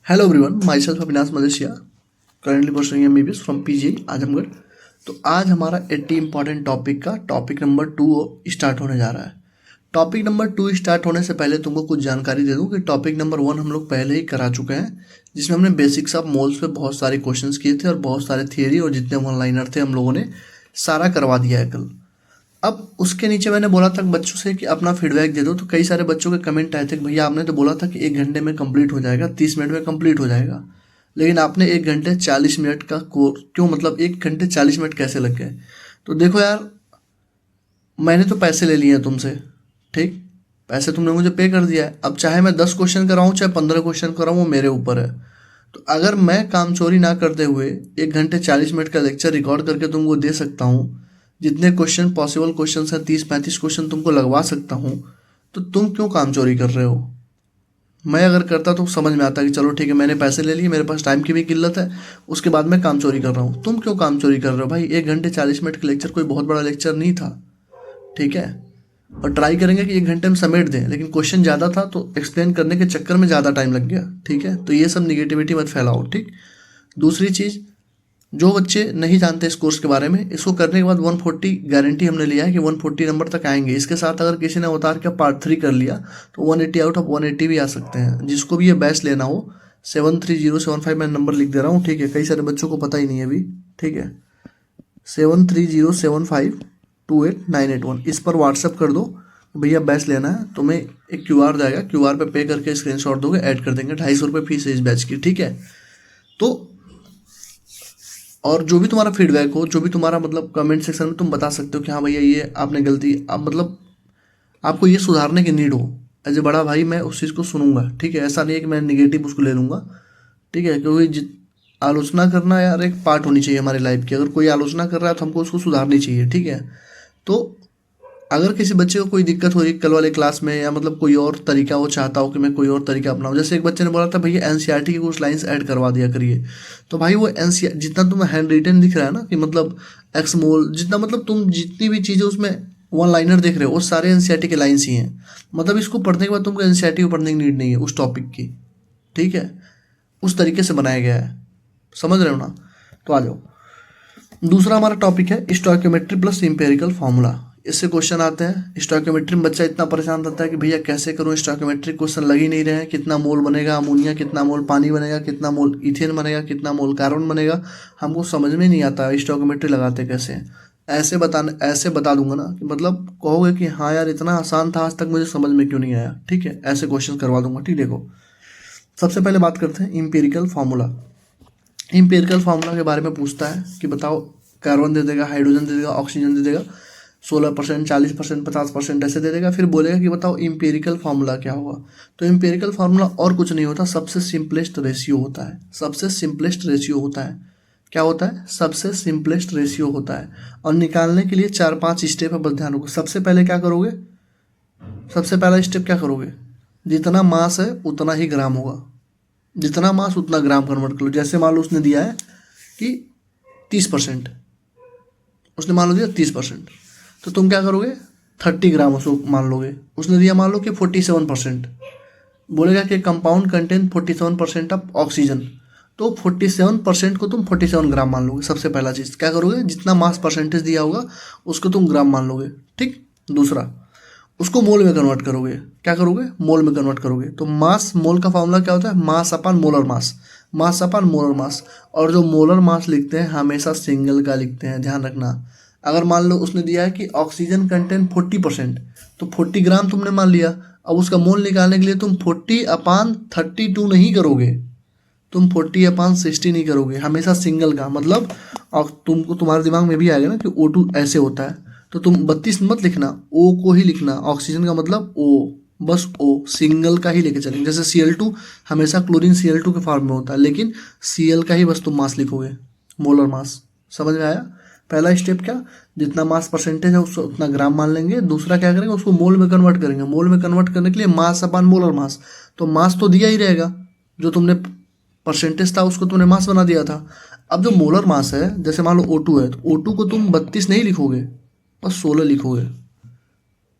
Hello everyone, my self Avinash Malaysia, currently pursuing MBBS from PGI Azamgarh. तो आज हमारा 80 important topic का टॉपिक नंबर 2 स्टार्ट होने जा रहा है। टॉपिक नंबर 2 स्टार्ट होने से पहले तुमको कुछ जानकारी दे दूं कि टॉपिक नंबर 1 हम लोग पहले ही करा चुके हैं, जिसमें हमने बेसिक्स ऑफ मोल्स पे बहुत सारे क्वेश्चंस किए थे और बहुत सारे थियरी और जितने वन लाइनर थे हम लोगों ने सारा करवा दिया है कल। अब उसके नीचे मैंने बोला था बच्चों से कि अपना फीडबैक दे दो, तो कई सारे बच्चों के कमेंट आए थे कि भैया आपने तो बोला था कि 1 घंटे में कंप्लीट हो जाएगा, 30 मिनट में कंप्लीट हो जाएगा, लेकिन आपने 1 घंटे 40 मिनट का कोर्स क्यों, मतलब 1 घंटे 40 मिनट कैसे लग गए। तो देखो यार, मैंने तो पैसे ले लिए हैं तुमसे, ठीक, पैसे तुमने मुझे पे कर दिया है। अब चाहे मैं 10 क्वेश्चन कराऊँ चाहे 15 क्वेश्चन कराऊँ, वो मेरे ऊपर है। तो अगर मैं काम चोरी ना करते हुए 1 घंटे 40 मिनट का लेक्चर रिकॉर्ड करके तुमको दे सकता हूँ, जितने क्वेश्चन पॉसिबल क्वेश्चन हैं 30-35 क्वेश्चन तुमको लगवा सकता हूँ, तो तुम क्यों काम चोरी कर रहे हो। मैं अगर करता तो समझ में आता कि चलो ठीक है, मैंने पैसे ले लिए, मेरे पास टाइम की भी किल्लत है, उसके बाद मैं काम चोरी कर रहा हूँ। तुम क्यों काम चोरी कर रहे हो भाई। 1 घंटे 40 मिनट का लेक्चर कोई बहुत बड़ा लेक्चर नहीं था, ठीक है। और ट्राई करेंगे कि 1 घंटे में समेट दें, लेकिन क्वेश्चन ज़्यादा था तो एक्सप्लेन करने के चक्कर में ज़्यादा टाइम लग गया, ठीक है। तो ये सब निगेटिविटी मत फैलाओ, ठीक। दूसरी चीज़, जो बच्चे नहीं जानते इस कोर्स के बारे में, इसको करने के बाद 140 गारंटी हमने लिया है कि 140 नंबर तक आएंगे। इसके साथ अगर किसी ने उतार के पार्ट 3 कर लिया तो 180 आउट ऑफ 180 भी आ सकते हैं। जिसको भी ये बैच लेना हो 73075 मैं नंबर लिख दे रहा हूँ, ठीक है। कई सारे बच्चों को पता ही नहीं है अभी, ठीक है। 7307528981 इस पर व्हाट्सअप कर दो, भैया बैच लेना है। तुम्हें एक QR जाएगा, QR पे पे करके स्क्रीनशॉट दोगे, ऐड कर देंगे। 250 रुपये फीस है इस बैच की, ठीक है। तो और जो भी तुम्हारा फीडबैक हो, जो भी तुम्हारा मतलब कमेंट सेक्शन में तुम बता सकते हो कि हाँ भैया ये आपने गलती, आप मतलब आपको ये सुधारने की नीड हो, एज ए बड़ा भाई मैं उस चीज़ को सुनूंगा, ठीक है। ऐसा नहीं है कि मैं निगेटिव उसको ले लूँगा, ठीक है। क्योंकि आलोचना करना यार एक पार्ट होनी चाहिए हमारी लाइफ की। अगर कोई आलोचना कर रहा है तो हमको उसको सुधारनी चाहिए, ठीक है। तो अगर किसी बच्चे को कोई दिक्कत हो रही कल वाले क्लास में, या मतलब कोई और तरीका वो चाहता हो कि मैं कोई और तरीका अपनाऊं, जैसे एक बच्चे ने बोला था भैया एनसीईआरटी की कुछ लाइंस ऐड करवा दिया करिए। तो भाई वो एनसीईआरटी जितना तुम्हें हैंड रिटन दिख रहा है ना, कि मतलब एक्समोल जितना, मतलब तुम जितनी भी चीज़ें उसमें वन लाइनर देख रहे हो वो सारे एनसीईआरटी के लाइन्स ही हैं। मतलब इसको पढ़ने के बाद तुमको एनसीईआरटी को पढ़ने की नीड नहीं है उस टॉपिक की, ठीक है। उस तरीके से बनाया गया है, समझ रहे हो ना। तो आ जाओ, दूसरा हमारा टॉपिक है स्टोइकियोमेट्री प्लस इंपेरिकल फार्मूला। इससे क्वेश्चन आते हैं। स्टोइकियोमेट्री में बच्चा इतना परेशान रहता है कि भैया कैसे करूं, स्टोइकियोमेट्री क्वेश्चन लग ही नहीं रहे हैं। कितना मोल बनेगा अमोनिया, कितना मोल पानी बनेगा, कितना मोल इथेन बनेगा, कितना मोल कार्बन बनेगा, हमको समझ में नहीं आता स्टोइकियोमेट्री लगाते कैसे। ऐसे बता दूंगा ना कि मतलब कहोगे कि हाँ यार इतना आसान था, आज तक मुझे समझ में क्यों नहीं आया, ठीक है। ऐसे क्वेश्चन करवा दूंगा, ठीक। देखो, सबसे पहले बात करते हैं इंपेरिकल फार्मूला। इंपेरिकल फार्मूला के बारे में पूछता है कि बताओ, कार्बन दे देगा, हाइड्रोजन दे देगा, ऑक्सीजन दे देगा, 16%, 40%, 50% ऐसे दे देगा। फिर बोलेगा कि बताओ इंपेरिकल फार्मूला क्या होगा। तो इंपेरिकल फार्मूला और कुछ नहीं होता, सबसे सिंपलेस्ट रेशियो होता है। सबसे सिंपलेस्ट रेशियो होता है। क्या होता है? सबसे सिंपलेस्ट रेशियो होता है। और निकालने के लिए 4-5 स्टेप है, बस ध्यान रखो। सबसे पहले क्या करोगे, सबसे पहला स्टेप क्या करोगे, जितना मास है उतना ही ग्राम होगा, जितना मास उतना ग्राम कन्वर्ट कर लो। जैसे मान लो उसने दिया है कि 30%, उसने मान लो दिया 30%, तो तुम क्या करोगे 30 ग्राम उसको मान लोगे। उसने दिया मान लो कि 47%, बोलेगा कि कंपाउंड कंटेन 47% ऑफ ऑक्सीजन, तो 47% को तुम 47 ग्राम मान लोगे। सबसे पहला चीज़ क्या करोगे, जितना मास परसेंटेज दिया होगा उसको तुम ग्राम मान लोगे, ठीक। दूसरा, उसको मोल में कन्वर्ट करोगे। क्या करोगे, मोल में कन्वर्ट करोगे। तो मास, मोल का फॉर्मूला क्या होता है, मास अपन मोलर मास, मास अपन मोलर मास। और जो मोलर मास लिखते हैं हमेशा सिंगल का लिखते हैं, ध्यान रखना। अगर मान लो उसने दिया है कि ऑक्सीजन कंटेंट 40%, तो 40 ग्राम तुमने मान लिया। अब उसका मोल निकालने के लिए तुम 40/32 नहीं करोगे, तुम 40/60 नहीं करोगे, हमेशा सिंगल का। मतलब और तुमको तुम्हारे दिमाग में भी आएगा ना कि O2 ऐसे होता है, तो तुम 32 मत लिखना, O को ही लिखना। ऑक्सीजन का मतलब O, बस O, सिंगल का ही लेके चलेंगे। जैसे Cl2 हमेशा क्लोरीन Cl2 के फॉर्म में होता है, लेकिन Cl का ही बस तुम मास लिखोगे, मोलर मास। समझ में आया? पहला स्टेप क्या, जितना मास परसेंटेज है उसको उतना ग्राम मान लेंगे। दूसरा क्या करेंगे, उसको मोल में कन्वर्ट करेंगे। मोल में कन्वर्ट करने के लिए मास अपन मोलर मास, तो मास तो दिया ही रहेगा, जो तुमने परसेंटेज था उसको तुमने मास बना दिया था। अब जो मोलर मास है, जैसे मान लो O2 है, तो O2 को तुम 32 नहीं लिखोगे, बस 16 लिखोगे,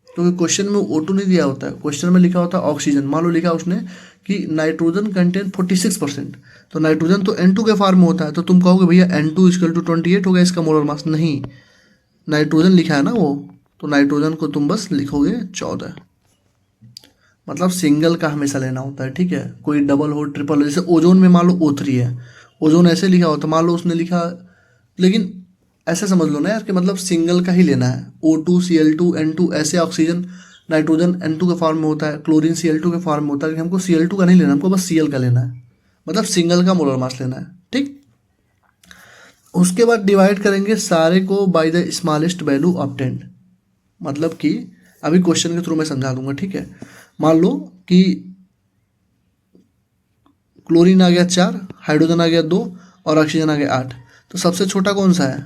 क्योंकि क्वेश्चन में O2 नहीं दिया होता है, क्वेश्चन में लिखा होता है ऑक्सीजन। मान लो लिखा उसने कि नाइट्रोजन कंटेन 46%, तो नाइट्रोजन तो N2 के फॉर्म में होता है, तो तुम कहोगे भैया N2 इक्वल टू 28 हो गया इसका मोलर मास। नहीं, नाइट्रोजन लिखा है ना वो, तो नाइट्रोजन को तुम बस लिखोगे 14। मतलब सिंगल का हमेशा लेना होता है, ठीक है। कोई डबल हो ट्रिपल हो, जैसे ओजोन में मान लो O3 है, ओजोन ऐसे लिखा होता, मान लो उसने लिखा, लेकिन ऐसे समझ लो ना यार कि मतलब सिंगल का ही लेना है। O2 Cl2 N2 ऐसे ऑक्सीजन नाइट्रोजन N2 के फॉर्म में होता है, क्लोरीन Cl2 के फॉर्म में होता है, लेकिन हमको Cl2 का नहीं लेना, हमको बस Cl का लेना है, मतलब सिंगल का मोलर मास लेना है, ठीक। उसके बाद डिवाइड करेंगे सारे को by the smallest value obtained, मतलब कि अभी क्वेश्चन के थ्रू मैं समझा दूंगा, ठीक है। मान लो कि क्लोरीन आ गया 4, हाइड्रोजन आ गया 2 और ऑक्सीजन आ गया 8, तो सबसे छोटा कौन सा है,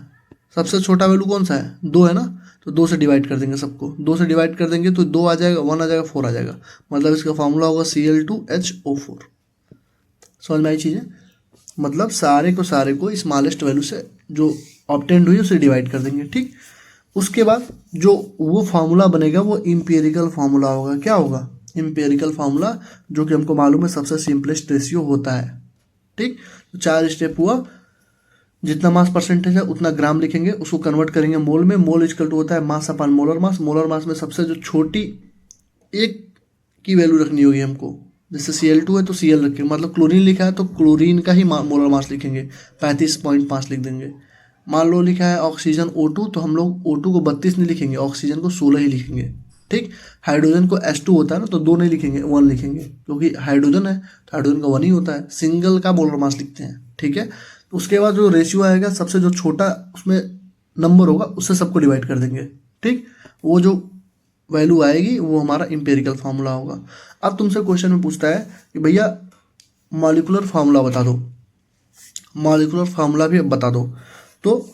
सबसे छोटा वैल्यू कौन सा है, 2 है ना, तो 2 से डिवाइड कर देंगे सबको, 2 से डिवाइड कर देंगे तो 2 आ जाएगा, 1 आ जाएगा, 4 आ जाएगा, मतलब इसका फॉर्मूला होगा Cl2HO4। समझ में आई चीज़ें, मतलब सारे को स्मॉलेस्ट वैल्यू से जो ऑब्टेंड हुई उसे डिवाइड कर देंगे, ठीक। उसके बाद जो वो फार्मूला बनेगा वो इम्पेरिकल फार्मूला होगा। क्या होगा, इम्पेरिकल फार्मूला, जो कि हमको मालूम है सबसे सिंपलेस्ट रेशियो होता है, ठीक। तो 4 स्टेप हुआ, जितना मास परसेंटेज है उतना ग्राम लिखेंगे, उसको कन्वर्ट करेंगे मोल में, मोल इक्वल टू होता है मास अपन मोलर मास, मोलर मास में सबसे जो छोटी एक की वैल्यू रखनी होगी हमको, जैसे Cl2 है तो Cl रखेंगे, मतलब क्लोरीन लिखा है तो क्लोरीन का ही मोलर मास लिखेंगे, 35.5 लिख देंगे। मान लो लिखा है ऑक्सीजन O2, तो हम लोग O2 को 32 नहीं लिखेंगे, ऑक्सीजन को 16 ही लिखेंगे, ठीक। हाइड्रोजन को H2 होता है ना, तो 2 नहीं लिखेंगे, 1 लिखेंगे, क्योंकि हाइड्रोजन है तो हाइड्रोजन का 1 ही होता है, सिंगल का मोलर मास लिखते हैं, ठीक है। तो उसके बाद जो रेशियो आएगा, सबसे जो छोटा उसमें नंबर होगा उससे सबको डिवाइड कर देंगे, ठीक। वो जो वैल्यू आएगी वो हमारा इम्पेरिकल फार्मूला होगा। अब तुमसे क्वेश्चन में पूछता है कि भैया मॉलिक्यूलर फार्मूला बता दो, मॉलिक्यूलर फार्मूला भी बता दो, तो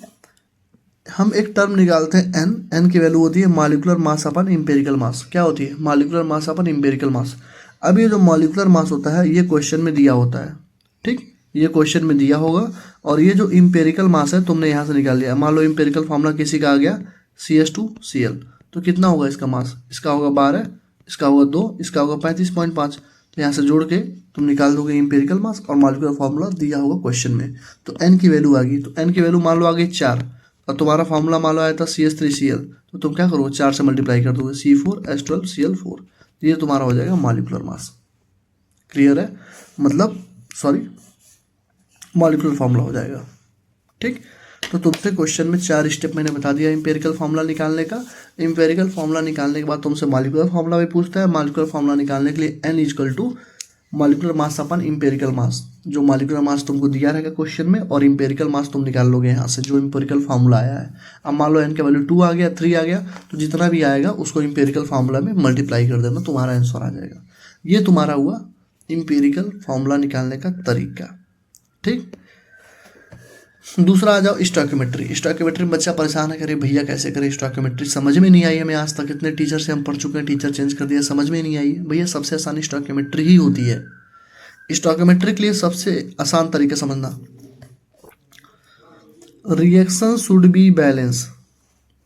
हम एक टर्म निकालते हैं एन की वैल्यू होती है मॉलिक्यूलर मास अपन इम्पेरिकल मास। क्या होती है, मॉलिक्यूलर मास अपन इम्पेरिकल मास। अब ये जो मॉलिक्यूलर मास होता है ये क्वेश्चन में दिया होता है, ठीक, ये क्वेश्चन में दिया होगा, और ये जो इम्पेरिकल मास है तुमने यहाँ से निकाल लिया। मान लो इम्पेरिकल फार्मूला किसी का आ गया CH2Cl, तो कितना होगा इसका मास, इसका होगा 12, इसका होगा 2, इसका होगा 35.5, तो यहाँ से जोड़ के तुम निकाल दोगे इम्पेरिकल मास, और मॉलिक्यूलर फार्मूला दिया होगा क्वेश्चन में। तो एन की वैल्यू आ गई, तो एन की वैल्यू मान लो आ गई 4, और तुम्हारा फार्मूला मान लो आया था CH3Cl, तो तुम क्या करोगे, 4 से मल्टीप्लाई कर दोगे, C4H12Cl4, ये तुम्हारा हो जाएगा मॉलिक्यूलर मास। क्लियर है, मतलब सॉरी मॉलिक्यूलर फार्मूला हो जाएगा, ठीक। तो तुमसे क्वेश्चन में 4 स्टेप मैंने बता दिया इम्पेरिकल फार्मूला निकालने का। इम्पेरिकल फार्मूला निकालने के बाद तुमसे मॉलिक्यूलर फार्मूला भी पूछता है। मॉलिक्यूलर फार्मूला निकालने के लिए N equal to molecular mass upon empirical mass, जो मॉलिक्यूलर मास तुमको दिया रहेगा क्वेश्चन में, और इम्पेरिकल मास तुम निकाल लोगे यहाँ से जो इम्पेरिकल फार्मूला आया है। अब मान लो N का वैल्यू 2 आ गया, 3 आ गया, तो जितना भी आएगा उसको इम्पेरिकल फार्मूला में मल्टीप्लाई कर देना, तुम्हारा आंसर आ जाएगा। ये तुम्हारा हुआ इम्पेरिकल फार्मूला निकालने का तरीका, ठीक। दूसरा आ जाओ स्टोइकियोमेट्री। स्टोइकियोमेट्री में बच्चा परेशान है, करे भैया कैसे करें स्टोइकियोमेट्री, समझ में नहीं आई हमें आज तक, इतने टीचर से हम पढ़ चुके हैं, टीचर चेंज कर दिया, समझ में नहीं आई। भैया सबसे आसान स्टोइकियोमेट्री ही होती है। स्टोइकियोमेट्री के लिए सबसे आसान तरीका समझना, reaction should be balance,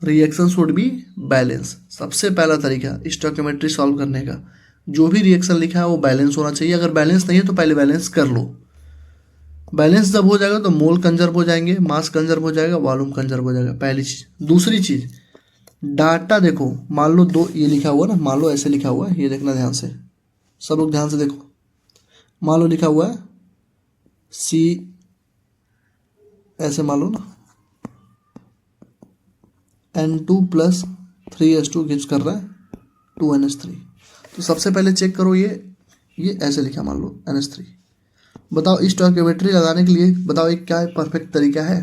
reaction should be balance, सबसे पहला तरीका स्टोइकियोमेट्री सॉल्व करने का। जो भी रिएक्शन लिखा है वो बैलेंस होना चाहिए, अगर बैलेंस नहीं है तो पहले बैलेंस कर लो। बैलेंस जब हो जाएगा तो मोल कंजर्व हो जाएंगे, मास कंजर्व हो जाएगा, वॉल्यूम कंजर्व हो जाएगा, पहली चीज़। दूसरी चीज़, डाटा देखो, मान लो 2 ये लिखा हुआ ना, मान लो ऐसे लिखा हुआ है, ये देखना ध्यान से, सब लोग ध्यान से देखो। मान लो लिखा हुआ है C, ऐसे मान लो ना, N2 प्लस 3H2 गिव्स कर रहा है 2NH3। तो सबसे पहले चेक करो, ये ऐसे लिखा मान लो NH3। बताओ स्टोइकियोमेट्री लगाने के लिए बताओ एक क्या परफेक्ट तरीका है।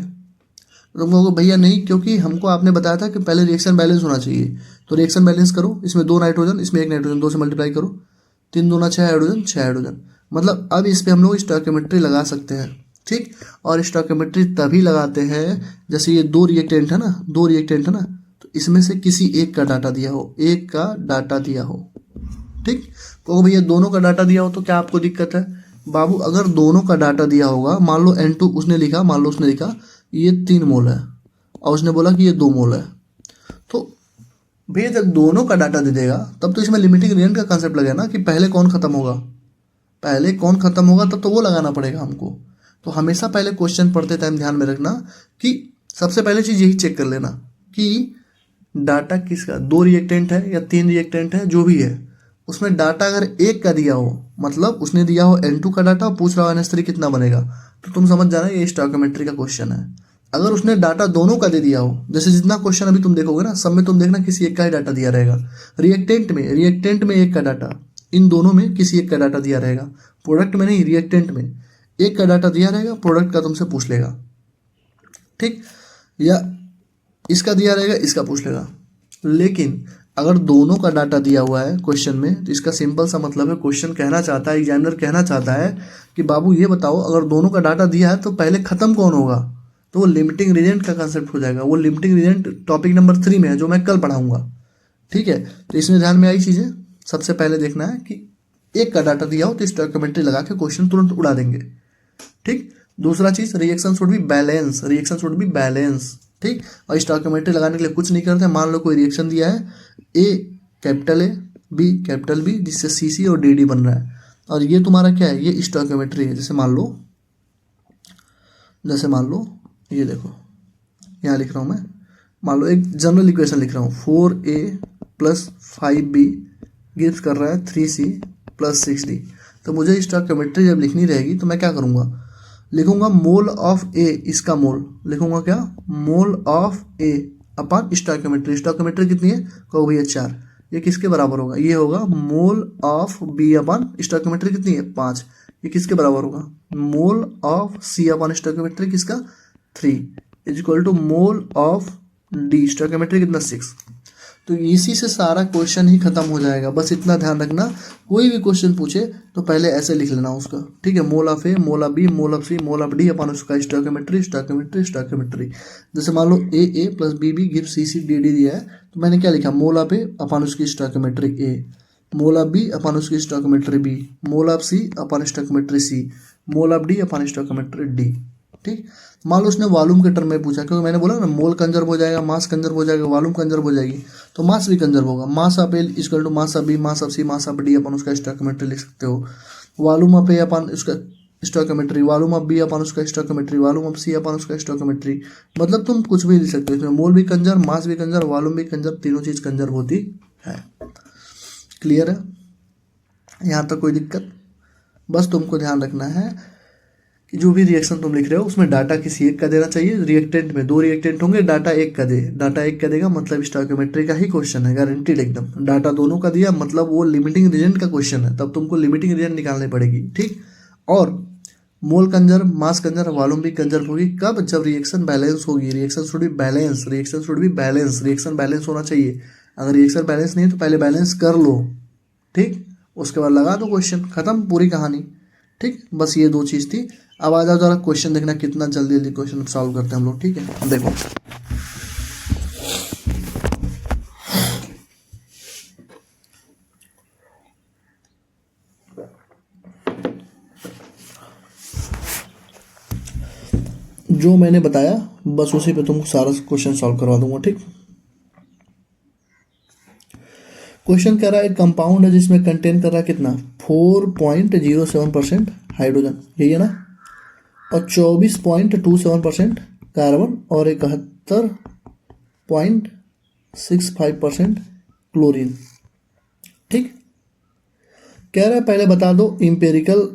तुम कहोगे भैया नहीं, क्योंकि हमको आपने बताया था कि पहले रिएक्शन बैलेंस होना चाहिए। तो रिएक्शन बैलेंस करो, इसमें 2 नाइट्रोजन, इसमें 1 नाइट्रोजन, 2 से मल्टीप्लाई करो, 3 दूना 6 हाइड्रोजन, 6 हाइड्रोजन। मतलब अब इस पर हम लोग स्टोइकियोमेट्री लगा सकते हैं, ठीक। और स्टोइकियोमेट्री तभी लगाते हैं जैसे ये 2 रिएक्टेंट है ना, 2 रिएक्टेंट है ना, तो इसमें से किसी एक का डाटा दिया हो, एक का डाटा दिया हो, ठीक। तो भैया दोनों का डाटा दिया हो तो क्या आपको दिक्कत है बाबू, अगर दोनों का डाटा दिया होगा, मान लो N2 उसने लिखा, मान लो उसने लिखा ये 3 मोल है और उसने बोला कि ये 2 मोल है, तो भैया जब दोनों का डाटा दे देगा तब तो इसमें लिमिटिंग रिएजेंट का कंसेप्ट लगेगा ना कि पहले कौन खत्म होगा, पहले कौन खत्म होगा तब तो वो लगाना पड़ेगा हमको। तो हमेशा पहले क्वेश्चन पढ़ते टाइम ध्यान में रखना कि सबसे पहले चीज़ यही चेक कर लेना कि डाटा किसका, 2 रिएक्टेंट है या 3 रिएक्टेंट है, जो भी है उसमें डाटा अगर एक का दिया हो, मतलब उसने दिया हो N2 का डाटा और पूछ रहा हो NH3 कितना बनेगा, तो तुम समझ जाना ये स्टोइकियोमेट्री का क्वेश्चन है। अगर उसने डाटा दोनों का दे दिया हो, जैसे जितना क्वेश्चन अभी तुम देखोगे ना, सब में तुम देखना किसी एक का ही डाटा दिया रहेगा। रिएक्टेंट में एक का डाटा, इन दोनों में किसी एक का डाटा दिया रहेगा। प्रोडक्ट में नहीं, रिएक्टेंट में एक का डाटा दिया रहेगा, प्रोडक्ट का तुमसे पूछ लेगा, ठीक, या इसका दिया रहेगा, इसका पूछ लेगा। लेकिन अगर दोनों का डाटा दिया हुआ है क्वेश्चन में, तो इसका सिंपल सा मतलब है, क्वेश्चन कहना चाहता है, एग्जामिनर कहना चाहता है कि बाबू ये बताओ अगर दोनों का डाटा दिया है तो पहले ख़त्म कौन होगा। तो वो लिमिटिंग रीजेंट का कंसेप्ट हो जाएगा। वो लिमिटिंग रीजेंट टॉपिक नंबर 3 में है, जो मैं कल पढ़ाऊंगा, ठीक है। तो इसमें ध्यान में आई चीज़ें, सबसे पहले देखना है कि एक का डाटा दिया हो तो स्टोइकियोमेट्री लगा के क्वेश्चन तुरंत उड़ा देंगे, ठीक। दूसरा चीज़, रिएक्शन शुड बी बैलेंस, ठीक। और स्टोइकियोमेट्री लगाने के लिए कुछ नहीं करते। मान लो कोई रिएक्शन दिया है, A capital A, B capital B, जिससे सी और डी बन रहा है, और ये तुम्हारा क्या है, ये स्टोइकियोमेट्री है। जैसे मान लो ये देखो, यहाँ लिख रहा हूँ मैं, मान लो एक जनरल इक्वेशन लिख रहा हूँ, 4a + 5b गिव्स कर रहा है 3c + 6d। तो मुझे स्टोइकियोमेट्री जब लिखनी रहेगी तो मैं क्या करूँगा, लिखूंगा मोल ऑफ ए, इसका मोल लिखूंगा क्या, मोल ऑफ ए अपॉन स्टोइकियोमेट्री कितनी है, कहो भैया 4, ये किसके बराबर होगा, ये होगा mole of B upon stoichiometry कितनी है 5, ये किसके बराबर होगा, mole of C upon stoichiometry किसका 3 = मोल ऑफ डी, स्टोइकियोमेट्री कितना 6। तो इसी से सारा क्वेश्चन ही खत्म हो जाएगा। बस इतना ध्यान रखना, कोई भी क्वेश्चन पूछे तो पहले ऐसे लिख लेना उसका, ठीक है, mole of A, mole of B, mole of C, mole of D upon उसका स्टोइकियोमेट्री। जैसे मान लो A + B give C D दिया है, तो मैंने क्या लिखा, मोल ऑफ ए अपॉन उसकी stoichiometry A, mole of B upon उसकी stoichiometry B, mole of C upon stoichiometry C, mole of D upon stoichiometry D, ठीक। मान लो उसने वॉल्यूम के टर्म में पूछा, क्योंकि मैंने बोला ना मोल कंजर्व हो जाएगा, मास कंजर्व हो जाएगा, वॉल्यूम कंजर्व हो जाएगी, तो मास भी कंजर्व होगा। Mass of A = mass of B, mass of C, mass of D upon उसका स्टोइकियोमेट्री लिख सकते हो। वॉल्यूम ऑफ ए अपन उसका स्टोइकियोमेट्री, वॉल्यूम ऑफ बी अपन उसका स्टोइकियोमेट्री, वॉल्यूम ऑफ सी अपन उसका स्टोइकियोमेट्री, मतलब तुम कुछ भी लिख सकते हो। इसमें मोल भी कंजर्व, मास भी कंजर्व, वॉल्यूम भी कंजर्व, तीनों चीज़ कंजर्व होती है। क्लियर है, यहाँ तक कोई दिक्कत? बस तुमको ध्यान रखना है कि जो भी रिएक्शन तुम लिख रहे हो उसमें डाटा किसी एक का देना चाहिए। रिएक्टेंट में 2 रिएक्टेंट होंगे, डाटा एक का देगा, मतलब स्टोइकियोमेट्री का ही क्वेश्चन है, गारंटीड एकदम। डाटा दोनों का दिया मतलब वो लिमिटिंग रीजन का क्वेश्चन है, तब तुमको लिमिटिंग रीजन निकालनी पड़ेगी, ठीक। और मोल कंजर्व, मास कंजर्व, वॉल्यूम भी कंजर्व होगी, कब, जब रिएक्शन बैलेंस होगी। Reaction should be balance, reaction balance होना चाहिए। अगर रिएक्शन बैलेंस नहीं है तो पहले बैलेंस कर लो, ठीक, उसके बाद लगा दो क्वेश्चन, खत्म पूरी कहानी, ठीक। बस ये 2 चीज़ थी। अब आ जाओ जरा क्वेश्चन देखना, कितना जल्दी जल्दी क्वेश्चन सॉल्व करते हैं हम लोग, ठीक है। देखो जो मैंने बताया बस उसी पे तुमको सारा क्वेश्चन सॉल्व करवा दूंगा, ठीक। क्वेश्चन कह रहा है एक कंपाउंड है जिसमें कंटेन कर रहा है कितना, 4.07% हाइड्रोजन, यही है ना, और 24.27% कार्बन और 71.65% क्लोरीन, ठीक। कह रहा है पहले बता दो इम्पेरिकल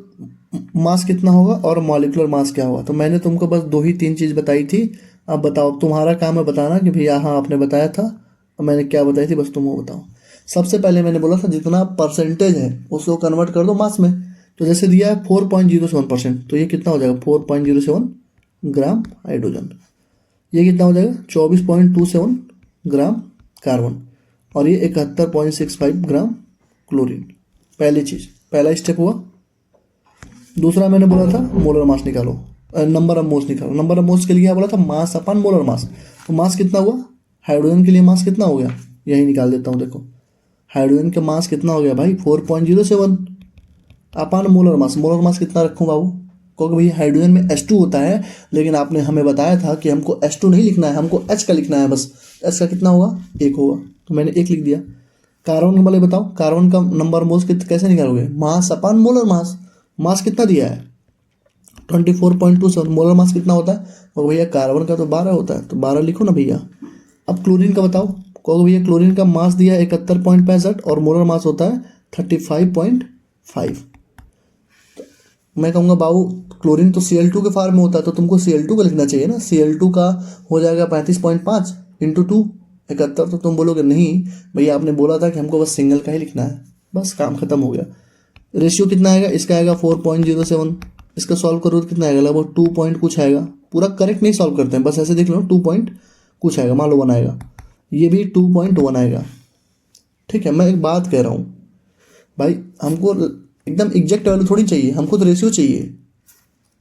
मास कितना होगा और मॉलिक्यूलर मास क्या होगा। तो मैंने तुमको बस 2 ही 3 चीज़ बताई थी। अब बताओ, तुम्हारा काम है बताना कि भैया हाँ आपने बताया था और मैंने क्या बताई थी, बस तुम वो बताओ। सबसे पहले मैंने बोला था जितना परसेंटेज है उसको कन्वर्ट कर दो मास में। तो जैसे दिया है 4.07%, तो ये कितना हो जाएगा 4.07 ग्राम हाइड्रोजन, ये कितना हो जाएगा 24.27 ग्राम कार्बन, और ये 71.65 ग्राम क्लोरीन। पहली चीज़, पहला स्टेप हुआ। दूसरा मैंने बोला था मोलर मास निकालो, नंबर ऑफ मोल्स निकालो। नंबर ऑफ मोल्स के लिए क्या बोला था, मास अपन मोलर मास। तो मास कितना हुआ हाइड्रोजन के लिए, मास कितना हो गया, यही निकाल देता हूँ। देखो हाइड्रोजन का मास कितना हो गया भाई 4.07 अपन मोलर मास। मोलर मास कितना रखूँ बाबू, क्योंकि भाई हाइड्रोजन में H2 होता है, लेकिन आपने हमें बताया था कि हमको H2 नहीं लिखना है, हमको H का लिखना है बस। H का कितना होगा 1 होगा, तो मैंने 1 लिख दिया। कार्बन वाले बताओ, कार्बन का नंबर मोल्स कैसे निकालोगे, मास अपन मोलर मास। मास कितना दिया है 24.27, मोलर मास कितना होता है? और भैया कार्बन का तो 12 होता है, तो 12 लिखो ना भैया। अब क्लोरीन का बताओ, कहोगे भैया क्लोरीन का मास दिया है 71.65 और मोलर मास होता है 35.5। मैं कहूँगा बाबू क्लोरीन तो Cl2 के फॉर्म में होता है, तो तुमको Cl2 का लिखना चाहिए ना। Cl2 का हो जाएगा 35.5 इंटू 2 71। तो तुम बोलोगे नहीं भैया, आपने बोला था कि हमको बस सिंगल का ही लिखना है, बस काम खत्म हो गया। रेशियो कितना आएगा इसका? आएगा 4.07। इसका सॉल्व करो तो कितना आएगा? लगभग 2 पॉइंट कुछ आएगा। पूरा करेक्ट नहीं सॉल्व करते हैं, बस ऐसे देख लो 2 पॉइंट कुछ आएगा, मान लो 1 आएगा, ये भी 2.1 आएगा। ठीक है, मैं एक बात कह रहा हूँ भाई, हमको एकदम एग्जैक्ट वैल्यू थोड़ी चाहिए, हमको तो रेशियो चाहिए।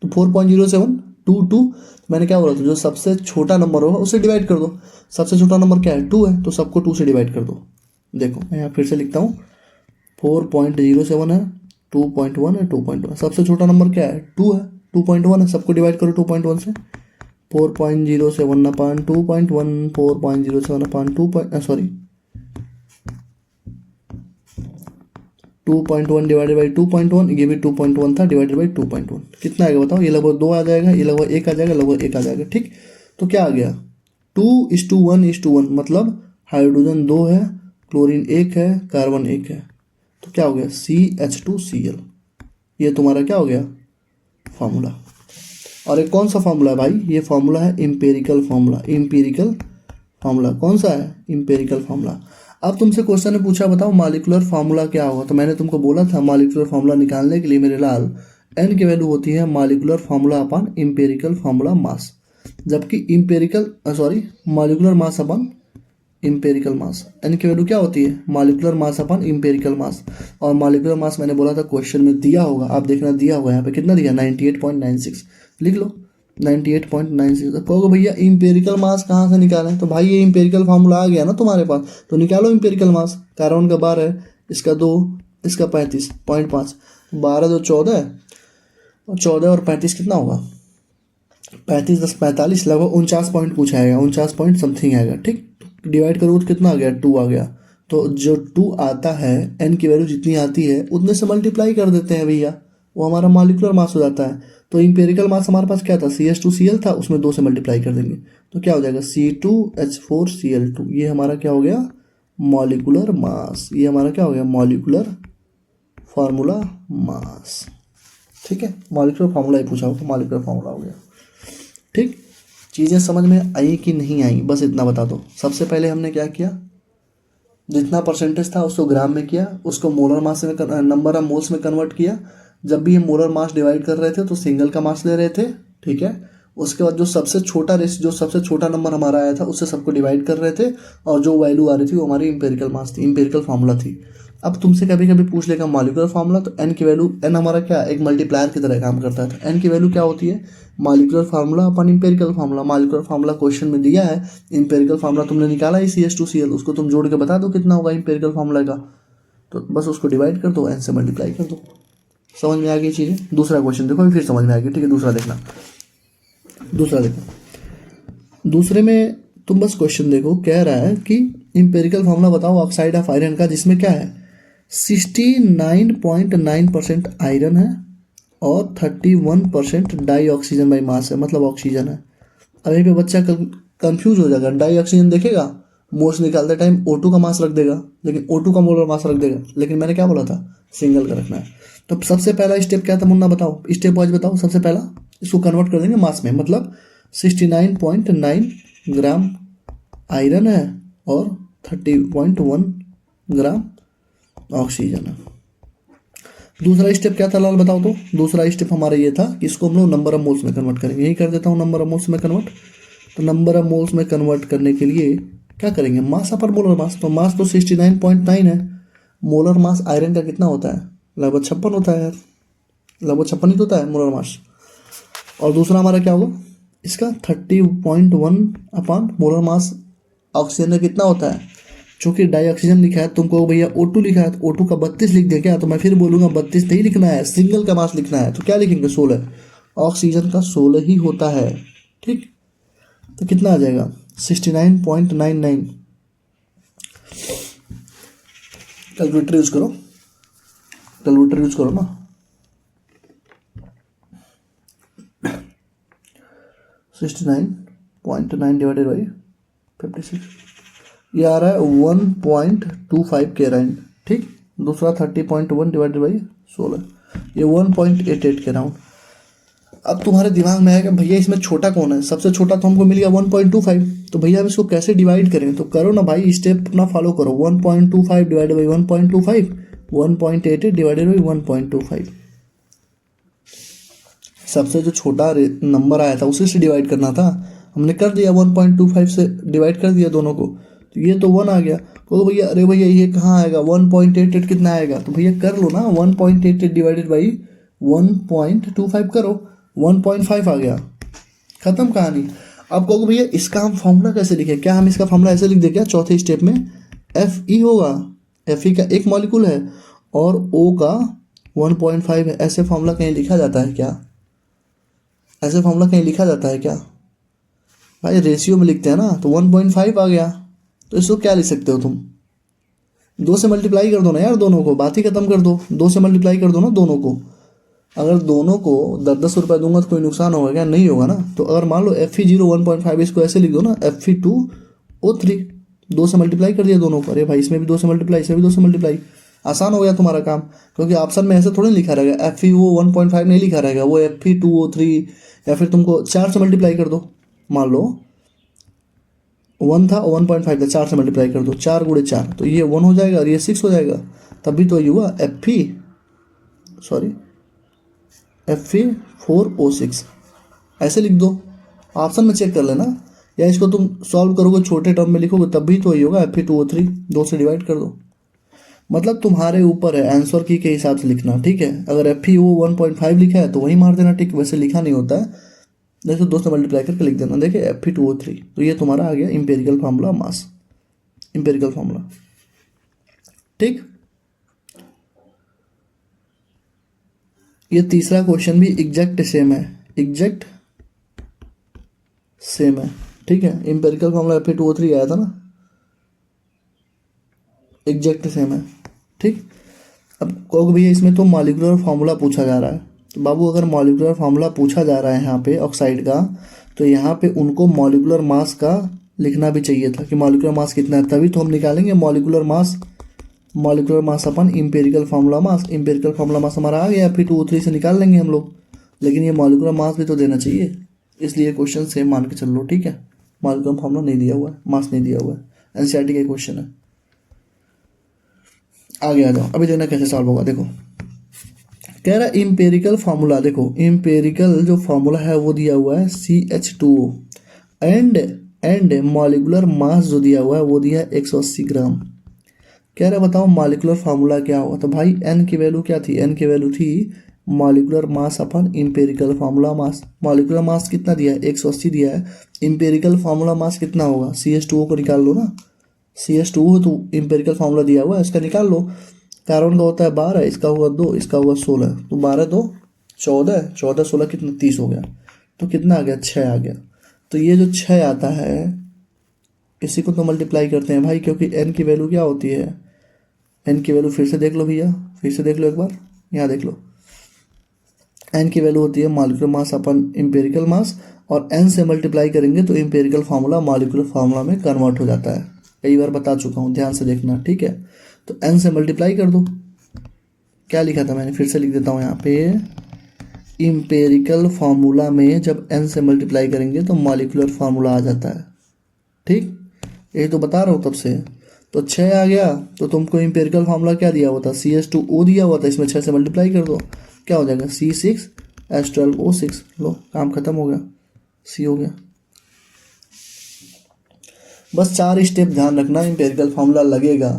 तो 4.07 2 मैंने क्या बोला था, जो सबसे छोटा नंबर होगा उससे डिवाइड कर दो। सबसे छोटा नंबर क्या है? 2 है, तो सबको 2 से डिवाइड कर दो। देखो मैं यहाँ फिर से लिखता हूँ, 4.07 है, 2.1 है, 2.1। सबसे छोटा नंबर क्या है? 2 है, 2.1 है, सबको डिवाइड करो 2.1 से। 4.07 अपान 2.1, 4.07 अपान 2.1 डिवाइडेड बाई 2.1, ये भी 2.1 था, डिवाइडेड बाई 2.1 कितना आएगा बताओ? ये लगभग 2 आ जाएगा, ये लगभग 1 आ जाएगा, लगभग 1 आ जाएगा। ठीक, तो क्या आ गया? 2:1:1, मतलब हाइड्रोजन 2 है, क्लोरीन 1 है, कार्बन 1 है, तो क्या हो गया? CH2Cl। ये तुम्हारा क्या हो गया? फार्मूला। और एक कौन सा फार्मूला है भाई? ये फार्मूला है इंपेरिकल फार्मूला। इंपेरिकल फार्मूला कौन सा है? Empirical formula. अब तुमसे क्वेश्चन ने पूछा बताओ मॉलिक्यूलर फार्मूला क्या होगा, तो मैंने तुमको बोला था मॉलिक्यूलर फार्मूला निकालने के लिए मेरे लाल एन की वैल्यू होती है molecular formula upon empirical formula मास, जबकि मॉलिक्यूलर मास अपॉन इंपेरिकल मास, एन की वैल्यू क्या होती है? मॉलिक्यूलर मास अपॉन इंपेरिकल मास। और मॉलिक्यूलर मास मैंने बोला था क्वेश्चन में दिया होगा, आप देखना दिया होगा यहाँ पे कितना दिया? 98.96 लिख लो, 98.96। तो कहोगे भैया इंपेरिकल मास कहाँ से निकालें? तो भाई ये इंपेरिकल फार्मूला आ गया ना तुम्हारे पास, तो निकालो इंपेरिकल मास। कार्बन का 12 है, इसका 2, इसका 35.5, 12 2 14, और 14 और 35 कितना होगा? 35 10 45, लगभग 49 पॉइंट कुछ आएगा, 49 पॉइंट समथिंग आएगा। ठीक, डिवाइड करो तो कितना आ गया? 2 आ गया। तो जो 2 आता है, एन की वैल्यू जितनी आती है उतने से मल्टीप्लाई कर देते हैं भैया, वो हमारा मॉलिक्यूलर मास हो जाता है। तो इंपेरिकल मास हमारे पास क्या था? CH2Cl था, उसमें 2 से मल्टीप्लाई कर देंगे तो क्या हो जाएगा? C2H4Cl2। ये हमारा क्या हो गया? Molecular mass. ये हमारा क्या हो गया? Molecular formula mass. ठीक है, मॉलिक्यूलर फार्मूला ही पूछा हो तो मॉलिक्यूलर फार्मूला हो गया। ठीक, चीज़ें समझ में आई कि नहीं आई, बस इतना बता दो। सबसे पहले हमने क्या किया? जितना परसेंटेज था उसको ग्राम में किया, उसको मोलर मास में नंबर ऑफ मोल्स में कन्वर्ट किया। जब भी हम मोलर मास डिवाइड कर रहे थे तो सिंगल का मास ले रहे थे। ठीक है, उसके बाद जो सबसे छोटा नंबर हमारा आया था उससे सबको डिवाइड कर रहे थे, और जो वैल्यू आ रही थी वो हमारी इंपेरिकल मास थी, इंपेरिकल फार्मूला थी। अब तुमसे कभी कभी पूछ लेगा मॉलिक्यूलर फार्मूला, तो एन की वैल्यू, एन हमारा क्या एक मल्टीप्लायर की तरह काम करता है, तो एन की वैल्यू क्या होती है? Molecular formula upon empirical formula. Molecular formula question में दिया है, इंपेरिकल फार्मूला तुमने निकाला है CH2Cl, उसको तुम जोड़ के बता दो कितना होगा इंपेरिकल फार्मूला का, तो बस उसको डिवाइड कर दो, एन से मल्टीप्लाई कर दो। समझ में आ गई चीज़ें? दूसरा क्वेश्चन देखो, फिर समझ में आ गई। ठीक है, दूसरा देखना, दूसरा देखो। दूसरे में तुम बस क्वेश्चन देखो, कह रहा है कि इंपेरिकल फार्मूला बताओ ऑक्साइड ऑफ आयरन का, जिसमें क्या है 69.9% आयरन है और 31% डाई ऑक्सीजन बाई मास है, मतलब ऑक्सीजन है। अब यहीं पे बच्चा कंफ्यूज हो जाएगा, डाई ऑक्सीजन देखेगा, मोल्स निकालते टाइम O2 का मास रख देगा, लेकिन O2 का मोलर मास रख देगा, लेकिन मैंने क्या बोला था? सिंगल का रखना है। तो सबसे पहला स्टेप क्या था मुन्ना, बताओ स्टेप वाइज बताओ। सबसे पहला इसको कन्वर्ट कर देंगे मास में, मतलब 69.9 ग्राम आयरन है और 30.1 ग्राम ऑक्सीजन है। दूसरा स्टेप क्या था लाल बताओ तो? दूसरा स्टेप हमारा ये था कि इसको हम लोग नंबर ऑफ मोल्स में कन्वर्ट करेंगे। यही कर देता हूँ नंबर ऑफ मोल्स में कन्वर्ट। तो नंबर ऑफ मोल्स में कन्वर्ट करने के लिए क्या करेंगे? मास अपर मोलर मास। तो मास तो 69.9 है, मोलर मास आयरन का कितना होता है? लगभग 56 होता है यार, लगभग 56 ही तो होता है मोलर मास। और दूसरा हमारा क्या होगा? इसका 30.1 अपान मोलर मास ऑक्सीजन का कितना होता है? चूंकि डाई ऑक्सीजन लिखा है, तुमको भैया O2 लिखा है, तो O2 का 32 लिख दे क्या? तो मैं फिर बोलूँगा 32 नहीं लिखना है, सिंगल का मास लिखना है। तो क्या लिखेंगे? 16। ऑक्सीजन का 16 ही होता है। ठीक, तो कितना आ जाएगा? 69.99। कैलकुलेटर यूज करो, कैलकुलेटर यूज करो ना। 69.9 डिवाइडेड बाई 56, ये आ रहा है 1.25 के राउंड, ठीक। दूसरा 30.1 डिवाइडेड बाई 16, ये 1.88 के राउंड। अब तुम्हारे दिमाग में आएगा भैया इसमें छोटा कौन है, सबसे छोटा तो हमको मिल गया 1.25, तो भैया अब इसको कैसे डिवाइड करें, तो करो ना भाई, स्टेप अपना फॉलो करो। 1.25 डिवाइडेड बाई 1.25, 1.88 डिवाइडेड बाई 1.25, सबसे जो छोटा नंबर आया था उसी से डिवाइड करना था, हमने कर दिया, 1.25 से डिवाइड कर दिया दोनों को, तो ये तो 1 आ गया। तो भैया अरे भैया ये कहाँ आएगा, 1.88 कितना आएगा, तो भैया कर लो ना, 1.88 डिवाइडेड बाई 1.25 करो, 1.5 आ गया, खत्म कहानी। अब कहोगे भैया इसका हम फॉर्मूला कैसे लिखे, क्या हम इसका फॉर्मूला ऐसे लिख दें क्या, चौथे स्टेप में Fe होगा, Fe का एक मॉलिक्यूल है और O का 1.5 है, ऐसे फॉर्मूला कहीं लिखा जाता है क्या, ऐसे फॉर्मूला कहीं लिखा जाता है क्या भाई, रेशियो में लिखते हैं ना, तो 1.5 आ गया, तो इसको क्या लिख सकते हो तुम, 2 से मल्टीप्लाई कर दो ना यार दोनों को, बात ही खत्म कर दो, 2 से मल्टीप्लाई कर दो ना दोनों को। अगर दोनों को 10-10 रुपये दूंगा तो कोई नुकसान होगा क्या, नहीं होगा ना। तो अगर मान लो Fe0 1.5, इसको ऐसे लिख दो ना, Fe2O3, 2 से मल्टीप्लाई कर दिया दोनों को, अरे भाई इसमें भी 2 से मल्टीप्लाई, इसमें भी 2 से मल्टीप्लाई, आसान हो गया तुम्हारा काम, क्योंकि ऑप्शन में ऐसे थोड़ी लिखा रहेगा, Fe वो 1.5 नहीं लिखा रहेगा, वो Fe2O3, या फिर तुमको 4 से मल्टीप्लाई कर दो, मान लो 1 था 1.5 था, 4 से मल्टीप्लाई कर दो, 4 गुणे 4, तो ये 1 हो जाएगा और ये 6 हो जाएगा, तभी तो ये हुआ Fe4O6, ऐसे लिख दो, ऑप्शन में चेक कर लेना, या इसको तुम सॉल्व करोगे छोटे टर्म में लिखोगे तब भी तो ये होगा Fe2O3, 2 से डिवाइड कर दो। मतलब तुम्हारे ऊपर है आंसर की के हिसाब से लिखना, ठीक है। अगर Fe 1.5 लिखा है तो वही मार देना, ठीक, वैसे लिखा नहीं होता है, जैसे 2 से मल्टीप्लाई करके लिख देना। देखिए Fe2O3, तो ये तुम्हारा आ गया empirical formula mass, empirical formula, ठीक। ये तीसरा क्वेश्चन भी एग्जैक्ट सेम है, एग्जैक्ट सेम है, ठीक है। इंपेरिकल फार्मूला Fe2O3 आया था ना, एग्जैक्ट सेम है, ठीक। अब कहोगे भैया इसमें तो मॉलिक्यूलर फार्मूला पूछा जा रहा है, तो बाबू अगर मॉलिक्यूलर फार्मूला पूछा जा रहा है यहाँ पे ऑक्साइड का, तो यहाँ पे उनको मॉलिक्यूलर मास का लिखना भी चाहिए था कि मॉलिक्यूलर मास कितना है, तभी तो हम निकालेंगे molecular mass, molecular mass upon empirical formula mass, empirical formula mass हमारा आ गया, Fe2O3 से निकाल लेंगे हम लोग, लेकिन ये मॉलिक्यूलर मास भी तो देना चाहिए, इसलिए क्वेश्चन सेम मान के चल लो, ठीक है। मॉलिक्यूलर फार्मूला नहीं दिया हुआ है, मास नहीं दिया हुआ है, एनसीईआरटी का क्वेश्चन है। आगे आ जाओ, अभी देखना कैसे सॉल्व होगा। देखो कह रहा है इंपेरिकल फार्मूला, देखो इंपेरिकल जो फार्मूला है वो दिया हुआ है CH2O, एंड मॉलिक्यूलर मास जो दिया हुआ है वो दिया है 180 ग्राम। कह रहा है बताओ मॉलिक्यूलर फार्मूला क्या होगा, तो भाई n की वैल्यू क्या थी, n की वैल्यू थी molecular mass upon empirical formula mass. Molecular mass कितना दिया है, 180 दिया है, इंपेरिकल फार्मूला मास कितना होगा, CH2O को निकाल लो ना, CH2O तो इंपेरिकल फार्मूला दिया हुआ है, इसका निकाल लो। कार्बन का होता है 12, इसका हुआ 2, इसका हुआ 16, तो 12 2 14, 14 16 कितना 30 हो गया, तो कितना आ गया 6 आ गया। तो ये जो 6 आता है इसी को तो मल्टीप्लाई करते हैं भाई, क्योंकि n की वैल्यू क्या होती है, n की वैल्यू फिर से देख लो भैया, फिर से देख लो एक बार, यहाँ देख लो, n की वैल्यू होती है मॉलिक्यूलर मास अपन इंपेरिकल मास, और n से मल्टीप्लाई करेंगे तो इंपेरिकल फार्मूला मॉलिक्यूलर फार्मूला में कन्वर्ट हो जाता है, कई बार बता चुका हूँ, ध्यान से देखना, ठीक है। तो n से मल्टीप्लाई कर दो, क्या लिखा था मैंने, फिर से लिख देता हूँ यहाँ पे, इंपेरिकल फार्मूला में जब n से मल्टीप्लाई करेंगे तो मॉलिक्यूलर फार्मूला आ जाता है, ठीक, यही तो बता रहा हूँ तब से। तो 6 आ गया, तो तुमको इंपेरिकल फार्मूला क्या दिया हुआ था, CH2O दिया हुआ था, इसमें 6 से मल्टीप्लाई कर दो, क्या हो जाएगा C6H12O6, लो काम खत्म हो गया, C हो गया। बस 4 स्टेप ध्यान रखना, इंपेरिकल फार्मूला लगेगा,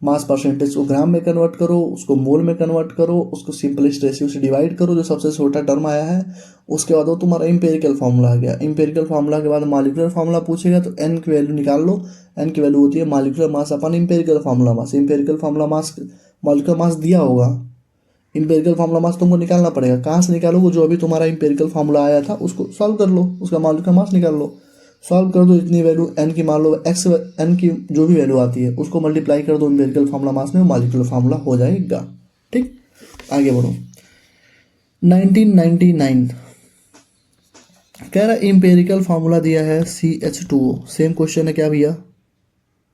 मास परसेंटेज को ग्राम में कन्वर्ट करो, उसको मोल में कन्वर्ट करो, उसको सिंपलेस्ट रेशियो से डिवाइड करो, जो सबसे छोटा टर्म आया है, उसके बाद वो तुम्हारा इंपेरिकल फार्मूला आ गया। इंपेरिकल फार्मूला के बाद मॉलिक्यूलर फार्मूला पूछेगा तो n की वैल्यू निकाल लो, n की वैल्यू होती है molecular mass upon empirical formula mass, empirical formula mass molecular mass दिया होगा, इंपेरिकल फार्मूला मास तुमको निकालना पड़ेगा, कहाँ से निकालोगे, जो अभी तुम्हारा इंपेरिकल फार्मूला आया था उसको सॉल्व कर लो, उसका मॉलिक्यूलर मास निकाल लो, सॉल्व कर दो, इतनी वैल्यू n की मान लो x n की जो भी वैल्यू आती है उसको मल्टीप्लाई कर दो इंपेरिकल फार्मूला मास में, मॉलिक्यूलर फार्मूला हो जाएगा, ठीक। आगे बढ़ो, 1999 कह कह रहा इम्पेरिकल फार्मूला दिया है CH2O। सेम क्वेश्चन है क्या भैया?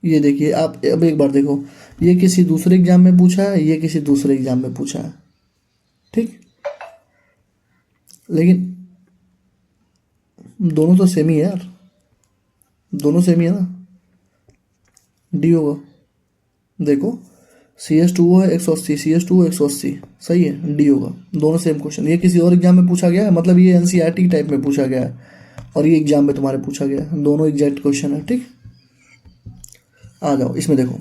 ये देखिए आप अब एक बार देखो, ये किसी दूसरे एग्जाम में पूछा है, ये किसी दूसरे एग्जाम में पूछा है, ठीक, लेकिन दोनों तो सेम ही है यार, दोनों सेम ही है ना। डी होगा, देखो CH2O है 180, CH2O 180, सही है, डी होगा। दोनों सेम क्वेश्चन, ये किसी और एग्जाम में पूछा गया है, मतलब ये NCERT टाइप में पूछा गया है और ये एग्जाम में तुम्हारे पूछा गया है, दोनों एग्जैक्ट क्वेश्चन है, ठीक। आ जाओ इसमें देखो,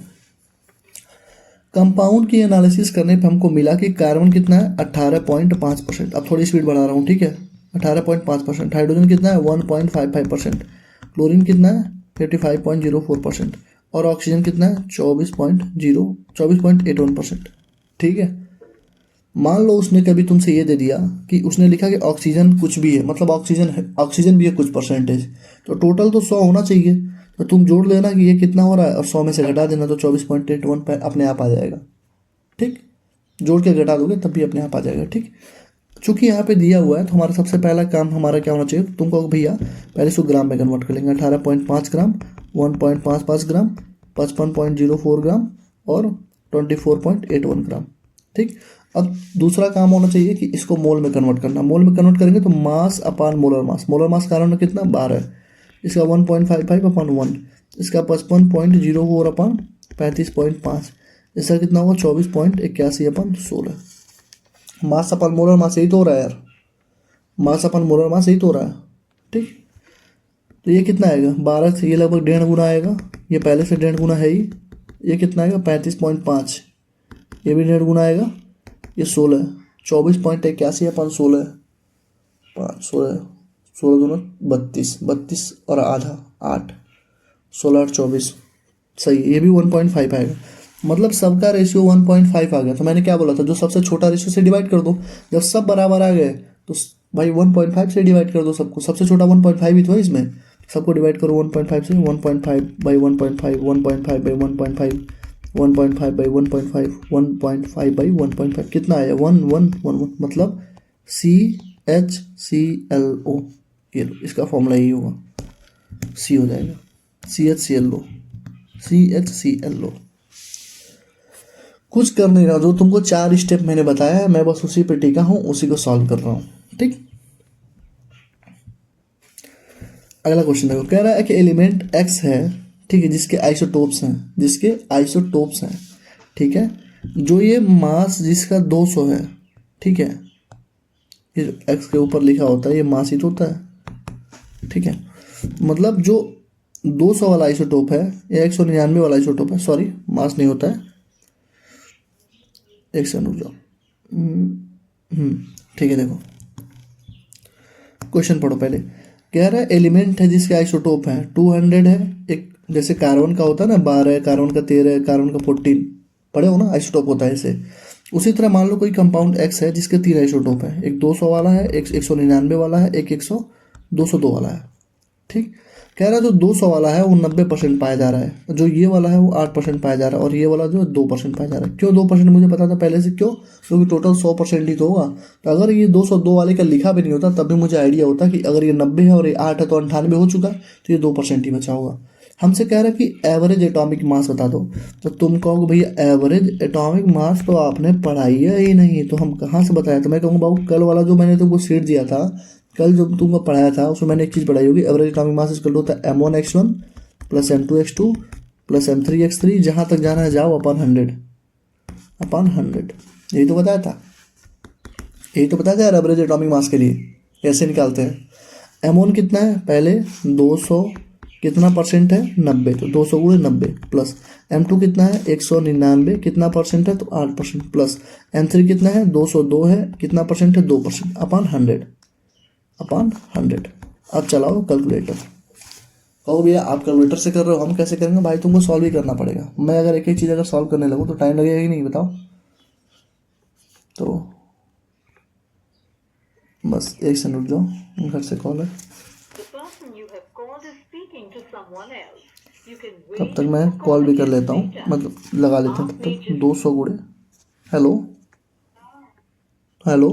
कंपाउंड की एनालिसिस करने पे हमको मिला कि कार्बन कितना है 18.5%। अब थोड़ी स्पीड बढ़ा रहा हूँ, ठीक है, 18.5%। हाइड्रोजन कितना है 1.55%। क्लोरीन कितना है 55.04%। और ऑक्सीजन कितना है 24.81%, ठीक है। मान लो उसने कभी तुमसे ये दे दिया कि उसने लिखा कि ऑक्सीजन कुछ भी है, मतलब ऑक्सीजन भी है कुछ परसेंटेज, तो टोटल तो 100 होना चाहिए, तो तुम जोड़ लेना कि ये कितना हो रहा है और 100 में से घटा देना, तो 24.81 पे अपने आप आ जाएगा, ठीक। जोड़ के घटा दोगे तब भी अपने आप आ जाएगा, ठीक। चूंकि यहाँ पे दिया हुआ है तो हमारा सबसे पहला काम हमारा क्या होना चाहिए, तुमको भैया पहले इसको ग्राम में कन्वर्ट कर लेंगे। 18.5 ग्राम, 1.55 ग्राम, 55.04 ग्राम और 24.81 ग्राम, ठीक। अब दूसरा काम होना चाहिए कि इसको मोल में कन्वर्ट करना। मोल में कन्वर्ट करेंगे तो mass upon molar mass, molar mass carbon में कितना 12, इसका 1.55 अपान 1, इसका 55.04 अपान 35.5, इसका कितना होगा 24.81 अपन 16। मास अपन मोलर मास यही तो हो रहा है यार, मास अपन मोलर मास यही तो हो रहा है, ठीक। तो ये कितना आएगा 12 से ये लगभग 1.5 गुना आएगा, ये पहले से 1.5 गुना है ही। ये कितना आएगा 35.5, ये भी 1.5 गुना आएगा, ये 16, 24.81 अपन 16, 5 16, 16 दूना 32, 32 और आधा 8, 16 और 24, सही, ये भी 1.5 आएगा। मतलब सबका रेशियो 1.5 आ गया। तो मैंने क्या बोला था, जो सबसे छोटा रेशियो से डिवाइड कर दो। जब सब बराबर आ गए तो भाई 1.5 से डिवाइड कर दो सबको, सबसे छोटा 1.5 ही तो है इसमें, सबको डिवाइड करो 1.5 से, 1.5 बाई 1.5, 1.5 बाई 1.5, 1.5 बाई 1.5, 1.5 बाई 1.5, कितना आया 1 1 1 1, मतलब CHClO। ये लो, इसका फॉर्मूला यही होगा, C हो जाएगा, CHClO, CHClO। कुछ कर नहीं रहा, जो तुमको 4 स्टेप मैंने बताया है मैं बस उसी पे टिका हूँ, उसी को सॉल्व कर रहा हूँ, ठीक। अगला क्वेश्चन देखो, कह रहा है कि एलिमेंट X है, ठीक है, जिसके आइसोटोप्स हैं, जिसके आइसोटोप्स हैं, ठीक है, जो ये मास जिसका 200 है, ठीक है, ये X के ऊपर लिखा होता है ये मास ही तो होता है, ठीक है। मतलब जो 200 वाला आइसोटोप है या 199 वाला आइसोटोप है, सॉरी मास नहीं होता है, एक सेकंड रुक जाओ, ठीक है। देखो क्वेश्चन पढ़ो पहले, कह रहा है एलिमेंट है जिसके आइसोटोप है 200 है, एक जैसे कार्बन का होता है ना 12, कार्बन का 13, कार्बन का 14, पढ़े हो ना, आइसोटोप होता है ऐसे। उसी तरह मान लो कोई कंपाउंड X है जिसके 3 आइसोटोप है, एक 200 वाला है, एक 199 वाला है, एक 202 वाला है, ठीक। कह रहा है जो 200 वाला है वो 90% पाया जा रहा है, जो ये वाला है वो 8% पाया जा रहा है, और ये वाला जो है 2% पाया जा रहा है। क्यों 2% मुझे पता था पहले से, क्यों, क्योंकि टोटल 100% ही तो होगा। तो अगर ये 202 वाले का लिखा भी नहीं होता तब भी मुझे आइडिया होता कि अगर ये 90 है और ये 8 है तो 98 हो चुका, तो ये 2% ही बचा होगा। हमसे कह रहा है कि एवरेज एटॉमिक मास बता दो, तो तुम कहोगे भैया एवरेज एटॉमिक मास तो आपने पढ़ाई ही नहीं, तो हम कहाँ से बताया। तो मैं कहूँगा बाबू कल वाला जो मैंने तुमको सीट दिया था, कल जो तुमको पढ़ाया था उसमें मैंने एक चीज़ पढ़ाई होगी, एवरेज एटॉमिक मास इक्वल होता है M1x1 plus M2x2 plus M3x3, जहाँ तक जाना है जाओ, अपन 100, यही तो बताया था, यही तो बताया था यार। एवरेज एटॉमिक मास के लिए ऐसे निकालते हैं। M1 कितना है पहले 200, कितना परसेंट है 90, तो 200 गुणे 90, प्लस M2 कितना है 199, कितना परसेंट है तो 8%, प्लस M3 कितना है 202 है, कितना परसेंट है 2%, अपान 100। अब चलाओ कैलकुलेटर। कहो भैया आप कैलकुलेटर से कर रहे हो, हम कैसे करेंगे भाई, तुमको सॉल्व ही करना पड़ेगा। मैं अगर एक एक चीज़ अगर सॉल्व करने लगूँ तो टाइम लगेगा ही नहीं, बताओ। तो बस एक सेकंड रुक जाओ, घर से कॉल है, तब तक मैं कॉल भी कर लेता हूँ, मतलब लगा लेते हैं तब तक। 200 गुणे, हेलो हेलो,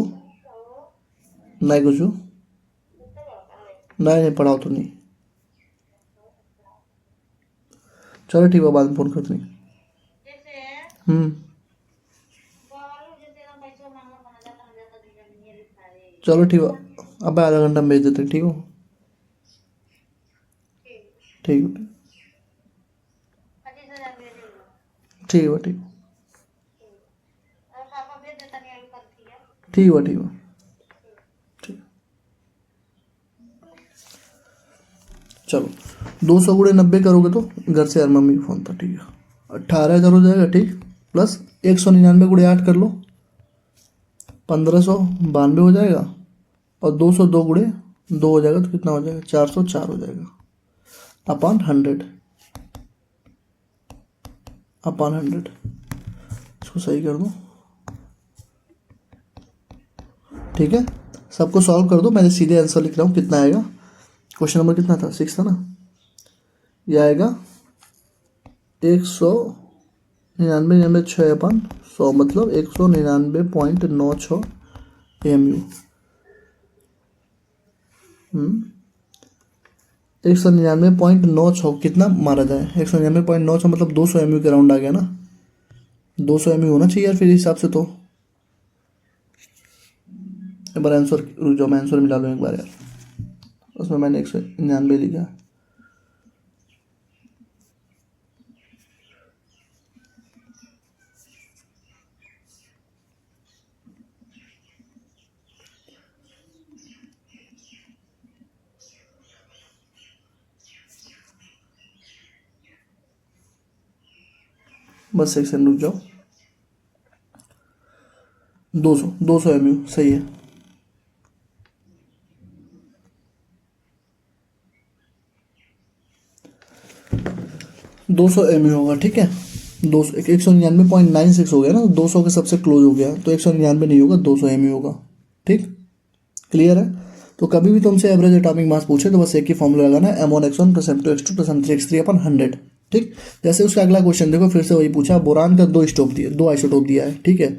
नहीं कुछ नहीं नहीं पढ़ाओ तो नहीं। चलो ठीक है, बाद में फ़ोन करती। हम्म। चलो ठीक है, अब आधा घंटा में भेज देते, ठीक हो? ठीक है ठीक है ठीक ठीक है ठीक है ठीक। चलो 200 × 90 करोगे तो घर से यार मम्मी के फ़ोन पर, ठीक है 18,000 हो जाएगा, ठीक। प्लस 199 × 8 कर लो, 1592 हो जाएगा। और 202 × 2 हो जाएगा तो कितना हो जाएगा, 404 हो जाएगा अपॉन 100, अपॉन 100। इसको सही कर दो, ठीक है। सबको सॉल्व कर दो, मैंने सीधे आंसर लिख रहा हूँ। कितना आएगा, क्वेश्चन नंबर कितना था, 6 था ना। यह आएगा 199.6/100, मतलब 199.96 AMU। 199.96 कितना मारा जाए, 199.96 मतलब 200 MU के राउंड आ गया ना। 200 MU होना चाहिए यार फिर हिसाब से तो। एक बार आंसर रुक जाओ, मैं आंसर मिला लूँ एक बार यार। उसमें मैंने 199 लिखा। बस सेक्शन रुक जाओ। 200 MU सही है। 200 MU होगा, ठीक है। 199.96 हो गया ना, 200 के सबसे क्लोज हो गया, तो 199 नहीं होगा, 200 MU होगा, ठीक। क्लियर है। तो कभी भी तुमसे एवरेज एटॉमिक मास पूछे तो बस एक ही फॉर्मूला लगाना है, M1x1 + M2x2 + M3x3 अपन 100, ठीक। जैसे उसका अगला क्वेश्चन देखो, फिर से वही पूछा, बोरान का 2 आइसोटोप दिया है, ठीक है।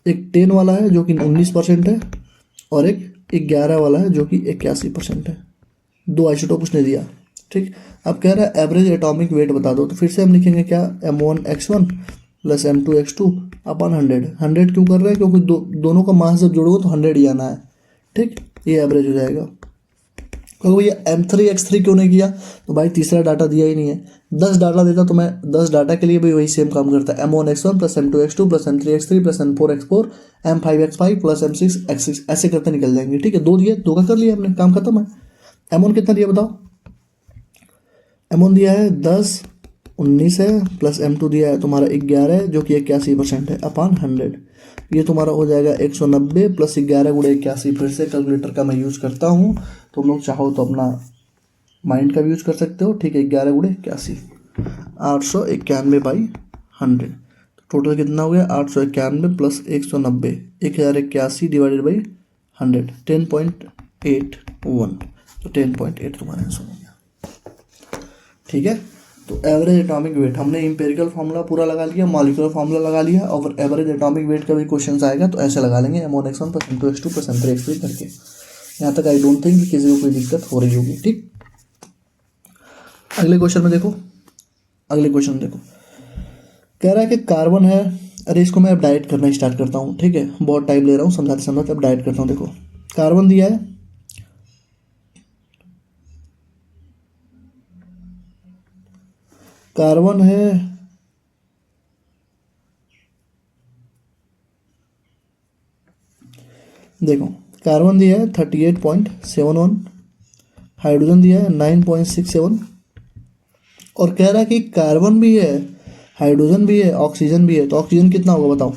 एक 10 वाला है जो कि 19% है, और एक 11 वाला है जो कि 81% है। 2 आइसोटोप उसने दिया, ठीक। अब कह रहा है एवरेज एटॉमिक वेट बता दो, तो फिर से हम लिखेंगे क्या, M1x1 + M2x2 अपन 100। 100 क्यों कर रहे हैं, क्योंकि दोनों का मास जब जोड़ोगे तो 100 ही आना है, ठीक। ये एवरेज हो जाएगा। क्योंकि भैया M3x3 क्यों नहीं किया, तो भाई तीसरा डाटा दिया ही नहीं है। 10 डाटा देता तो मैं 10 डाटा के लिए भी वही सेम काम करता है, M1x1 + M2x2 + M3x3 + M4x4 M5x5 + M6x6 ऐसे करते निकल जाएंगे, ठीक है। 2 दिए, 2 का कर लिया हमने, काम खत्म है। M1 कितना दिया बताओ, M1 दिया है 10, 19 है, प्लस M2 दिया है तुम्हारा 11 है जो कि 81% है, अपॉन 100। ये तुम्हारा हो जाएगा 190 + 11 × 81। फिर से कैलकुलेटर का मैं यूज़ करता हूँ, तुम लोग चाहो तो अपना माइंड का भी यूज़ कर सकते हो, ठीक है। 11 × 81 891/100। तो टोटल कितना हो गया, 891 + 190, 1081 / 100, 10.81। तो 10.8 तुम्हारा आंसर हो गया, ठीक है। तो एवरेज एटॉमिक वेट हमने इंपेरिकल फार्मूला पूरा लगा लिया, मॉलिक्यूलर फार्मूला लगा लिया, और एवरेज एटॉमिक वेट का भी क्वेश्चन आएगा तो ऐसे लगा लेंगे, M1x1 + M2x2 + M3x3 करके। यहाँ तक आई डोंट थिंक कि किसी को कोई दिक्कत हो रही होगी, ठीक। अगले क्वेश्चन में देखो, अगले क्वेश्चन में देखो, कह रहा है कि कार्बन है। अरे इसको मैं अब डाइट करना स्टार्ट करता हूँ, ठीक है। बहुत टाइम ले रहा हूँ समझाते समझाते, अब डाइट करता हूँ। देखो कार्बन दिया है, कार्बन है, देखो कार्बन दिया है 38.71, हाइड्रोजन दिया है 9.67, और कह रहा है कि कार्बन भी है, हाइड्रोजन भी है, ऑक्सीजन भी है। तो ऑक्सीजन कितना होगा बताओ,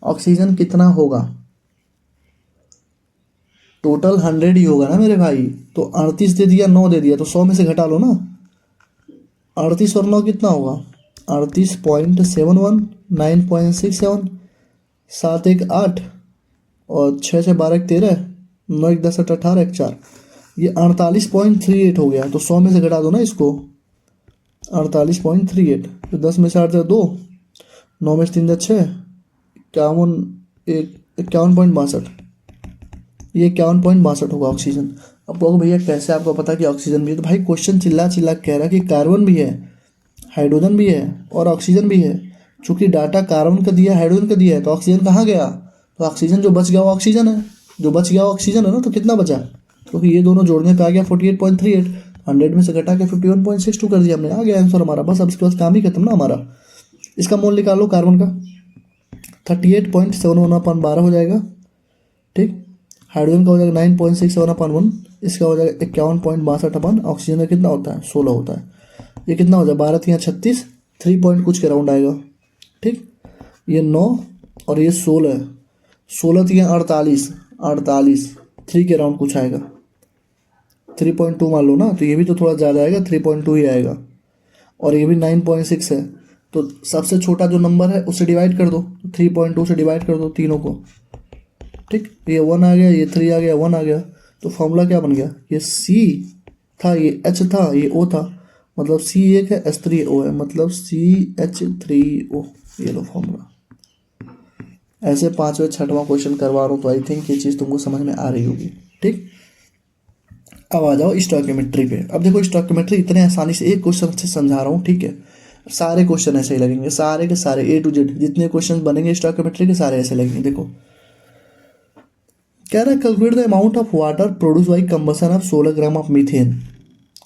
ऑक्सीजन कितना होगा, टोटल 100 ही होगा ना मेरे भाई। तो 38 दे दिया, 9 दे दिया, तो 100 में से घटा लो ना। 38 और 9 कितना होगा, 38.71, 9.67, 7 1 8, और 6 6 12 1 13, 9 1 10 8 18 1 4, ये 48.38 हो गया। तो 100 में से घटा दो ना इसको, 48.38, तो 10 में से 8 2, 9 में से 3 6, 51.62, ये 51.62 होगा ऑक्सीजन। अब कहोगे भैया कैसे आपको पता कि ऑक्सीजन भी है? तो भाई क्वेश्चन चिल्ला चिल्ला कह रहा है कि कार्बन भी है, हाइड्रोजन भी है और ऑक्सीजन भी है। चूंकि डाटा कार्बन का दिया, हाइड्रोजन का दिया है, तो ऑक्सीजन कहाँ गया? तो ऑक्सीजन जो बच गया वो ऑक्सीजन है, जो बच गया वो ऑक्सीजन है ना। तो कितना बचा? क्योंकि ये दोनों जोड़ने पे आ गया 48.38, 100 में से घटा के 51.62 कर दिया हमने, आ गया आंसर हमारा। बस अब इसके बाद काम ही खत्म ना हमारा। इसका मोल निकालो कार्बन का, 38.71/12 हो जाएगा, ठीक। हाइड्रोजन का हो जाएगा 9.67/1, इसका हो जाएगा 51.62 ऑक्सीजन का कितना होता है? 16 होता है। ये कितना हो जाए? 12 3 36, 3 पॉइंट कुछ के राउंड आएगा, ठीक। ये 9 और ये 16, 16 3 48, 48, 3 के राउंड कुछ आएगा, 3.2 मान लो ना, तो ये भी तो थोड़ा ज़्यादा आएगा, 3.2 ही आएगा। और ये भी 9.6 है, तो सबसे छोटा जो नंबर है उससे डिवाइड कर दो, 3.2 से डिवाइड कर दो तीनों को, ठीक। ये 1 आ गया, ये 3 आ गया, 1 आ गया। तो फॉर्मूला क्या बन गया? ये C था, ये H था, ये O था, मतलब C एक है, H3O है, मतलब CH3O। ये लो फॉर्मूला। ऐसे 5वें 6वां क्वेश्चन करवा रहा हूँ, तो आई थिंक ये चीज़ तुमको समझ में आ रही होगी, ठीक। अब आ जाओ स्टोइकियोमेट्री पे। अब देखो स्टोइकियोमेट्री इतने आसानी से एक क्वेश्चन से समझा रहा हूँ, ठीक है। सारे क्वेश्चन ऐसे ही लगेंगे, सारे के सारे A to Z जितने क्वेश्चन बनेंगे स्टोइकियोमेट्री के सारे ऐसे लगेंगे। देखो कह रहा है calculate the amount of water produce by combustion of 16 gram of methane.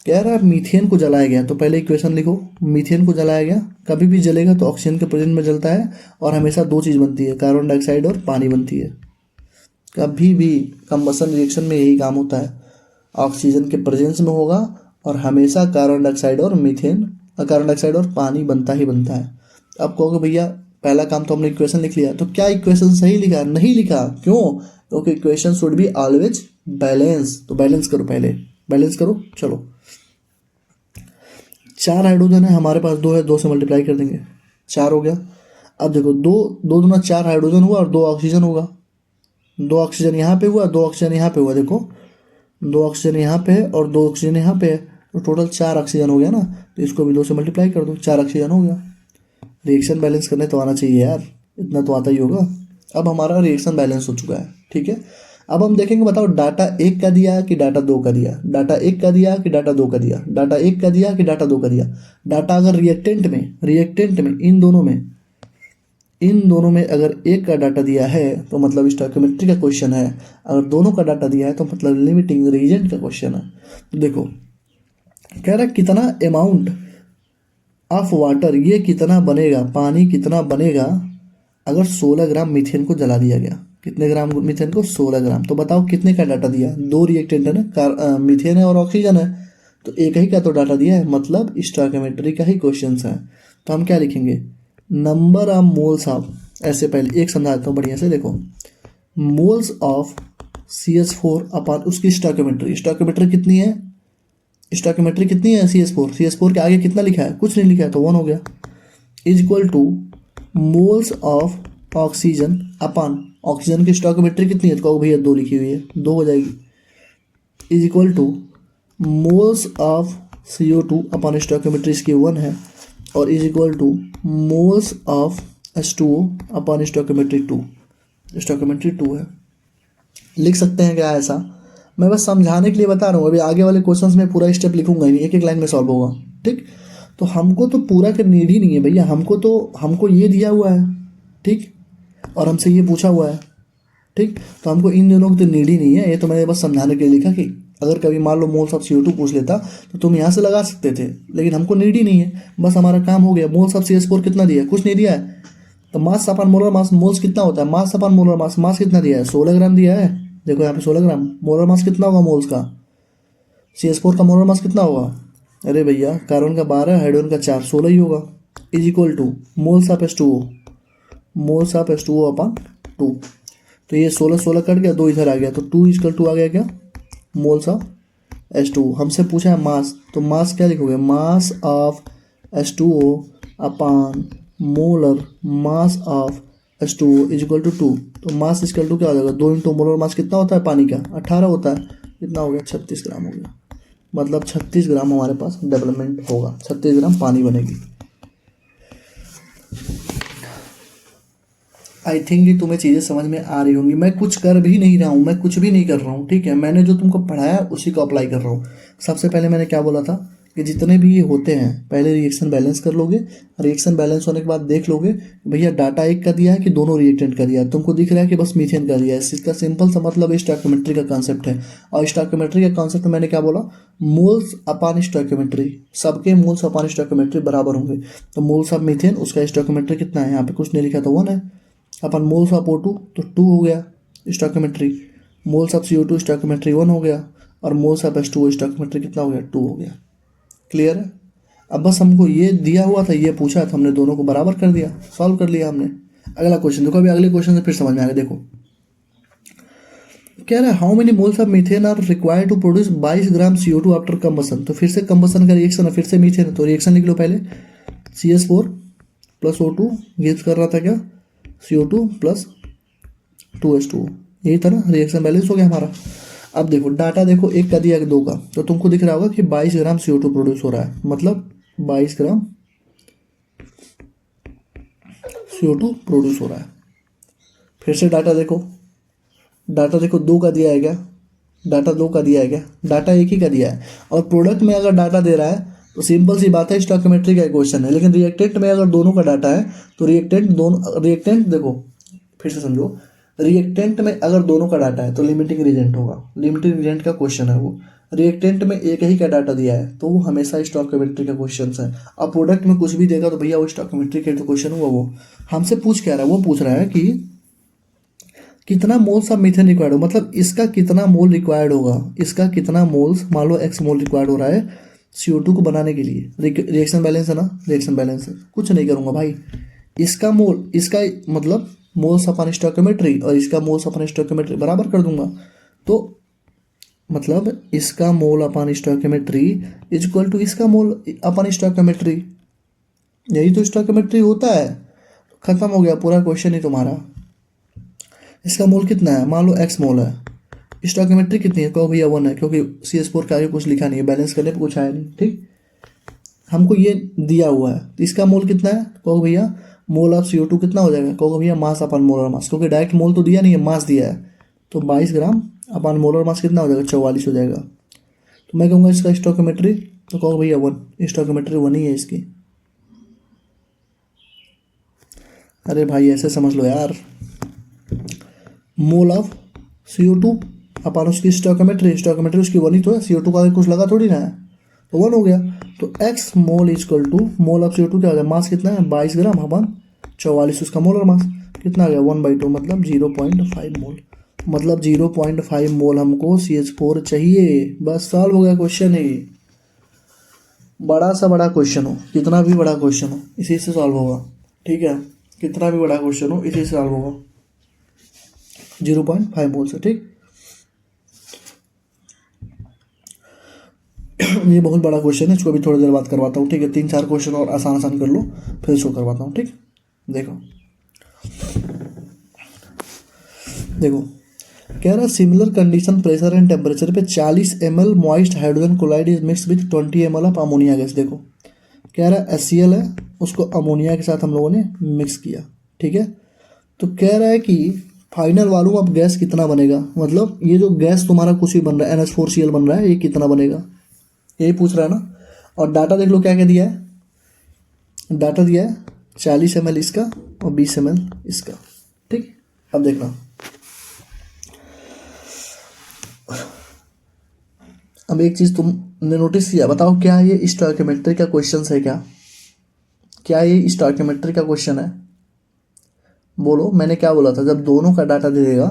कह रहा है मीथेन को जलाया गया, तो पहले इक्वेशन लिखो। मीथेन को जलाया गया, कभी भी जलेगा तो ऑक्सीजन के प्रेजेंस में जलता है, और हमेशा दो चीज़ बनती है, कार्बन डाइऑक्साइड और पानी बनती है। कभी भी कंबसन रिएक्शन में यही काम होता है, ऑक्सीजन के प्रेजेंस में होगा और हमेशा कार्बन डाइऑक्साइड और मीथेन, कार्बन डाइऑक्साइड और पानी बनता ही बनता है। अब कहोगे भैया पहला काम तो हमने इक्वेशन लिख लिया, तो क्या इक्वेशन सही लिखा? नहीं लिखा। क्यों? क्योंकि equation should be always balance. तो बैलेंस करो, पहले बैलेंस करो। चलो 4 हाइड्रोजन है हमारे पास, 2 है, 2 से मल्टीप्लाई कर देंगे, 4 हो गया। अब देखो 2 2 दूना 4 हाइड्रोजन हुआ और 2 ऑक्सीजन होगा। 2 ऑक्सीजन यहाँ पे हुआ, 2 ऑक्सीजन यहाँ पे हुआ। देखो 2 ऑक्सीजन यहाँ पे है और 2 ऑक्सीजन यहाँ पे है, तो टोटल 4 ऑक्सीजन हो गया ना। तो इसको भी 2 से मल्टीप्लाई कर दो, 4 ऑक्सीजन हो गया। रिएक्शन बैलेंस करने तो आना चाहिए यार, इतना तो आता ही होगा। अब हमारा रिएक्शन बैलेंस हो चुका है, ठीक है। अब हम देखेंगे, बताओ डाटा 1 का दिया कि डाटा 2 का दिया, डाटा 1 का दिया कि डाटा 2 का दिया, डाटा 1 का दिया कि डाटा 2 का दिया। डाटा अगर रिएक्टेंट में इन दोनों में अगर 1 का डाटा दिया है तो मतलब स्टोइकियोमेट्री का क्वेश्चन है। अगर दोनों का डाटा दिया है तो मतलब लिमिटिंग रीजेंट का क्वेश्चन है। तो देखो कह रहा है कितना अमाउंट ऑफ वाटर, ये कितना बनेगा, पानी कितना बनेगा अगर 16 ग्राम मीथेन को जला दिया गया। कितने ग्राम मीथेन को? 16 ग्राम। तो बताओ कितने का डाटा दिया? 2 रिएक्टेंट है ना, मीथेन है और ऑक्सीजन है, तो एक ही का तो डाटा दिया है, मतलब स्टोइकियोमेट्री का ही क्वेश्चन है। तो हम क्या लिखेंगे? नंबर ऑफ मोल्स ऑफ, ऐसे पहले एक समझा देता हूँ बढ़िया से। देखो मोल्स ऑफ CH4 अपान उसकी स्टोइकियोमेट्री कितनी है? स्टोइकियोमेट्री कितनी है? CH4 के आगे कितना लिखा है? कुछ नहीं लिखा है, तो 1 हो गया। Is equal to moles of oxygen upon oxygen की स्टोइकियोमेट्री कितनी है? तो कहो भैया 2 लिखी हुई है, 2 हो जाएगी। Is equal to moles of CO2 upon stoichiometry इसकी 1 है, और is equal to moles of H2O upon stoichiometry 2 है। लिख सकते हैं क्या ऐसा? मैं बस समझाने के लिए बता रहा हूँ, अभी आगे वाले क्वेश्चंस में पूरा स्टेप लिखूंगा ही नहीं, एक एक लाइन में सॉल्व होगा, ठीक। तो हमको तो पूरा का नीड ही नहीं है भैया, हमको ये दिया हुआ है, ठीक, और हमसे ये पूछा हुआ है, ठीक। तो हमको इन दोनों की तो नीड ही नहीं है, ये तो मैंने बस समझाने के लिए लिखा कि अगर कभी मान लो मोल्स ऑफ CO2 पूछ लेता तो तुम यहाँ से लगा सकते थे, लेकिन हमको नीड ही नहीं है, बस हमारा काम हो गया। मोल्स ऑफ CH4 कितना दिया है? कुछ नहीं दिया है। तो mass upon molar mass, moles कितना होता है? मास अपन मोलर मास, मास कितना दिया है? 16 ग्राम दिया है। देखो यहाँ पे 16 ग्राम। मोलर मास कितना होगा मोल्स का? CH4 का मोलर मास कितना होगा? अरे भैया कार्बन का 12, हाइड्रोजन का 4, 16 ही होगा। Is equal to moles of H2O अपन 2। तो ये 16 कट गया, 2 इधर आ गया, तो 2 इक्वल टू आ गया क्या? Moles of H2O। हमसे पूछा है मास, तो मास क्या लिखोगे? Mass of H2O upon molar mass of H2O is equal to 2। तो मास इक्वल टू क्या हो जाएगा? 2 इंटू मोलर मास कितना होता है पानी का? 18 होता है। कितना हो गया? 36 ग्राम हो गया। मतलब 36 ग्राम हमारे पास डेवलपमेंट होगा, 36 ग्राम पानी बनेगी। आई थिंक कि तुम्हें चीज़ें समझ में आ रही होंगी। मैं कुछ कर भी नहीं रहा हूँ, मैं कुछ भी नहीं कर रहा हूँ, ठीक है। मैंने जो तुमको पढ़ाया उसी को अप्लाई कर रहा हूँ। सबसे पहले मैंने क्या बोला था कि जितने भी ये होते हैं पहले रिएक्शन बैलेंस कर लोगे। रिएक्शन बैलेंस होने के बाद देख लोगे भैया डाटा एक का दिया है कि दोनों रिएक्टेंट का दिया है। तुमको दिख रहा है कि बस मीथेन का दिया है, इसका सिंपल सा मतलब स्टोइकियोमेट्री का कॉन्सेप्ट है। और स्टोइकियोमेट्री का कॉन्सेप्ट मैंने क्या बोला, मोल्स अपॉन स्टोइकियोमेट्री, सबके मोल्स अपॉन स्टोइकियोमेट्री बराबर होंगे। तो मोल्स ऑफ मीथेन उसका स्टोइकियोमेट्री कितना है, यहाँ पे कुछ नहीं लिखा तो 1 है। अपन मोल्स ऑफ O2 तो 2 हो गया stoichiometry, moles of CO2 stoichiometry 1 हो गया, और मोल्स ऑफ H2O स्टोइकियोमेट्री कितना हो गया, 2 हो गया। क्लियर है। अब बस हमको ये दिया हुआ था, ये पूछा था, हमने दोनों को बराबर कर दिया, सॉल्व कर लिया हमने। अगला क्वेश्चन देखो, अभी अगले क्वेश्चन से फिर समझ में आएगा। देखो क्या रहा है, how many moles of methane are required to produce 22 gram CO2 after combustion. तो फिर से कंबसन का रिएक्शन है, फिर से मीथेन है, तो रिएक्शन लिख लो पहले। CH4 प्लस O2 गिव्स कर रहा था क्या, CO2 प्लस 2H2O, यही था ना, रिएक्शन बैलेंस हो गया हमारा। अब देखो डाटा देखो, एक का दिया 2 का, तो तुमको दिख रहा होगा कि 22 ग्राम CO2 प्रोड्यूस हो रहा है, मतलब 22 ग्राम CO2 प्रोड्यूस हो रहा है। फिर से डाटा देखो, डाटा देखो 2 का दिया है क्या, डाटा 2 का दिया है क्या, डाटा एक ही का दिया है। और प्रोडक्ट में अगर डाटा दे रहा है तो सिंपल सी बात है स्टोइकियोमेट्री का क्वेश्चन है। लेकिन रिएक्टेंट में अगर दोनों का डाटा है तो रिएक्टेंट देखो फिर से समझो, रिएक्टेंट में अगर दोनों का डाटा है तो लिमिटिंग रिएजेंट होगा, लिमिटिंग रिएजेंट का क्वेश्चन है वो। रिएक्टेंट में एक ही का डाटा दिया है तो वो हमेशा स्टोइकियोमेट्री का क्वेश्चन है। अब प्रोडक्ट में कुछ भी देगा तो भैया वो स्टोइकियोमेट्री का तो क्वेश्चन हुआ। वो हमसे पूछ क्या रहा है, वो पूछ रहा है कि कितना मोल्स ऑफ मीथेन रिक्वायर्ड हो, मतलब इसका कितना मोल रिक्वायर्ड होगा, इसका कितना मोल्स, मान लो x मोल रिक्वायर्ड हो रहा है CO2 को बनाने के लिए। रिएक्शन बैलेंस है ना, रिएक्शन बैलेंस है, कुछ नहीं करूँगा भाई। इसका मोल, इसका मतलब मोल्स अपॉन स्टोइकियोमेट्री, और इसका मोल्स अपॉन स्टोइकियोमेट्री बराबर कर दूंगा। तो मतलब इसका mole upon stoichiometry is equal to इसका मोल अपॉन स्टोइकियोमेट्री, यही तो स्टोइकियोमेट्री होता है। खत्म हो गया पूरा क्वेश्चन ही तुम्हारा। इसका मोल कितना है, मान लो x मोल है, स्टोइकियोमेट्री कितनी है, कहो भैया 1 है, क्योंकि CH4 का आगे कुछ लिखा नहीं है, बैलेंस करने पर कुछ आया नहीं, ठीक। हमको ये दिया हुआ है तो इसका मोल कितना है, कहो भैया मोल ऑफ CO2 कितना हो जाएगा, कहो भैया मास अपन मोलर मास, क्योंकि डायरेक्ट मोल तो दिया नहीं है, मास दिया है। तो 22 ग्राम अपन मोलर मास कितना हो जाएगा, 44 हो जाएगा। तो मैं कहूँगा इसका स्टोइकियोमेट्री, तो कहो भैया 1, स्टोइकियोमेट्री 1 ही है इसकी। अरे भाई ऐसे समझ लो यार, मोल ऑफ CO2 अपन उसकी स्टोइकियोमेट्री उसकी 1 ही तो है, CO2 का कुछ लगा थोड़ी ना है, तो 1 हो गया। तो x mole equal to mole of CO2 क्या हो जाए, मास कितना है 22 ग्राम अपन 44 उसका मोलर मास कितना आ गया 1/2, मतलब 0.5 मोल, मतलब 0.5 मोल हमको CH4 चाहिए। बस सॉल्व हो गया क्वेश्चन ही। बड़ा सा बड़ा क्वेश्चन हो, कितना भी बड़ा क्वेश्चन हो इसी से सॉल्व होगा, ठीक है। कितना भी बड़ा क्वेश्चन हो इसी से सॉल्व होगा, 0.5 मोल से, ठीक। ये बहुत बड़ा क्वेश्चन है, इसको भी थोड़ी देर बाद करवाता हूँ, ठीक है। 3-4 क्वेश्चन और आसान आसान कर लो फिर इसको करवाता हूँ, ठीक। देखो देखो कह रहा similar condition pressure and temperature पे 40 ml moist hydrogen chloride is mix with 20 ml of ammonia gas. देखो कह रहा HCl है, उसको अमोनिया के साथ हम लोगों ने मिक्स किया, ठीक है। तो कह रहा है कि फाइनल वालूम अब गैस कितना बनेगा, मतलब ये जो गैस तुम्हारा कुछ ही बन रहा है NH4Cl बन रहा है, ये कितना बनेगा, यही पूछ रहा है ना। और डाटा देख लो क्या क्या दिया है, डाटा दिया है 40 ml इसका और 20 ml इसका, ठीक। अब देखना, अब एक चीज़ तुमने नोटिस किया, बताओ क्या ये स्टोइकियोमेट्री का क्वेश्चन है, क्या ये स्टोइकियोमेट्री का क्वेश्चन है, बोलो। मैंने क्या बोला था, जब दोनों का डाटा दे देगा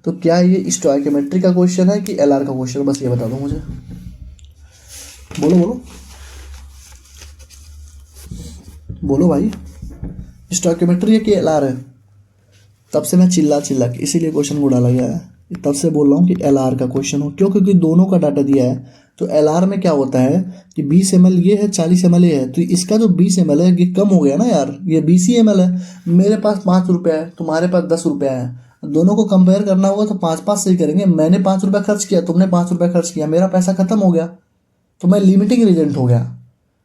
तो क्या ये स्टोइकियोमेट्री का क्वेश्चन है कि LR का क्वेश्चन, बस ये बता दो मुझे, बोलो बोलो बोलो भाई, स्टोइकियोमेट्री है कि LR है। तब से मैं चिल्ला के इसीलिए क्वेश्चन को डाला गया है, तब से बोल रहा हूँ कि LR का क्वेश्चन हो, क्यों, क्योंकि दोनों का डाटा दिया है। तो LR में क्या होता है कि 20 ml ये है, 40 ml ये है, तो इसका जो 20 ml है ये कम हो गया ना यार, ये 20 ही ml है। मेरे पास 5 रुपया है, तुम्हारे पास 10 रुपया है, दोनों को कंपेयर करना होगा तो 5-5 से ही करेंगे। मैंने 5 रुपया खर्च किया, तुमने 5 रुपया खर्च किया, मेरा पैसा खत्म हो गया, तो मैं लिमिटिंग रिजेंट हो गया।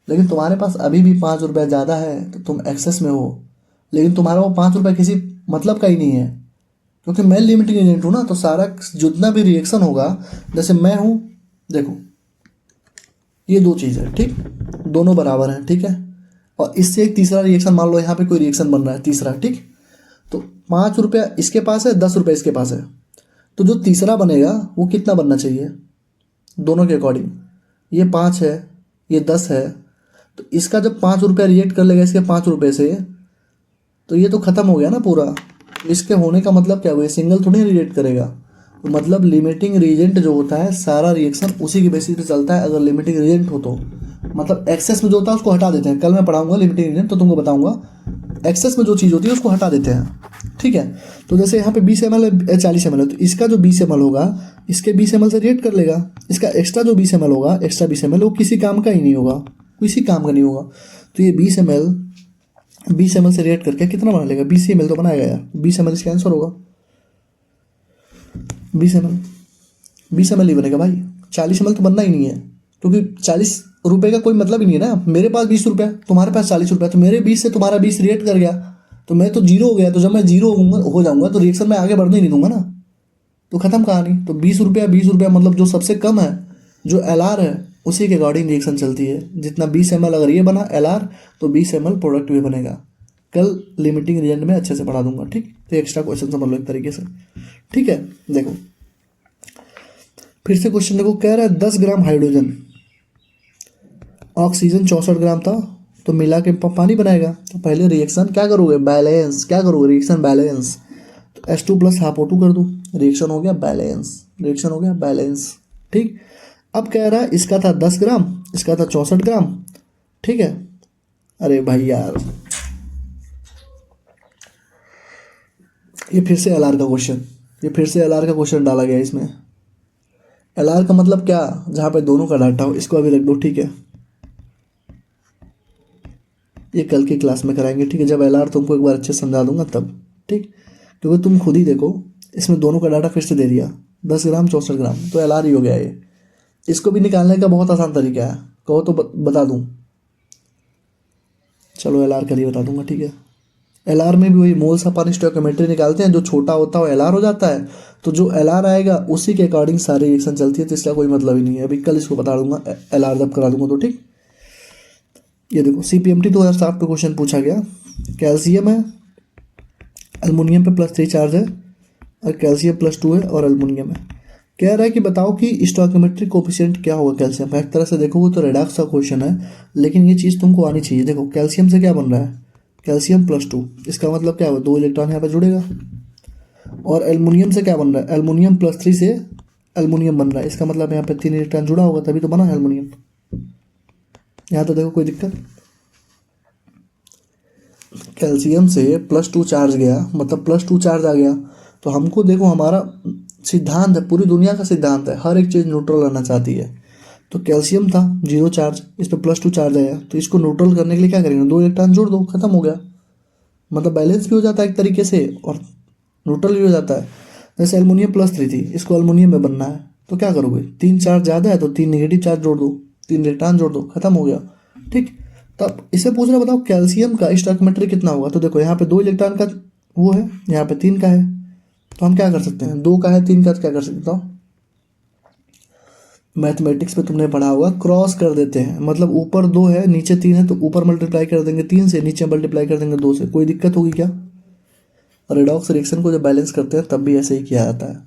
लेकिन तुम्हारे पास अभी भी 5 रुपया ज़्यादा है तो तुम एक्सेस में हो, लेकिन तुम्हारा वो 5 रुपया किसी मतलब का ही नहीं है, क्योंकि मैं लिमिटिंग एजेंट हूँ ना, तो सारा जितना भी रिएक्शन होगा, जैसे मैं हूँ, देखो ये दो चीज़ है, ठीक, दोनों बराबर हैं, ठीक है, और इससे एक तीसरा रिएक्शन, मान लो यहाँ पे कोई रिएक्शन बन रहा है तीसरा, ठीक, तो 5 रुपया इसके पास है, 10 रुपये इसके पास है, तो जो तीसरा बनेगा वो कितना बनना चाहिए दोनों के अकॉर्डिंग, ये 5 है, ये 10 है, तो इसका जब 5 रुपया रिएक्ट कर लेगा इसके 5 रुपये से, तो ये तो ख़त्म हो गया ना पूरा। तो इसके होने का मतलब क्या हुआ, ये सिंगल थोड़ी रिएक्ट करेगा, तो मतलब लिमिटिंग रीजेंट जो होता है सारा रिएक्शन उसी के बेसिस पे चलता है, अगर लिमिटिंग रीजेंट हो तो, मतलब एक्सेस में जो होता है उसको हटा देते हैं, कल मैं पढ़ाऊंगा लिमिटिंग रीजेंट तो तुमको बताऊंगा, एक्सेस में जो चीज़ होती है उसको हटा देते हैं, ठीक है। तो जैसे यहाँ पे 20 ml है, 40 ml है, तो इसका जो 20 ml होगा इसके 20 ml से रिएक्ट कर लेगा, इसका एक्स्ट्रा जो 20 ml होगा, एक्स्ट्रा 20 ml वो किसी काम का ही नहीं होगा, किसी काम का नहीं होगा, तो ये 20 ml से रिएक्ट करके कितना बना लेगा, 20 ml तो बनाएगा यार, 20 ml इसका आंसर होगा, 20 ml ही बनेगा भाई, 40 ml तो बनना ही नहीं है, क्योंकि 40 रुपये का कोई मतलब ही नहीं है ना, मेरे पास 20 रुपया, तुम्हारे पास 40 रुपया, तो मेरे 20 से तुम्हारा 20 रिएक्ट कर गया, तो मैं तो जीरो हो गया, तो जब मैं जीरो हो जाऊंगा तो रिएक्शन में आगे बढ़ने ही नहीं दूंगा ना, तो खत्म कहानी। तो 20 रुपया मतलब जो सबसे कम है, जो LR है उसी के अकॉर्डिंग रिएक्शन चलती है, जितना 20 ml अगर ये बना LR, तो 20 ml प्रोडक्ट भी बनेगा, कल लिमिटिंग रिएजेंट में अच्छे से पढ़ा दूंगा, ठीक, तो एक्स्ट्रा क्वेश्चन समझ लो एक तरीके से, ठीक है। देखो फिर से क्वेश्चन देखो, कह रहा है 10 ग्राम हाइड्रोजन, ऑक्सीजन 64 ग्राम था, तो मिला के पानी बनाएगा, तो पहले रिएक्शन क्या करोगे, बैलेंस, क्या करोगे, रिएक्शन बैलेंस, तो H2 + ½ O2 कर दूँ, रिएक्शन हो गया बैलेंस, रिएक्शन हो गया बैलेंस, ठीक। अब कह रहा है इसका था 10 ग्राम, इसका था 64 ग्राम, ठीक है। अरे भाई यार, ये फिर से LR का क्वेश्चन, ये फिर से LR का क्वेश्चन डाला गया इसमें। LR का मतलब क्या, जहाँ पे दोनों का डाटा हो, इसको अभी रख दो, ठीक है, ये कल की क्लास में कराएंगे, ठीक है, जब LR तुमको एक बार अच्छे से समझा दूंगा तब, ठीक, क्योंकि तुम खुद ही देखो इसमें दोनों का डाटा फिर से दे दिया, 10 ग्राम 64 ग्राम, तो LR ही हो गया ये। इसको भी निकालने का बहुत आसान तरीका है, कहो तो बता दूं, चलो LR कल ही बता दूंगा, ठीक है। LR में भी वही मोल्स अपन स्टोइकियोमेट्री निकालते हैं, जो छोटा होता है वो LR हो जाता है, तो जो LR आएगा उसी के अकॉर्डिंग सारी रिएक्शन चलती है, तो इसका कोई मतलब ही नहीं है, अभी कल इसको बता दूंगा, LR जब करा दूंगा तो, ठीक। ये देखो CPMT 2007 पे क्वेश्चन पूछा गया, कैल्शियम है, एल्युमिनियम पे +3 चार्ज है, और कैल्शियम +2 है, और एल्युमिनियम है। कह रहा है कि बताओ कि स्टोइकियोमेट्रिक कोफिशिएंट क्या होगा कैल्शियम का। एक तरह से देखोगे तो रेडॉक्स का क्वेश्चन है, लेकिन ये चीज़ तुमको आनी चाहिए। देखो कैल्शियम से क्या बन रहा है, कैल्शियम +2, इसका मतलब क्या हुआ, 2 इलेक्ट्रॉन यहाँ पे जुड़ेगा, और एल्युमिनियम से क्या बन रहा है, एल्युमिनियम +3 से एल्युमिनियम बन रहा है, इसका मतलब यहाँ पे 3 इलेक्ट्रॉन जुड़ा होगा, तभी तो बना है एल्युमिनियम। यहाँ तो देखो कोई दिक्कत, कैल्शियम से +2 चार्ज गया, मतलब +2 चार्ज आ गया, तो हमको देखो हमारा सिद्धांत है, पूरी दुनिया का सिद्धांत है, हर एक चीज़ न्यूट्रल रहना चाहती है, तो कैल्शियम था 0 चार्ज, इस पर +2 चार्ज आया, तो इसको न्यूट्रल करने के लिए क्या करेंगे, 2 इलेक्ट्रॉन जोड़ दो, खत्म हो गया, मतलब बैलेंस भी हो जाता है एक तरीके से और न्यूट्रल भी हो जाता है। जैसे एल्युमिनियम +3 थी, इसको एल्युमिनियम में बनना है, तो क्या करोगे, 3 चार्ज ज़्यादा है तो 3 नेगेटिव चार्ज जोड़ दो, 3 इलेक्ट्रॉन जोड़ दो, खत्म हो गया, ठीक। तब इसे पूछ रहा, बताओ कैल्शियम का स्टोइकियोमेट्री कितना होगा, तो देखो यहाँ पे 2 इलेक्ट्रॉन का वो है, यहाँ पे 3 का है, तो हम क्या कर सकते हैं, 2 का है 3 का, क्या कर सकते हो, मैथमेटिक्स में तुमने पढ़ा होगा, क्रॉस कर देते हैं, मतलब ऊपर 2 है नीचे 3 है, तो ऊपर मल्टीप्लाई कर देंगे 3 से, नीचे मल्टीप्लाई कर देंगे 2 से, कोई दिक्कत होगी क्या। रेडॉक्स रिएक्शन को जब बैलेंस करते हैं तब भी ऐसे ही किया जाता है।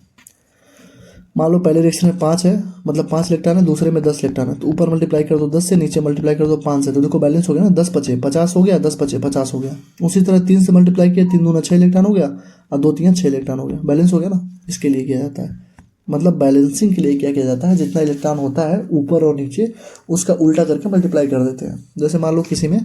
मान लो पहले रिएक्शन में 5 है, मतलब 5 इलेक्ट्रॉन है, दूसरे में 10 इलेक्ट्रॉन है, तो ऊपर मल्टीप्लाई कर दो 10 से, नीचे मल्टीप्लाई कर दो 5 से, तो देखो बैलेंस हो गया ना, 10 × 5 = 50 हो गया, 10 × 5 = 50 हो गया। उसी तरह 3 से मल्टीप्लाई किया, 3 दूना 6 इलेक्ट्रॉन हो गया, और 2 3 6 इलेक्ट्रॉन हो गया, बैलेंस हो गया ना, इसके लिए किया जाता है, मतलब बैलेंसिंग के लिए क्या किया जाता है, जितना इलेक्ट्रॉन होता है ऊपर और नीचे उसका उल्टा करके मल्टीप्लाई कर देते हैं। जैसे मान लो किसी में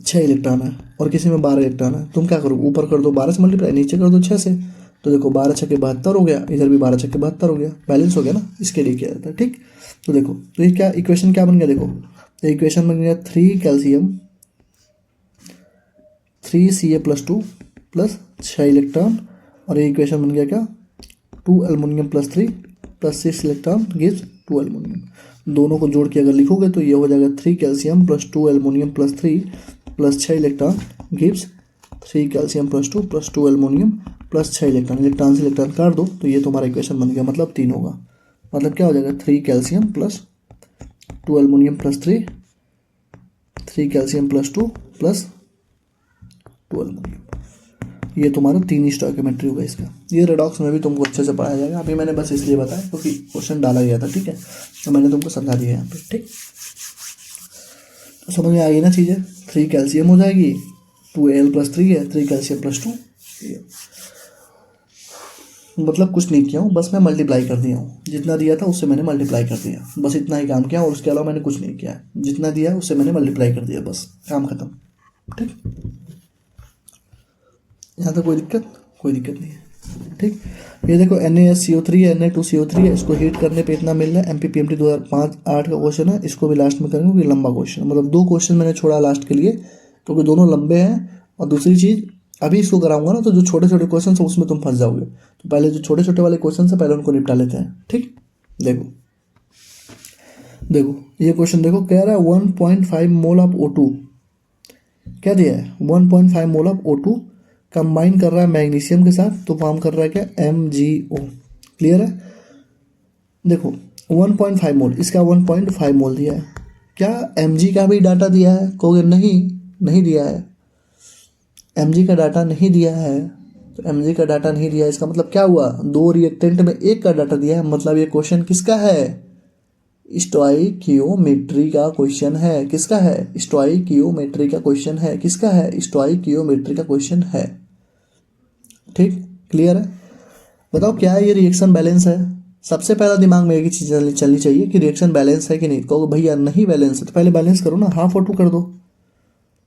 6 इलेक्ट्रॉन है और किसी में 12 इलेक्ट्रॉन है, तुम क्या करो, ऊपर कर दो 12 से मल्टीप्लाई, नीचे कर दो 6 से, तो देखो 12 × 6 = 72 हो गया, इधर भी 12 × 6 = 72 हो गया, बैलेंस हो गया ना, इसके लिए किया जाता है, ठीक। तो देखो, तो ये क्या इक्वेशन क्या बन गया, देखो तो इक्वेशन बन गया 3 कैल्शियम 3 Ca+2 प्लस 6 इलेक्ट्रॉन, और ये इक्वेशन बन गया क्या, 2 एल्युमिनियम +3 + 6 इलेक्ट्रॉन गिव्स 2 एल्युमिनियम। दोनों को जोड़ के अगर लिखोगे तो ये हो जाएगा 3 calcium + 2 aluminium +3 + 6 electron gives 3 calcium plus 2 aluminium plus 6 electron, electron से इलेक्ट्रॉन काट दो तो ये तुम्हारा इक्वेशन बन गया, मतलब 3 होगा। मतलब क्या हो जाएगा 3 calcium plus 2 aluminium plus 3 calcium plus 2 plus 2 aluminium, ये तुम्हारा 3 स्टोइकियोमेट्री होगा इसका। ये रेडॉक्स में भी तुमको अच्छे से पढ़ाया जाएगा, अभी मैंने बस इसलिए बताया क्योंकि क्वेश्चन डाला गया था, ठीक है, तो मैंने तुमको समझा दिया यहाँ पे, ठीक। तो समझ में आ गई ना चीज़ें। 3 कैल्शियम हो जाएगी, 2Al प्लस 3 है, 3 कैल्शियम प्लस 2, मतलब कुछ नहीं किया हूँ, बस मैं मल्टीप्लाई कर दिया हूँ, जितना दिया था उससे मैंने मल्टीप्लाई कर दिया, बस इतना ही काम किया और उसके अलावा मैंने कुछ नहीं किया है, जितना दिया उससे मैंने मल्टीप्लाई कर दिया, बस काम खत्म, ठीक। यहाँ तक कोई दिक्कत नहीं है, ठीक। ये देखो NaSCO3 है, Na2CO3 है, इसको हीट करने पे इतना मिल रहा है। MPPMT 2005-8 का क्वेश्चन है, इसको भी लास्ट में करेंगे क्योंकि लंबा क्वेश्चन, मतलब 2 क्वेश्चन मैंने छोड़ा लास्ट के लिए क्योंकि दोनों लंबे हैं। और दूसरी चीज़ अभी इसको कराऊंगा ना तो जो छोटे छोटे क्वेश्चन है उसमें तुम फंस जाओगे, तो पहले जो छोटे छोटे वाले क्वेश्चन है पहले उनको निपटा लेते हैं, ठीक। देखो ये क्वेश्चन देखो, कह रहा है 1.5 मोल ऑफ O2, क्या दिया है 1.5 मोल ऑफ O2 कंबाइन कर रहा है मैग्नीशियम के साथ, तो फॉर्म कर रहा है क्या MgO, क्लियर है। देखो 1.5 मोल, इसका 1.5 मोल दिया है, क्या Mg का भी डाटा दिया है, कहोगे नहीं दिया है, Mg का डाटा नहीं दिया है, तो Mg का डाटा नहीं दिया है, इसका मतलब क्या हुआ, 2 रिएक्टेंट में 1 का डाटा दिया है, मतलब ये क्वेश्चन किसका है, स्टोइकियोमेट्री का क्वेश्चन है, किसका है, स्टोइकियोमेट्री का क्वेश्चन है, किसका है, स्टोइकियोमेट्री का क्वेश्चन है, ठीक, क्लियर है। बताओ क्या ये रिएक्शन बैलेंस है। सबसे पहला दिमाग में एक चीज़ चलनी चाहिए कि रिएक्शन बैलेंस है कि नहीं, कहोगे भैया नहीं बैलेंस है, तो पहले बैलेंस करो ना, हाफ O2 कर दो,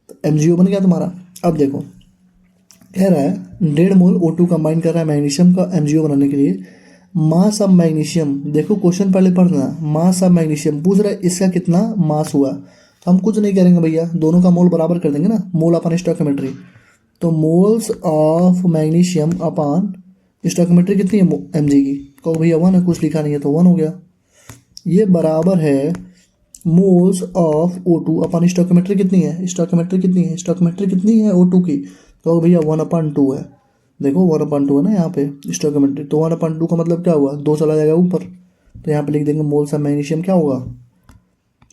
तो MgO बन गया तुम्हारा। अब देखो कह रहा है 1.5 मोल O2 कंबाइन कर रहा है मैग्नीशियम का MgO बनाने के लिए, मास ऑफ मैग्नीशियम, देखो क्वेश्चन पहले पढ़ना, मास ऑफ मैग्नीशियम पूछ रहा है इसका कितना मास हुआ, तो हम कुछ नहीं करेंगे भैया, दोनों का मोल बराबर कर देंगे ना, मोल अपन स्टोइकियोमेट्री, तो moles of magnesium upon stoichiometry कितनी है Mg की, कहो भैया 1 है, कुछ लिखा नहीं है तो 1 हो गया, ये बराबर है moles of O2 upon stoichiometry कितनी है, स्टोइकियोमेट्री कितनी है O2 की, तो भैया 1/2 है, देखो 1/2 है ना यहाँ पे स्टोइकियोमेट्री, तो 1/2 का मतलब क्या हुआ, 2 चला जाएगा ऊपर, तो यहाँ पे लिख देंगे मोल्स ऑफ मैग्नीशियम क्या होगा,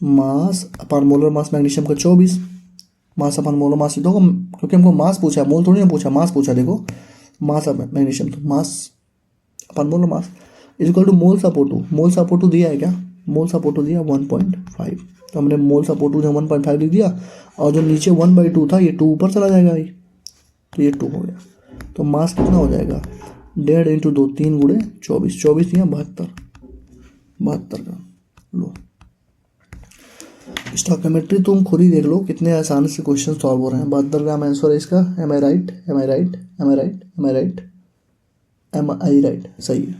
मास अपन मोलर मास मैग्नीशियम का 24, मास अपन मोलर मास दो, क्योंकि हमको मास पूछा, मोल थोड़ी ना पूछा, मास पूछा, देखो मास ऑफ मैग्नीशियम, तो mass upon molar mass equal to moles of O2, moles of O2 दिया है क्या, मोल्स ऑफ O2 दिया 1.5, तो हमने मोल्स ऑफ O2 ने 1.5 लिख दिया, और जो नीचे 1/2 था ये 2 ऊपर चला जाएगा भाई, तो ये 2 हो गया, तो मास कितना हो जाएगा 1.5 × 2 3 × 24 दिया 72 का, लो स्टोइकियोमेट्री तुम खुद ही देख लो कितने आसानी से क्वेश्चन सॉल्व हो रहे हैं। 72 ग्राम आंसर है इसका, एम आई राइट, सही है।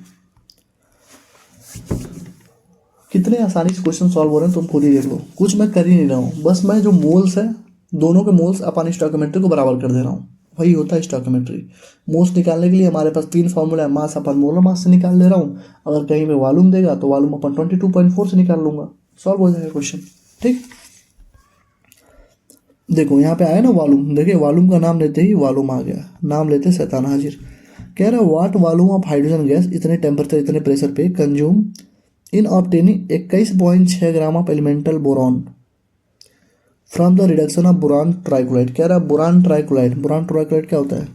कितने आसानी से क्वेश्चन सॉल्व हो रहे हैं तुम खुद ही देख लो, कुछ मैं कर ही नहीं रहा हूँ, बस मैं जो मोल्स है दोनों के मोल्स अपन स्टोइकियोमेट्री को बराबर कर दे रहा हूँ, वही होता है स्टोइकियोमेट्री। मोल्स निकालने के लिए हमारे पास 3 फार्मूला है, मास अपन मोलर मास से निकाल ले रहा हूँ, अगर कहीं पे वॉल्यूम देगा तो वॉल्यूम अपन 22.4 से निकाल लूंगा, सॉल्व हो जाएगा क्वेश्चन, ठीक। देखो यहाँ पे आया ना वॉल्यूम, देखिए वॉल्यूम का नाम लेते ही वॉल्यूम आ गया, नाम लेते शैतान हाजिर। कह रहा है what volume of hydrogen gas इतने टेम्परेचर इतने प्रेशर पे consume in obtaining 21.6 gram of elemental boron from the reduction of boron trichloride. कह रहा है बोरान ट्राइक्लोराइड क्या होता है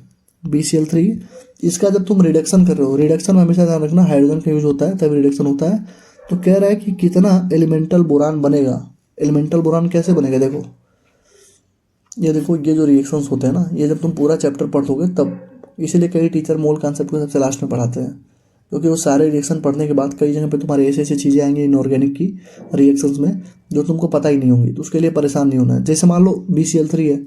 BCl3, इसका जब तुम रिडक्शन कर रहे हो, रिडक्शन में हमेशा ध्यान रखना हाइड्रोजन का यूज होता है तभी रिडक्शन होता है, तो कह रहा है कि कितना एलिमेंटल बोरान बनेगा, एलिमेंटल बोरान कैसे बनेगा, देखो ये देखो ये जो रिएक्शंस होते हैं ना, ये जब तुम पूरा चैप्टर पढ़ोगे तब, इसीलिए कई टीचर मोल कॉन्सेप्ट को सबसे लास्ट में पढ़ाते हैं, क्योंकि वो सारे रिएक्शन पढ़ने के बाद कई जगह पे तुम्हारे ऐसी ऐसी चीज़ें आएंगी इनऑर्गेनिक की रिएक्शंस में जो तुमको पता ही नहीं होंगी, तो उसके लिए परेशान नहीं होना है। जैसे मान लो BCl3 है,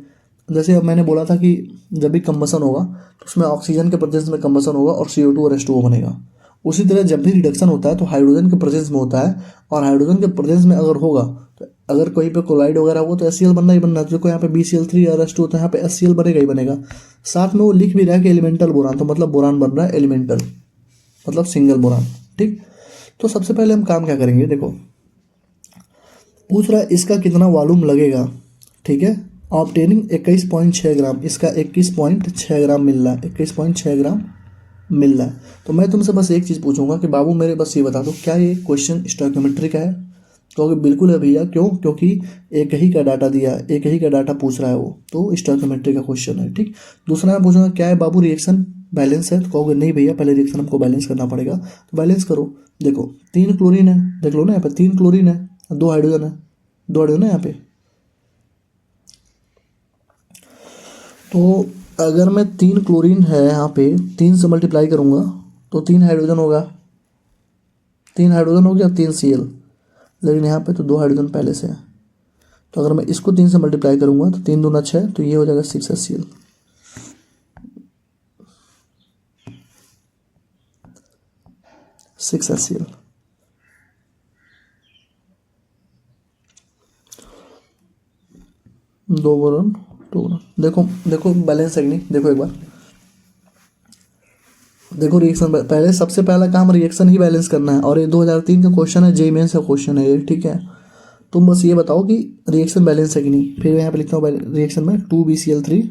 जैसे अब मैंने बोला था कि जब भी कंबसन होगा तो उसमें ऑक्सीजन के प्रेजेंस में कंबसन होगा और CO2 और H2O बनेगा, उसी तरह जब भी रिडक्शन होता है तो हाइड्रोजन के प्रेजेंस में होता है, और हाइड्रोजन के प्रेजेंस में अगर होगा तो अगर कहीं पे क्लोराइड वगैरह हो तो HCl बनना ही बनना है, जो यहाँ पे BCl3 और H2O तो यहाँ पे HCl बनेगा ही बनेगा। साथ में वो लिख भी रहा है कि एलिमेंटल बोरान, तो मतलब बोरान बन रहा है एलिमेंटल, मतलब सिंगल बोरान, ठीक। तो सबसे पहले हम काम क्या करेंगे, देखो पूछ रहा है इसका कितना वॉल्यूम लगेगा, ठीक है, ऑब्टेनिंग 21.6 ग्राम, इसका 21.6 ग्राम मिल रहा है, 21.6 ग्राम मिल रहा है। तो मैं तुमसे बस एक चीज़ पूछूंगा कि बाबू मेरे बस ये बता दो, क्या ये क्वेश्चन स्टोइकोमेट्री का है? तो बिल्कुल है भैया, क्यों? क्योंकि एक ही का डाटा दिया है, एक ही का डाटा पूछ रहा है वो, तो स्टोइकोमेट्री का क्वेश्चन है। ठीक। दूसरा मैं पूछूंगा क्या है बाबू, रिएक्शन बैलेंस है? तो कहोगे नहीं भैया, पहले रिएक्शन हमको बैलेंस करना पड़ेगा। तो बैलेंस करो। देखो 3 क्लोरीन है, देख लो ना यहाँ पे 3 क्लोरीन है, 2 हाइड्रोजन है, 2 हाइड्रोजन है यहाँ पे। तो अगर मैं 3 क्लोरीन है यहाँ पे 3 से मल्टीप्लाई करूँगा तो 3 हाइड्रोजन होगा, 3 हाइड्रोजन हो गया, 3 Cl। लेकिन यहाँ पे तो 2 हाइड्रोजन पहले से है। तो अगर मैं इसको 3 से मल्टीप्लाई करूँगा तो 3 दूना 6, तो ये हो जाएगा 6 HCl। 6 HCl। दो बोरॉन, 2 बोरॉन। देखो देखो बैलेंस है कि नहीं, देखो एक बार देखो रिएक्शन। पहले सबसे पहला काम रिएक्शन ही बैलेंस करना है, और ये 2003 का क्वेश्चन है, जेईई मेंस का क्वेश्चन है ये। ठीक है, तुम बस ये बताओ कि रिएक्शन बैलेंस है कि नहीं। फिर यहाँ पे लिखता हूँ रिएक्शन में 2BCl3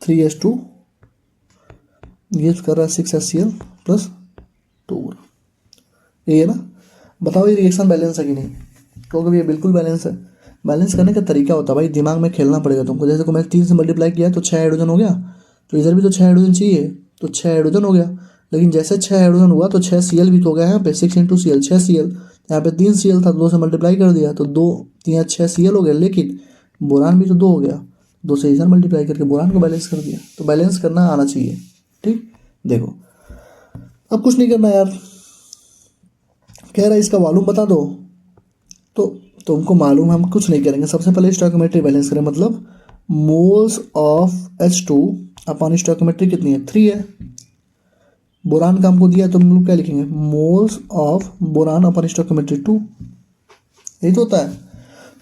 3H2 गिव्स कर रहा है 6 HCl प्लस 2। ये है ना, बताओ ये रिएक्शन बैलेंस है कि नहीं? क्योंकि ये बिल्कुल बैलेंस है। बैलेंस करने का तरीका होता है भाई, दिमाग में खेलना पड़ेगा तुमको। जैसे को मैं 3 से मल्टीप्लाई किया तो 6 हाइड्रोजन हो गया, तो इधर भी तो 6 हाइड्रोजन चाहिए, तो 6 हाइड्रोजन हो गया। लेकिन जैसे 6 हाइड्रोजन हुआ तो 6 Cl भी तो हो गया यहाँ पे, 6 × Cl 6 Cl। यहाँ पे 3 Cl था, 2 से मल्टीप्लाई कर दिया तो 2 3 6 Cl हो गया। लेकिन बोरान भी तो 2 हो गया, 2 से इधर मल्टीप्लाई करके बोरान को बैलेंस कर दिया। तो बैलेंस करना आना चाहिए। ठीक, देखो अब कुछ नहीं करना यार, कह रहा है इसका वॉल्यूम बता दो। तो तुमको मालूम, हम कुछ नहीं करेंगे। सबसे पहले स्टोइकोमेट्री बैलेंस करें, मतलब moles of H2 upon stoichiometry कितनी है, 3 है। बोरान का हमको दिया है तो हम लोग क्या लिखेंगे, moles of boron upon stoichiometry 2। यही तो होता है।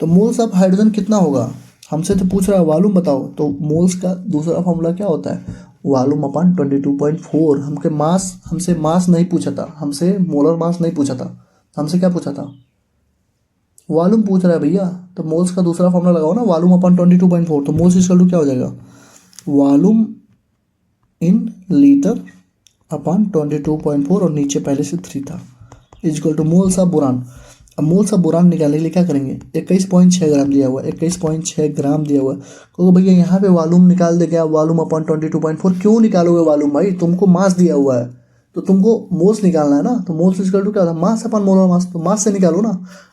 तो मोल्स ऑफ हाइड्रोजन कितना होगा, हमसे तो पूछ रहा है वॉल्यूम बताओ। तो मोल्स का दूसरा फॉर्मूला क्या होता है, वॉल्यूम अपॉन 22.4। हमसे मास नहीं पूछा था, हमसे मोलर मास नहीं पूछा था, हमसे क्या पूछा था, वॉल्यूम पूछ रहा है भैया। तो मोल्स का दूसरा फॉर्मूला लगाओ ना, वॉल्यूम अपॉन 22.4। तो मोल्स इक्वल टू क्या हो जाएगा, वॉल्यूम इन लीटर अपॉन 22.4, और नीचे पहले से 3 था, equal to moles of boron. अब मोल्स ऑफ बोरान निकालने के लिए क्या करेंगे, 21.6 ग्राम दिया हुआ है, 21.6 ग्राम दिया हुआ है। क्योंकि भैया यहाँ पे वॉल्यूम निकाल दे, क्या वॉल्यूम अपॉन 22.4। क्यों निकालोगे वॉल्यूम भाई, तुमको मास दिया हुआ है तो तुमको मोल्स निकालना है ना। तो मोल्स इक्वल टू क्या होता है, मास अपॉन मोलर मास। तो मास से निकालो ना,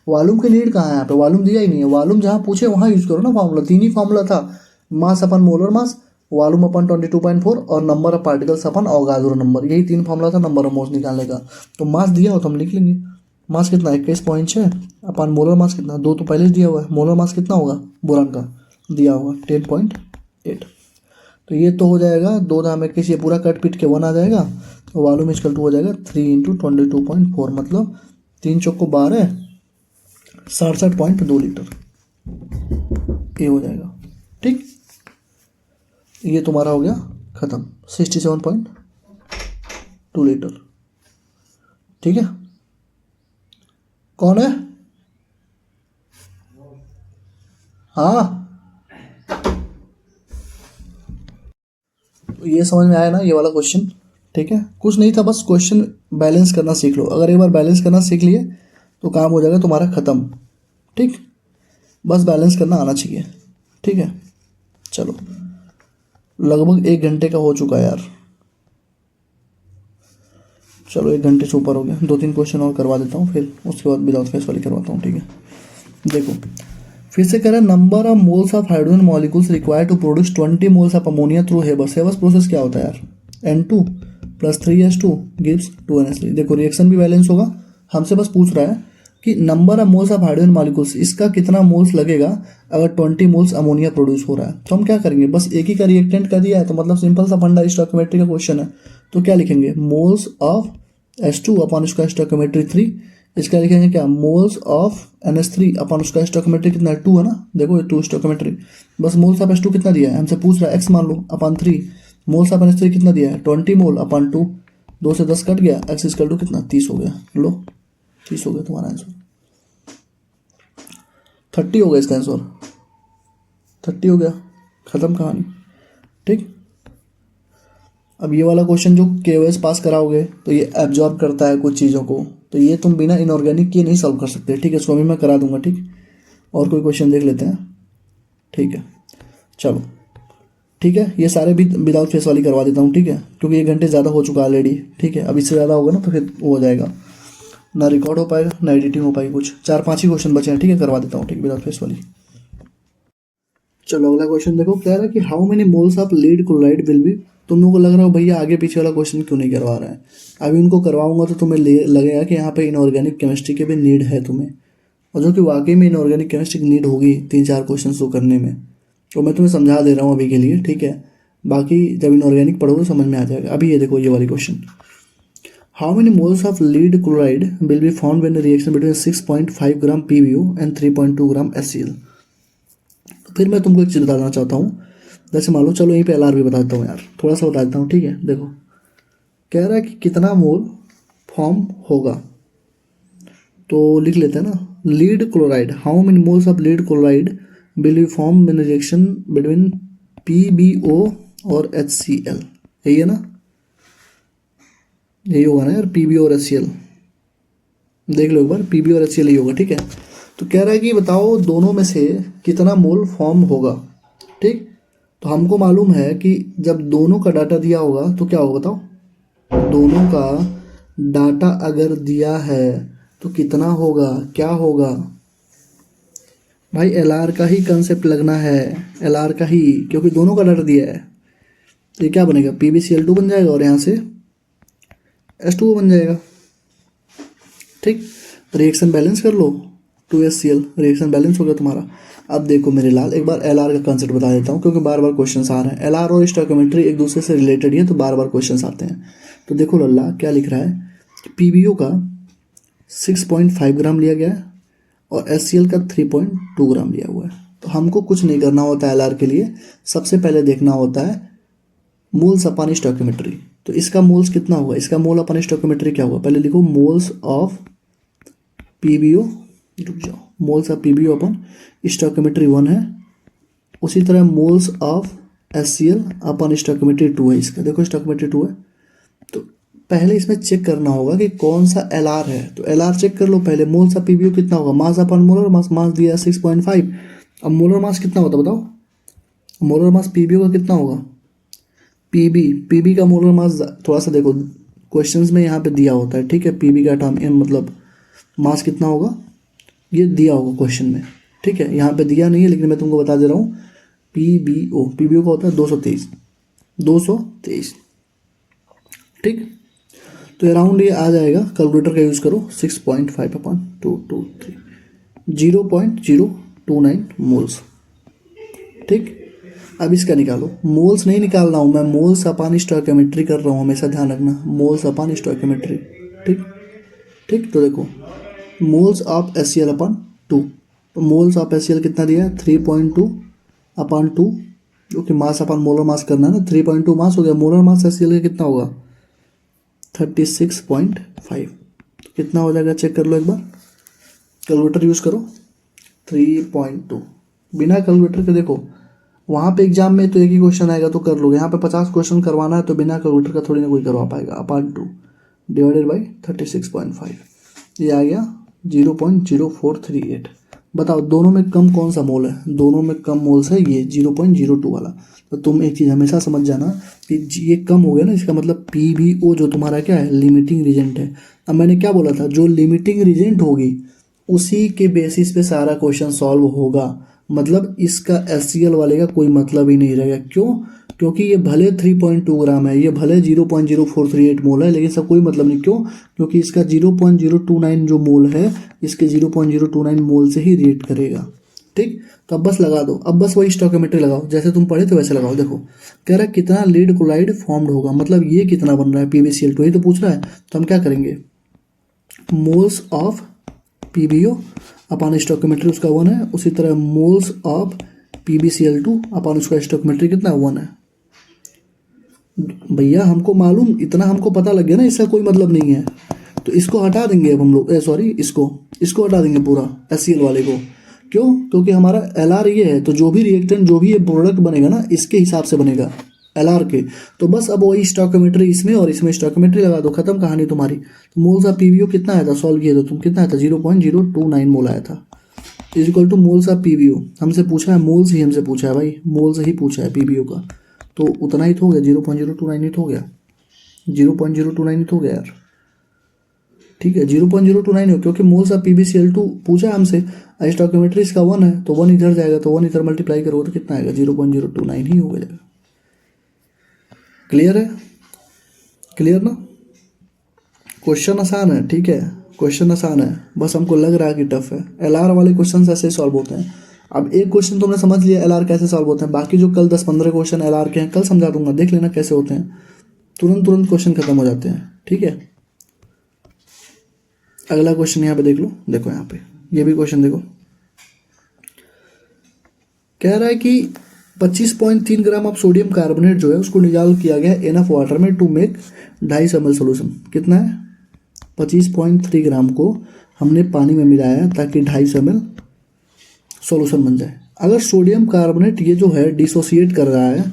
वॉल्यूम की नीड कहाँ है यहाँ पे, वॉल्यूम दिया ही नहीं है। वॉल्यूम जहाँ पूछे वहाँ यूज करो ना फॉर्मूला, 3 ही फॉर्मूला था, mass upon molar mass, volume upon 22.4 और number of particles upon Avogadro number. यही 3 फॉर्मूला था नंबर ऑफ मोल्स निकालने का। तो मास दिया हो तो हम लिख लेंगे, मास कितना 21.6 अपॉन मोलर मास कितना 2 तो पहले से दिया हुआ है। मोलर मास कितना होगा बोरान का, दिया होगा 10.8। तो ये तो हो जाएगा 2 दाम 21, ये पूरा कट पीट के 1 आ जाएगा। तो वॉल्यूम इक्वल टू हो जाएगा 3 × 22.4, मतलब 3 चौक को 12, 67.2 लीटर ये हो जाएगा। ठीक, ये तुम्हारा हो गया खत्म, 67.2 लीटर। ठीक है, कौन है? हाँ, तो ये समझ में आया ना ये वाला क्वेश्चन। ठीक है, कुछ नहीं था, बस क्वेश्चन बैलेंस करना सीख लो। अगर एक बार बैलेंस करना सीख लिए तो काम हो जाएगा तुम्हारा ख़त्म। ठीक, बस बैलेंस करना आना चाहिए। ठीक है, चलो लगभग 1 घंटे का हो चुका है यार। चलो 1 घंटे से ऊपर हो गया, 2-3 क्वेश्चन और करवा देता हूँ, फिर उसके बाद विदाउट फेस वाली करवाता हूँ। ठीक है, देखो फिर से कह रहा है number of moles of hydrogen molecules required to produce 20 moles of ammonia through Haber's. Haber's process क्या होता है यार, N2 + 3H2 गिव्स 2NH3। देखो रिएक्शन भी बैलेंस होगा। हमसे बस पूछ रहा है कि number of moles of hydrogen molecules, इसका कितना मोल्स लगेगा अगर 20 मोल्स अमोनिया प्रोड्यूस हो रहा है। तो हम क्या करेंगे, बस एक ही का रिएक्टेंट का दिया है तो मतलब सिंपल सा फंडा स्टोइकोमेट्री का क्वेश्चन है। तो क्या लिखेंगे, मोल्स ऑफ H2 अपॉन उसका स्टोइकोमेट्री 3। इसका लिखेंगे क्या, मोल्स ऑफ NH3 अपॉन उसका स्टोइकोमेट्री कितना है 2 है ना। देखो ये 2 स्टोइकोमेट्री, बस मोल्स ऑफ H2 कितना दिया है, हमसे पूछ रहा है x मान लो अपॉन 3। मोल्स ऑफ NH3 कितना दिया है 20 मोल अपॉन 2, 2 से 10 कट गया, x इक्वल टू कितना 30 हो गया। लो 30 हो गया तुम्हारा आंसर, 30 हो गया इसका आंसर। 30 हो गया, ख़त्म कहानी। ठीक, अब ये वाला क्वेश्चन जो KOS पास कराओगे तो ये एब्जॉर्ब करता है कुछ चीज़ों को, तो ये तुम बिना इनऑर्गेनिक किए नहीं सॉल्व कर सकते। ठीक है, इसको अभी मैं करा दूंगा। ठीक, और कोई क्वेश्चन देख लेते हैं। ठीक है, चलो ठीक है, ये सारे भी विदाउट फेस वाली करवा देता हूँ। ठीक है, क्योंकि 1 घंटे ज़्यादा हो चुका है ऑलरेडी। ठीक है, अब इससे ज़्यादा होगा ना तो फिर वो हो जाएगा, ना रिकॉर्ड हो पाएगा ना एडिटिंग हो पाएगी। कुछ 4-5 ही क्वेश्चन बचे हैं। ठीक है, करवा देता हूँ। ठीक, विदाउट फेस वाली। चलो अगला क्वेश्चन देखो, कह रहा है कि how many moles of lead chloride will be. तुम लोगों को लग रहा हो भैया आगे पीछे वाला क्वेश्चन क्यों नहीं करवा रहा है। अभी उनको करवाऊंगा तो तुम्हें लगेगा कि यहाँ पे इनऑर्गेनिक केमिस्ट्री के भी नीड है तुम्हें, और जो कि वाकई में इनऑर्गेनिक केमिस्ट्री की नीड होगी 3-4 क्वेश्चन को करने में। तो मैं तुम्हें समझा दे रहा हूँ अभी के लिए। ठीक है, बाकी जब इनऑर्गेनिक पढ़ोगे समझ में आ जाएगा। अभी ये देखो ये वाली question, how many moles of lead chloride will be found when reaction between 6.5 gram PbO and 3.2 gram HCl। फिर मैं तुमको एक चीज़ बताना चाहता हूँ, जैसे मान लो, चलो यहीं पे LR भी बता देता हूँ यार, थोड़ा सा बता देता हूँ। ठीक है, देखो कह रहा है कि कितना मोल फॉर्म होगा, तो लिख लेते हैं ना, lead chloride, how many moles of lead chloride will be form in reaction between PbO और HCl। यही है ना, यही होगा ना यार, PbO और HCl। देख लो एक बार, PbO और HCl ही होगा। ठीक है, तो कह रहा है कि बताओ दोनों में से कितना मोल फॉर्म होगा। ठीक, तो हमको मालूम है कि जब दोनों का डाटा दिया होगा तो क्या होगा बताओ, दोनों का डाटा अगर दिया है तो कितना होगा, क्या होगा भाई। LR का ही कंसेप्ट लगना है, LR का ही, क्योंकि दोनों का डाटा दिया है। तो ये क्या बनेगा, PbCl2 बन जाएगा और यहाँ से H2O बन जाएगा। ठीक, रिएक्शन बैलेंस कर लो, 2HCl रिएक्शन बैलेंस हो गया तुम्हारा। अब देखो मेरे लाल, एक बार LR का कंसेप्ट बता देता हूँ, क्योंकि बार बार क्वेश्चंस आ रहे हैं। LR और स्टोइकियोमेट्री एक दूसरे से रिलेटेड ही है, तो बार बार क्वेश्चंस आते हैं। तो देखो लल्ला क्या लिख रहा है, PbO का 6.5 ग्राम लिया गया है और HCl का 3.2 ग्राम लिया हुआ है। तो हमको कुछ नहीं करना होता है LR के लिए, सबसे पहले देखना होता है मोल्स अपॉन स्टोइकियोमेट्री। तो इसका मोल्स कितना होगा, इसका मोल अपॉन स्टोइकियोमेट्री क्या होगा, पहले लिखो मोल्स ऑफ PbO, रुक जाओ, moles of PbO upon stoichiometry 1 है, उसी तरह moles of HCl upon stoichiometry 2 है। इसका देखो स्टोइकियोमेट्री 2 है, तो पहले इसमें चेक करना होगा कि कौन सा LR है। तो LR चेक कर लो पहले, मोल्स ऑफ PbO कितना होगा, मास अपन मोलर मास, मास दिया 6.5। अब मोलर मास कितना होता है बताओ, मोलर मास PbO का कितना होगा, PB का मोलर मास थोड़ा सा देखो क्वेश्चंस में यहाँ पे दिया होता है। ठीक है, PB का टर्म मतलब मास कितना होगा ये दिया होगा क्वेश्चन में। ठीक है, यहाँ पे दिया नहीं है लेकिन मैं तुमको बता दे रहा हूँ, PbO का होता है 223। ठीक, तो अराउंड ये आ जाएगा, कैलकुलेटर का यूज़ करो, 6.5 अपॉन 223, 0.029 मोल्स। ठीक, अब इसका निकालो, मोल्स नहीं निकाल रहा हूँ मैं, मोल्स अपॉन स्टोइकियोमेट्री कर रहा हूँ, हमेशा ध्यान रखना, मोल्स अपॉन स्टोइकियोमेट्री। ठीक ठीक, तो देखो मोल्स ऑफ HCl अपॉन 2, तो मोल्स ऑफ HCl कितना दिया है 3.2 अपॉन 2, जो कि मास अपॉन मोलर मास करना है ना, 3.2 मास हो गया, मोलर मास HCl का कितना होगा 36.5। तो कितना हो जाएगा चेक कर लो एक बार, कैलकुलेटर यूज़ करो, 3.2 बिना कैलकुलेटर के। देखो वहाँ पे एग्जाम में तो एक ही क्वेश्चन आएगा तो कर लोगे, यहाँ पे 50 क्वेश्चन करवाना है तो बिना कैलकुलेटर का थोड़ी ना कोई करवा पाएगा। अपॉन 2 डिवाइडेड बाई 36.5, ये आ गया 0.0438। बताओ दोनों में कम कौन सा मोल है, दोनों में कम मोल्स है ये 0.02 वाला। तो तुम एक चीज़ हमेशा समझ जाना कि ये कम हो गया ना, इसका मतलब PbO जो तुम्हारा क्या है लिमिटिंग रीजेंट है। अब मैंने क्या बोला था, जो लिमिटिंग रीजेंट होगी उसी के बेसिस पे सारा क्वेश्चन सॉल्व होगा। मतलब इसका HCl वाले का कोई मतलब ही नहीं रहेगा। क्यों, क्योंकि ये भले 3.2 ग्राम है, ये भले 0.0438 मोल है, लेकिन इसका कोई मतलब नहीं। क्यों, क्योंकि इसका 0.029 जो मोल है, इसके 0.029 मोल से ही रिएक्ट करेगा। ठीक, तो अब बस लगा दो, अब बस वही स्टोइकियोमेट्री लगाओ, जैसे तुम पढ़े थे वैसे लगाओ। देखो कह रहा है कितना लीड क्लोराइड फॉर्म्ड होगा, मतलब ये कितना बन रहा है PbCl2, वही तो पूछ रहा है। तो हम क्या करेंगे, moles of PbO upon stoichiometry उसका 1 है, उसी तरह मोल्स ऑफ PbCl2 अपॉन उसका स्टोइकियोमेट्री कितना 1 है। भैया हमको मालूम, इतना हमको पता लग गया ना, इसका कोई मतलब नहीं है। तो इसको हटा देंगे अब हम लोग, सॉरी इसको हटा देंगे पूरा HCl वाले को, क्यों? क्योंकि हमारा LR ये है, तो जो भी रिएक्टेंट, जो भी ये प्रोडक्ट बनेगा ना, इसके हिसाब से बनेगा LR के। तो बस अब वही स्टोइकियोमेट्री इसमें और इसमें स्टोइकियोमेट्री लगा दो, खत्म कहानी तुम्हारी। तो मोल्स ऑफ PbO कितना आया था, सॉल्व किया तो तुम, कितना आया था, 0.029 मोल आया था, is equal to moles of PbO। हमसे पूछा है मोल्स ही, हमसे पूछा है भाई, मोल्स ही पूछा है PbO का, तो उतना ही तो हो गया, 0.029 ही तो हो गया, 0.029 ही तो हो गया यार। ठीक है, 0.029 हो, क्योंकि मोल्स ऑफ PbCl2 पूछा है हमसे, स्टोइकियोमेट्री इसका 1 है, तो 1 इधर जाएगा, तो 1 इधर मल्टीप्लाई करोगे तो कितना आएगा, 0.029 ही हो जाएगा। क्लियर है? क्लियर ना? क्वेश्चन आसान है, ठीक है, क्वेश्चन आसान है, बस हमको लग रहा है कि टफ है। LR वाले क्वेश्चन ऐसे सॉल्व होते हैं। अब एक क्वेश्चन तुमने समझ लिया LR कैसे सॉल्व होते हैं, बाकी जो कल 10-15 क्वेश्चन LR के हैं कल समझा दूंगा, देख लेना कैसे होते हैं, तुरंत क्वेश्चन खत्म हो जाते हैं। ठीक है, अगला क्वेश्चन यहाँ पे देख लो, देखो यहाँ पे ये भी क्वेश्चन देखो, कह रहा है कि 25.3 ग्राम ऑफ सोडियम कार्बोनेट जो है उसको डिजॉल्व किया गया एनफ वाटर में टू मेक 250 ml सोल्यूशन। कितना है? 25.3 ग्राम को हमने पानी में मिलाया ताकि 250 ml सोल्यूशन बन जाए। अगर सोडियम कार्बोनेट ये जो है डिसोसिएट कर रहा है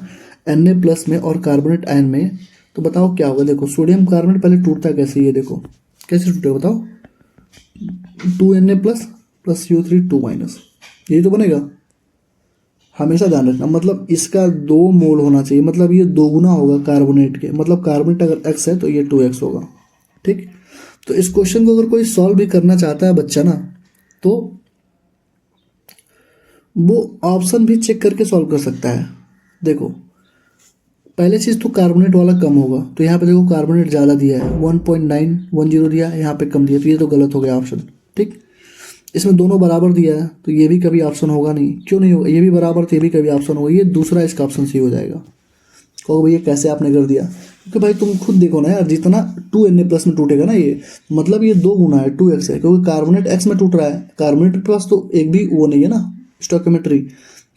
Na+ में और कार्बोनेट आयन में, तो बताओ क्या होगा। देखो सोडियम कार्बोनेट पहले टूटता कैसे, ये देखो कैसे टूटेगा बताओ, 2Na+ + CO3 2-, यही तो बनेगा। हमेशा ध्यान रखना, मतलब इसका 2 मोल होना चाहिए, मतलब ये 2 गुना होगा कार्बोनेट के, मतलब कार्बोनेट अगर X है तो ये 2X होगा। ठीक, तो इस क्वेश्चन को अगर कोई सॉल्व भी करना चाहता है बच्चा ना, तो वो ऑप्शन भी चेक करके सॉल्व कर सकता है। देखो पहले चीज़ तो कार्बोनेट वाला कम होगा, तो यहाँ पे देखो कार्बोनेट ज़्यादा दिया है, 1.910 दिया है, यहाँ पे कम दिया, तो ये तो गलत हो गया ऑप्शन। ठीक, इसमें दोनों बराबर दिया है, तो ये भी कभी ऑप्शन होगा नहीं। क्यों नहीं होगा, ये भी बराबर, तो ये भी कभी ऑप्शन होगा, ये दूसरा इसका ऑप्शन सही हो जाएगा। कहो भैया कैसे आपने कर दिया, क्योंकि भाई तुम खुद देखो ना यार, जितना 2Na+ में टूटेगा ना ये, मतलब ये 2 गुना है, 2X है, क्योंकि कार्बोनेट X में टूट रहा है, कार्बोनेट के पास तो एक भी वो नहीं है ना स्टोइकियोमेट्री,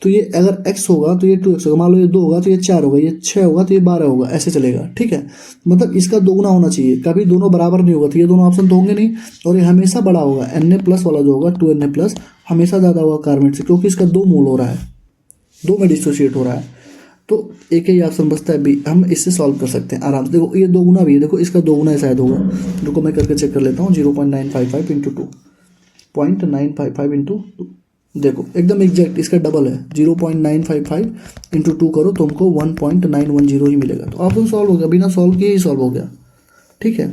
तो ये अगर X होगा तो ये 2X होगा, मान लो ये 2 होगा तो ये 4 होगा, ये 6 होगा तो ये 12 होगा, ऐसे चलेगा। ठीक है, मतलब इसका 2 गुना होना चाहिए, कभी दोनों बराबर नहीं होगा, तो ये दोनों ऑप्शन तो होंगे नहीं, और ये हमेशा बड़ा होगा। Na+ वाला जो होगा 2Na+ हमेशा ज़्यादा होगा कार्बोनेट से, क्योंकि इसका 2 मोल हो रहा है, 2 में डिसोसिएट हो रहा है, तो एक ही ऑप्शन बचता है बी। हम इससे सॉल्व कर सकते हैं आराम से। देखो ये 2 गुना भी है, देखो इसका 2 गुना शायद होगा, रुको मैं करके चेक कर लेता हूँ। 0.955 इंटू 2.955 इंटू 2, देखो एकदम एग्जैक्ट इसका डबल है, 0.955 इंटू 2 करो तो हमको 1.910 ही मिलेगा। तो ऑप्शन सॉल्व हो गया, बिना सॉल्व किए ही सॉल्व हो गया। ठीक है,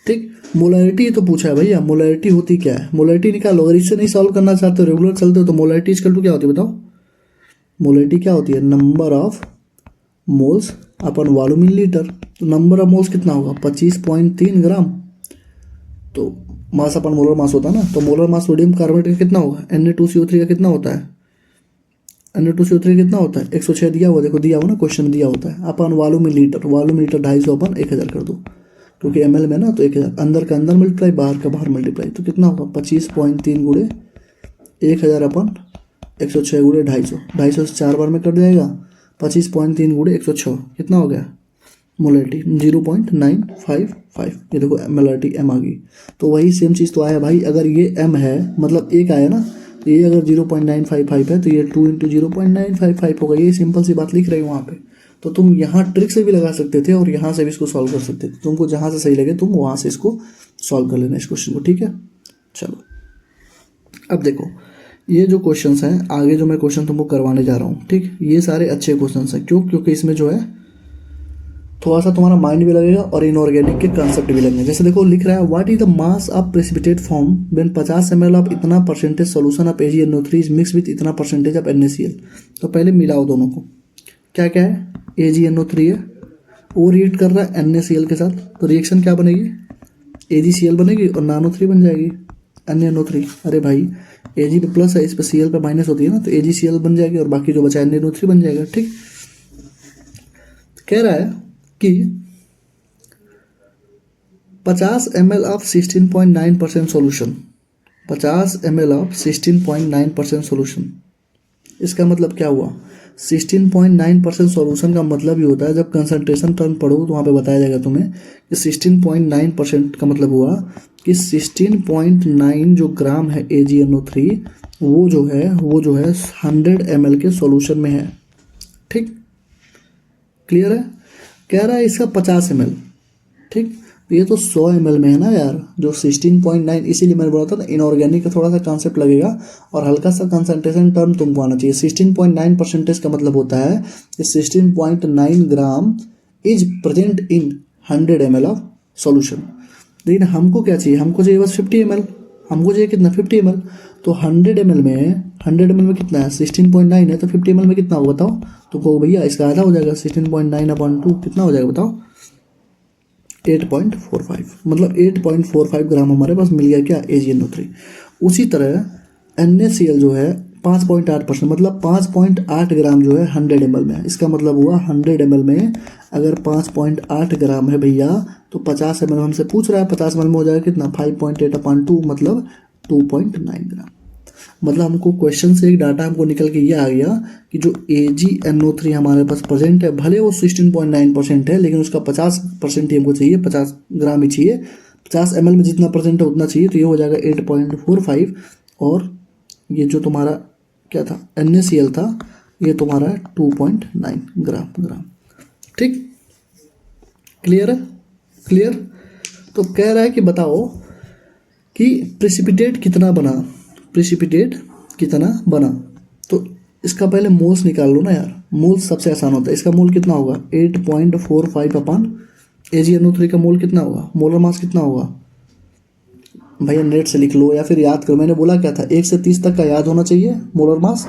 ठीक, मोलैरिटी तो पूछा है भैया, मोलैरिटी होती क्या है, मोलैरिटी निकालो। अगर इससे नहीं सॉल्व करना चाहते हो, रेगुलर चलते हो, तो मोलैरिटी इक्वल टू क्या होती है बताओ। मोलैरिटी क्या होती है, number of moles upon volume in litre. तो नंबर ऑफ मोल्स कितना होगा, 25.3 ग्राम, तो मास अपन मोलर मास होता है ना, तो मोलर मास सोडियम कार्बोनेट का कितना होगा, Na2CO3 का कितना होता है, Na2CO3 कितना होता है, 106 दिया हुआ, देखो दिया हुआ ना, क्वेश्चन में दिया होता है। Upon volume in litre, volume litre 250 अपन 1000 कर दो, क्योंकि ml में ना, तो 1000 अंदर का अंदर मल्टीप्लाई, बाहर का बाहर मल्टीप्लाई, तो कितना होगा 25.3 गुणे 1000 अपन 106 गुणे 250, 250 से 4 बार में कट जाएगा, 25.3 गुणे 106 कितना हो गया मोलैरिटी 0.955। ये देखो मोलैरिटी M आ गई, तो वही सेम चीज़ तो आया भाई। अगर ये M है मतलब एक आया ना, तो ये अगर 0.955 है तो ये 2 × 0.955 होगा। ये सिंपल सी बात लिख रही हूँ वहाँ पे। तो तुम यहाँ ट्रिक से भी लगा सकते थे और यहाँ से भी इसको सॉल्व कर सकते थे, तुमको जहाँ से सही लगे तुम वहाँ से इसको सॉल्व कर लेना इस क्वेश्चन को। ठीक है, चलो अब देखो ये जो क्वेश्चंस हैं आगे जो मैं क्वेश्चन तुमको करवाने जा रहा हूँ, ठीक, ये सारे अच्छे क्वेश्चंस हैं। क्यों? क्योंकि इसमें जो है थोड़ा सा तुम्हारा माइंड भी लगेगा और इनऑर्गेनिक के कंसेप्ट भी लगेंगे। जैसे देखो लिख रहा है what is the mass of precipitate form when 50 ml of इतना percentage solution of AgNO3 is mix with इतना परसेंटेज ऑफ NaCl। तो पहले मिलाओ दोनों को, क्या क्या है, AgNO3 है, वो रिएक्ट कर रहा है NaCl के साथ, तो रिएक्शन क्या बनेगी, AgCl बनेगी और NaNO3 बन जाएगी NaNO3। अरे भाई Ag पे प्लस है, इस पर Cl पे माइनस होती है ना, तो AgCl बन जाएगी और बाकी जो बचा है NaNO3 बन जाएगा। ठीक, कह रहा है कि 50 ml of 16.9% solution, 50 ml of 16.9% solution, इसका मतलब क्या हुआ, 16.9% सॉल्यूशन का मतलब ही होता है, जब कंसंट्रेशन टर्म पढ़ो तो वहाँ पे बताया जाएगा तुम्हें कि 16.9% का मतलब हुआ कि 16.9 जो ग्राम है AgNO3 वो जो है 100 ml के सॉल्यूशन में है। ठीक, क्लियर है। कह रहा है इसका 50 ml। ठीक, ये तो 100 ml में है ना यार, जो 16.9, इसीलिए मैंने बोला था ना इनऑर्गेनिक का थोड़ा सा कॉन्सेप्ट लगेगा और हल्का सा कंसंट्रेशन टर्म तुमको आना चाहिए। 16.9% का मतलब होता है कि 16.9 gram is present in 100 ml of solution. लेकिन हमको क्या चाहिए, हमको चाहिए बस 50 ml। हमको चाहिए कितना, 50 ml। तो 100 ml में कितना है, 16.9 है, तो 50 ml में कितना होगा बताओ। तो कहो भैया इसका आधा हो जाएगा, 16.9/2 कितना हो जाएगा बताओ, 8.45। मतलब 8.45 ग्राम हमारे पास मिल गया क्या, AgNO3। उसी तरह NaCl जो है 5.8%, मतलब 5.8 ग्राम जो है 100 ml में है। इसका मतलब हुआ 100 ml में अगर 5.8 ग्राम है भैया, तो 50 ml हमसे पूछ रहा है, 50 ml में हो जाएगा कितना, 5.8/2 मतलब 2.9 ग्राम। मतलब हमको क्वेश्चन से एक डाटा हमको निकल के ये आ गया कि जो AgNO3 हमारे पास प्रेजेंट है, भले वो 16.9% है, लेकिन उसका 50% ही हमको चाहिए, 50 ग्राम ही चाहिए। 50 ml में जितना प्रेजेंट है उतना चाहिए, तो ये हो जाएगा 8.45। और ये जो तुम्हारा क्या था, NaCl था, ये तुम्हारा 2.9 ग्राम। ठीक, क्लियर है, क्लियर। तो कह रहा है कि बताओ कि प्रेसिपिटेट कितना बना। तो इसका पहले मोल्स निकाल लो ना यार, मोल्स सबसे आसान होता है। इसका मोल कितना होगा, 8.45 AgNO3 का मोल कितना होगा, मोलर मास कितना होगा भैया, नेट से लिख लो या फिर याद करो। मैंने बोला क्या था, 1 से 30 तक का याद होना चाहिए मोलर मास,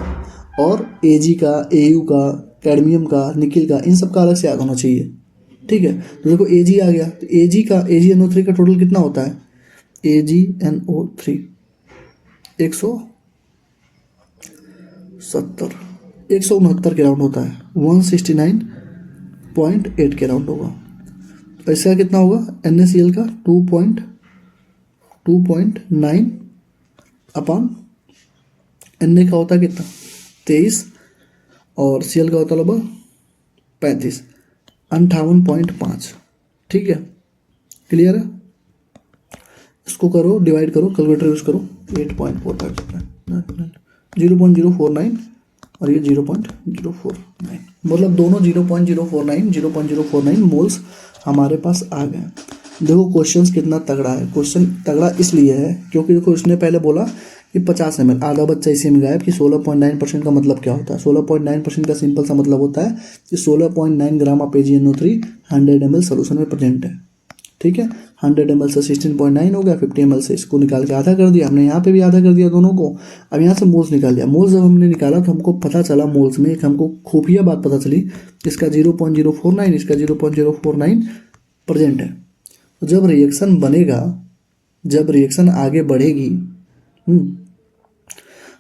और Ag का, Au का, कैडमियम का, निकिल का, इन सब का अलग से याद होना चाहिए। ठीक है, तो देखो Ag आ गया, तो AgNO3 का टोटल कितना होता है, AgNO3 169 के राउंड होता है, 169.8 के राउंड होगा। तो इसका कितना होगा, NaCl का 2.9 अपॉन Na का होता है कितना, 23, और Cl का होता है लगभग 35, 58.5। ठीक है, क्लियर है। इसको करो, डिवाइड करो, कैलकुलेटर यूज करो, 8.45 0.049 और ये 0.049, मतलब दोनों 0.049 मोल्स हमारे पास आ गए। देखो क्वेश्चन कितना तगड़ा है। क्वेश्चन तगड़ा इसलिए है क्योंकि देखो इसने पहले बोला कि 50 ml, आधा बच्चा इसी में गायब कि 16.9% का मतलब क्या होता है। 16.9% का सिंपल सा मतलब होता है कि 16.9 gram of AgNO3 100 ml solution में प्रेजेंट है। ठीक है, 100 ml से 16.9 हो गया, 50 ml से इसको निकाल के आधा कर दिया हमने, यहाँ पे भी आधा कर दिया दोनों को। अब यहाँ से मोल्स निकाल लिया। मोल्स जब हमने निकाला तो हमको पता चला, मोल्स में एक हमको खुफिया बात पता चली, इसका 0.049, इसका 0.049 प्रेजेंट है। तो जब रिएक्शन बनेगा, जब रिएक्शन आगे बढ़ेगी,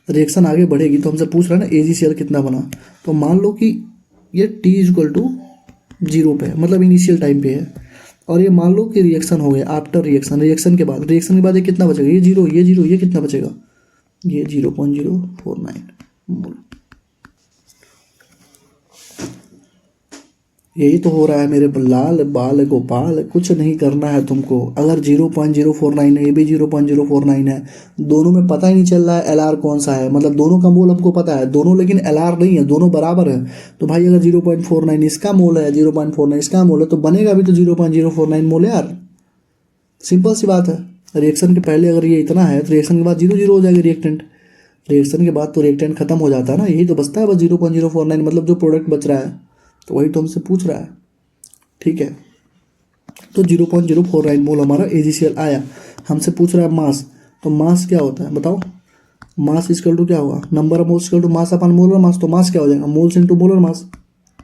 रिएक्शन आगे बढ़ेगी तो हमसे पूछ रहा है ना AgCl कितना बना। तो मान लो कि ये T = 0 पे है, मतलब इनिशियल टाइम पे है, और ये मान लो कि रिएक्शन हो गया, आफ्टर रिएक्शन के बाद ये कितना बचेगा, ये जीरो, ये कितना बचेगा, ये 0.049 मोल। यही तो हो रहा है मेरे लाल बाल गोपाल, कुछ नहीं करना है तुमको। अगर 0.049 है, ये भी 0.049 है, दोनों में पता ही नहीं चल रहा है LR कौन सा है, मतलब दोनों का मोल हमको पता है, दोनों लेकिन LR नहीं है, दोनों बराबर है। तो भाई अगर 0.49 इसका मोल है, 0.49 इसका मोल है, तो बनेगा भी तो 0.049 मोल यार, सिंपल सी बात है। रिएक्शन के पहले अगर ये इतना है तो रिएक्शन के बाद 0 हो जाएगा रिएक्टेंट, रिएक्शन के बाद तो रिएक्टेंट खत्म हो जाता है ना, यही तो बचता है बस 0.049, मतलब जो प्रोडक्ट बच रहा है, तो वही तो हमसे पूछ रहा है। ठीक है, तो 0.049 मोल हमारा AgCl आया। हमसे पूछ रहा है मास, तो मास क्या होता है बताओ, मास इक्वल टू क्या होगा, number of moles equal to mass upon molar mass. तो मास क्या हो जाएगा, moles into molar mass,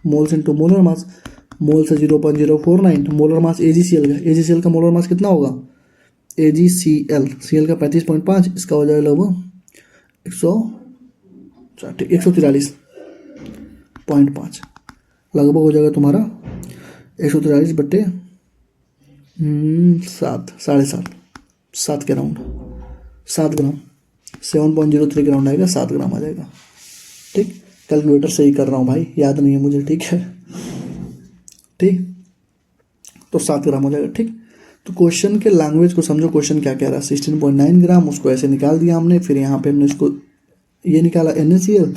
moles into molar mass. Mole से 0.049, मोलर मास AgCl का, AgCl का मोलर मास कितना होगा, Cl का 35.5, इसका हो जाएगा लगभग 143.5, लगभग हो जाएगा तुम्हारा 143/7, 7 के राउंड, 7 ग्राम, 7.03 के राउंड आएगा, 7 ग्राम आ जाएगा। ठीक, कैलकुलेटर से ही कर रहा हूँ भाई, याद नहीं है मुझे, ठीक है। ठीक, तो 7 ग्राम हो जाएगा। ठीक, तो क्वेश्चन के लैंग्वेज को समझो, क्वेश्चन क्या कह रहा है। 16.9 ग्राम, उसको ऐसे निकाल दिया हमने। फिर यहाँ पे हमने इसको ये निकाला NaCl,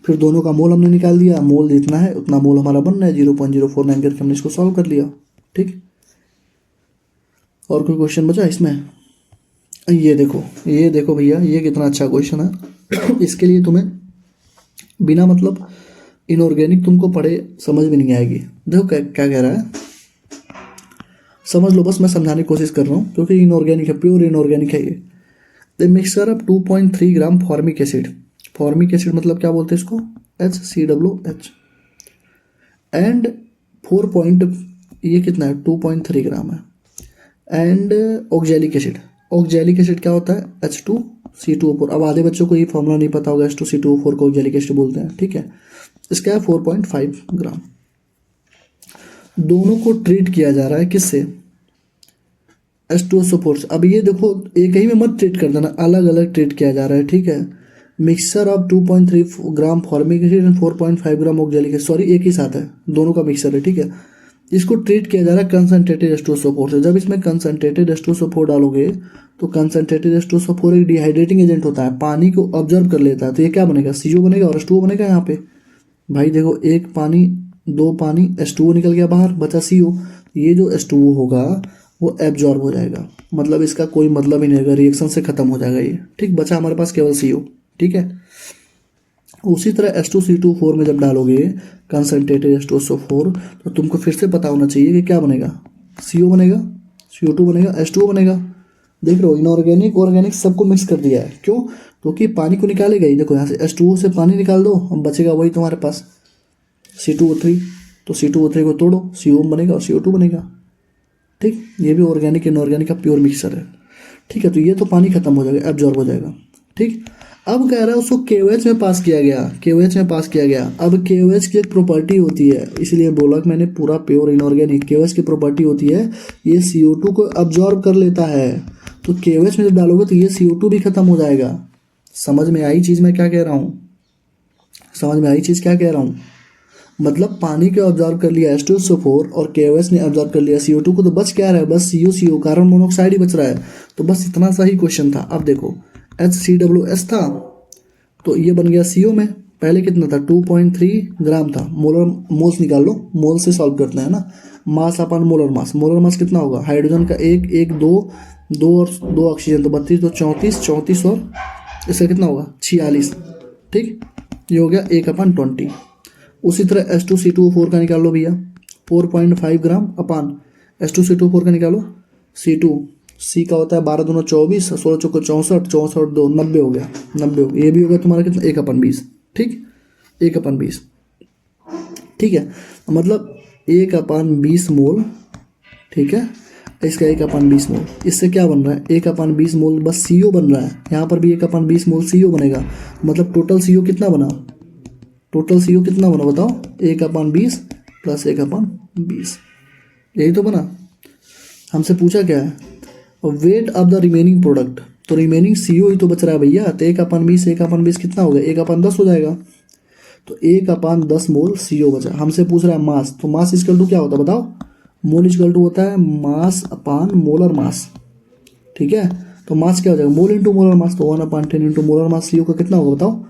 फिर दोनों का मोल हमने निकाल दिया। मोल जितना है उतना मोल हमारा बन रहा है, 0.049 करके हमने इसको सॉल्व कर लिया। ठीक, और कोई क्वेश्चन बचा इसमें? ये देखो भैया, ये कितना अच्छा क्वेश्चन है। इसके लिए तुम्हें बिना मतलब इनऑर्गेनिक तुमको पढ़े समझ में नहीं आएगी। देखो क्या क्या कह रहा है, समझ लो बस, मैं समझाने की कोशिश कर रहा हूँ क्योंकि इनऑर्गेनिक है, प्योर इनऑर्गेनिक है ये। The mixture of 2.3 gram formic acid, formic acid मतलब क्या बोलते हैं इसको, HCWH, एंड 4 पॉइंट, ये कितना है 2.3 ग्राम है, and oxalic acid, oxalic acid क्या होता है H2C2O4। अब आधे बच्चों को ये फॉर्मूला नहीं पता होगा, H2C2O4 को ऑक्जेलिक एसिड बोलते हैं, ठीक है। इसका है 4.5 ग्राम। दोनों को ट्रीट किया जा रहा है किससे, H2SO4 से। अब ये देखो एक ही में मत ट्रीट कर देना, अलग अलग ट्रीट किया जा रहा है, ठीक है। Mixture of 2.3 gram formic acid and 4.5 gram oxalic acid, sorry एक ही साथ है, दोनों का मिक्सचर है, ठीक है। इसको ट्रीट किया जा रहा है कंसनट्रेटेड H2SO4 से। जब इसमें कंसनट्रेटेड H2SO4 डालोगे तो कंसनट्रेटेड H2SO4 एक डिहाइड्रेटिंग एजेंट होता है, पानी को ऑब्जर्व कर लेता है, तो ये क्या बनेगा, CO बनेगा और H2O बनेगा। यहाँ पे भाई देखो, एक पानी, दो पानी, H2O निकल गया बाहर, बचा CO। ये जो H2O होगा वो एब्जॉर्ब हो जाएगा, मतलब इसका कोई मतलब ही नहीं होगा, रिएक्शन से खत्म हो जाएगा ये, ठीक। बचा हमारे पास केवल CO, ठीक है। उसी तरह H2C2O4 में जब डालोगे कंसनट्रेटेड H2SO4 तो तुमको फिर से पता होना चाहिए कि क्या बनेगा, CO बनेगा, CO2 बनेगा, H2O बनेगा। देख रहे हो, इनऑर्गेनिक ऑर्गेनिक सबको मिक्स कर दिया है। क्यों? क्योंकि पानी को निकालेगा ही। देखो यहाँ से H2O से पानी निकाल दो, अब बचेगा वही तुम्हारे पास C2O3, तो C2O3 को तोड़ो, CO बनेगा और CO2 बनेगा, ठीक। ये भी ऑर्गेनिक इनऑर्गेनिक का प्योर मिक्सचर है, ठीक है। तो ये तो पानी खत्म हो जाएगा, एब्जॉर्ब हो जाएगा, ठीक। अब कह रहा है उसको KOH में पास किया गया, KOH में पास किया गया। अब KOH की एक प्रॉपर्टी होती है, इसलिए बोला कि मैंने पूरा प्योर इनऑर्गेनिक। KOH की प्रॉपर्टी होती है ये CO2 को अब्जॉर्ब कर लेता है, तो KOH में जब डालोगे तो ये CO2 भी खत्म हो जाएगा। समझ में आई चीज़ मैं क्या कह रहा हूँ, समझ में आई चीज़ क्या कह रहा हूँ। मतलब पानी को ऑब्जॉर्व कर लिया H2SO4 और KOH ने ऑब्जॉर्व कर लिया CO2 को, तो बच क्या रहा है, बस CO कार्बन मोनोऑक्साइड ही बच रहा है। तो बस इतना सा ही क्वेश्चन था। अब देखो HCWH था तो ये बन गया CO में, पहले कितना था 2.3 ग्राम था। मोल्स निकाल लो, मोल से सॉल्व करते हैं ना। मास अपन मोलर मास कितना होगा, हाइड्रोजन का एक दो और दो ऑक्सीजन, तो 32, तो 34 और इसका कितना होगा 46, ठीक। ये हो गया 1/20। उसी तरह H2C2O4 का निकाल लो भैया, 4.5 ग्राम अपान H2C2O4 का निकालो, C का होता है 12 दूना 24, 16 चौको 64, 64 2 90 हो गया, 90 हो गया। ये भी हो गया तुम्हारा कितना 1/20, ठीक, 1/20, ठीक है। मतलब 1/20 मोल, ठीक है। इसका 1/20 मोल, इससे क्या बन रहा है 1/20 मोल बस CO बन रहा है। यहाँ पर भी 1/20 मोल CO बनेगा, मतलब टोटल CO कितना बना, टोटल CO कितना बना बताओ, 1/20 प्लस 1/20, यही तो बना। हमसे पूछा क्या है, weight of the remaining product, तो रिमेनिंग CO ही तो बच रहा है भैया। तो 1/20 कितना हो गया, 1/10 हो जाएगा। तो 1/10 मोल CO बचा। हमसे पूछ रहा है मास, तो मास इक्वल टू क्या होता है बताओ, मोल इक्वल टू होता है मास अपान मोलर मास, ठीक है। तो मास क्या हो जाएगा, मोल इंटू मोलर मास, तो 1/10 इंटू मोलर मास CO का कितना होगा बताओ।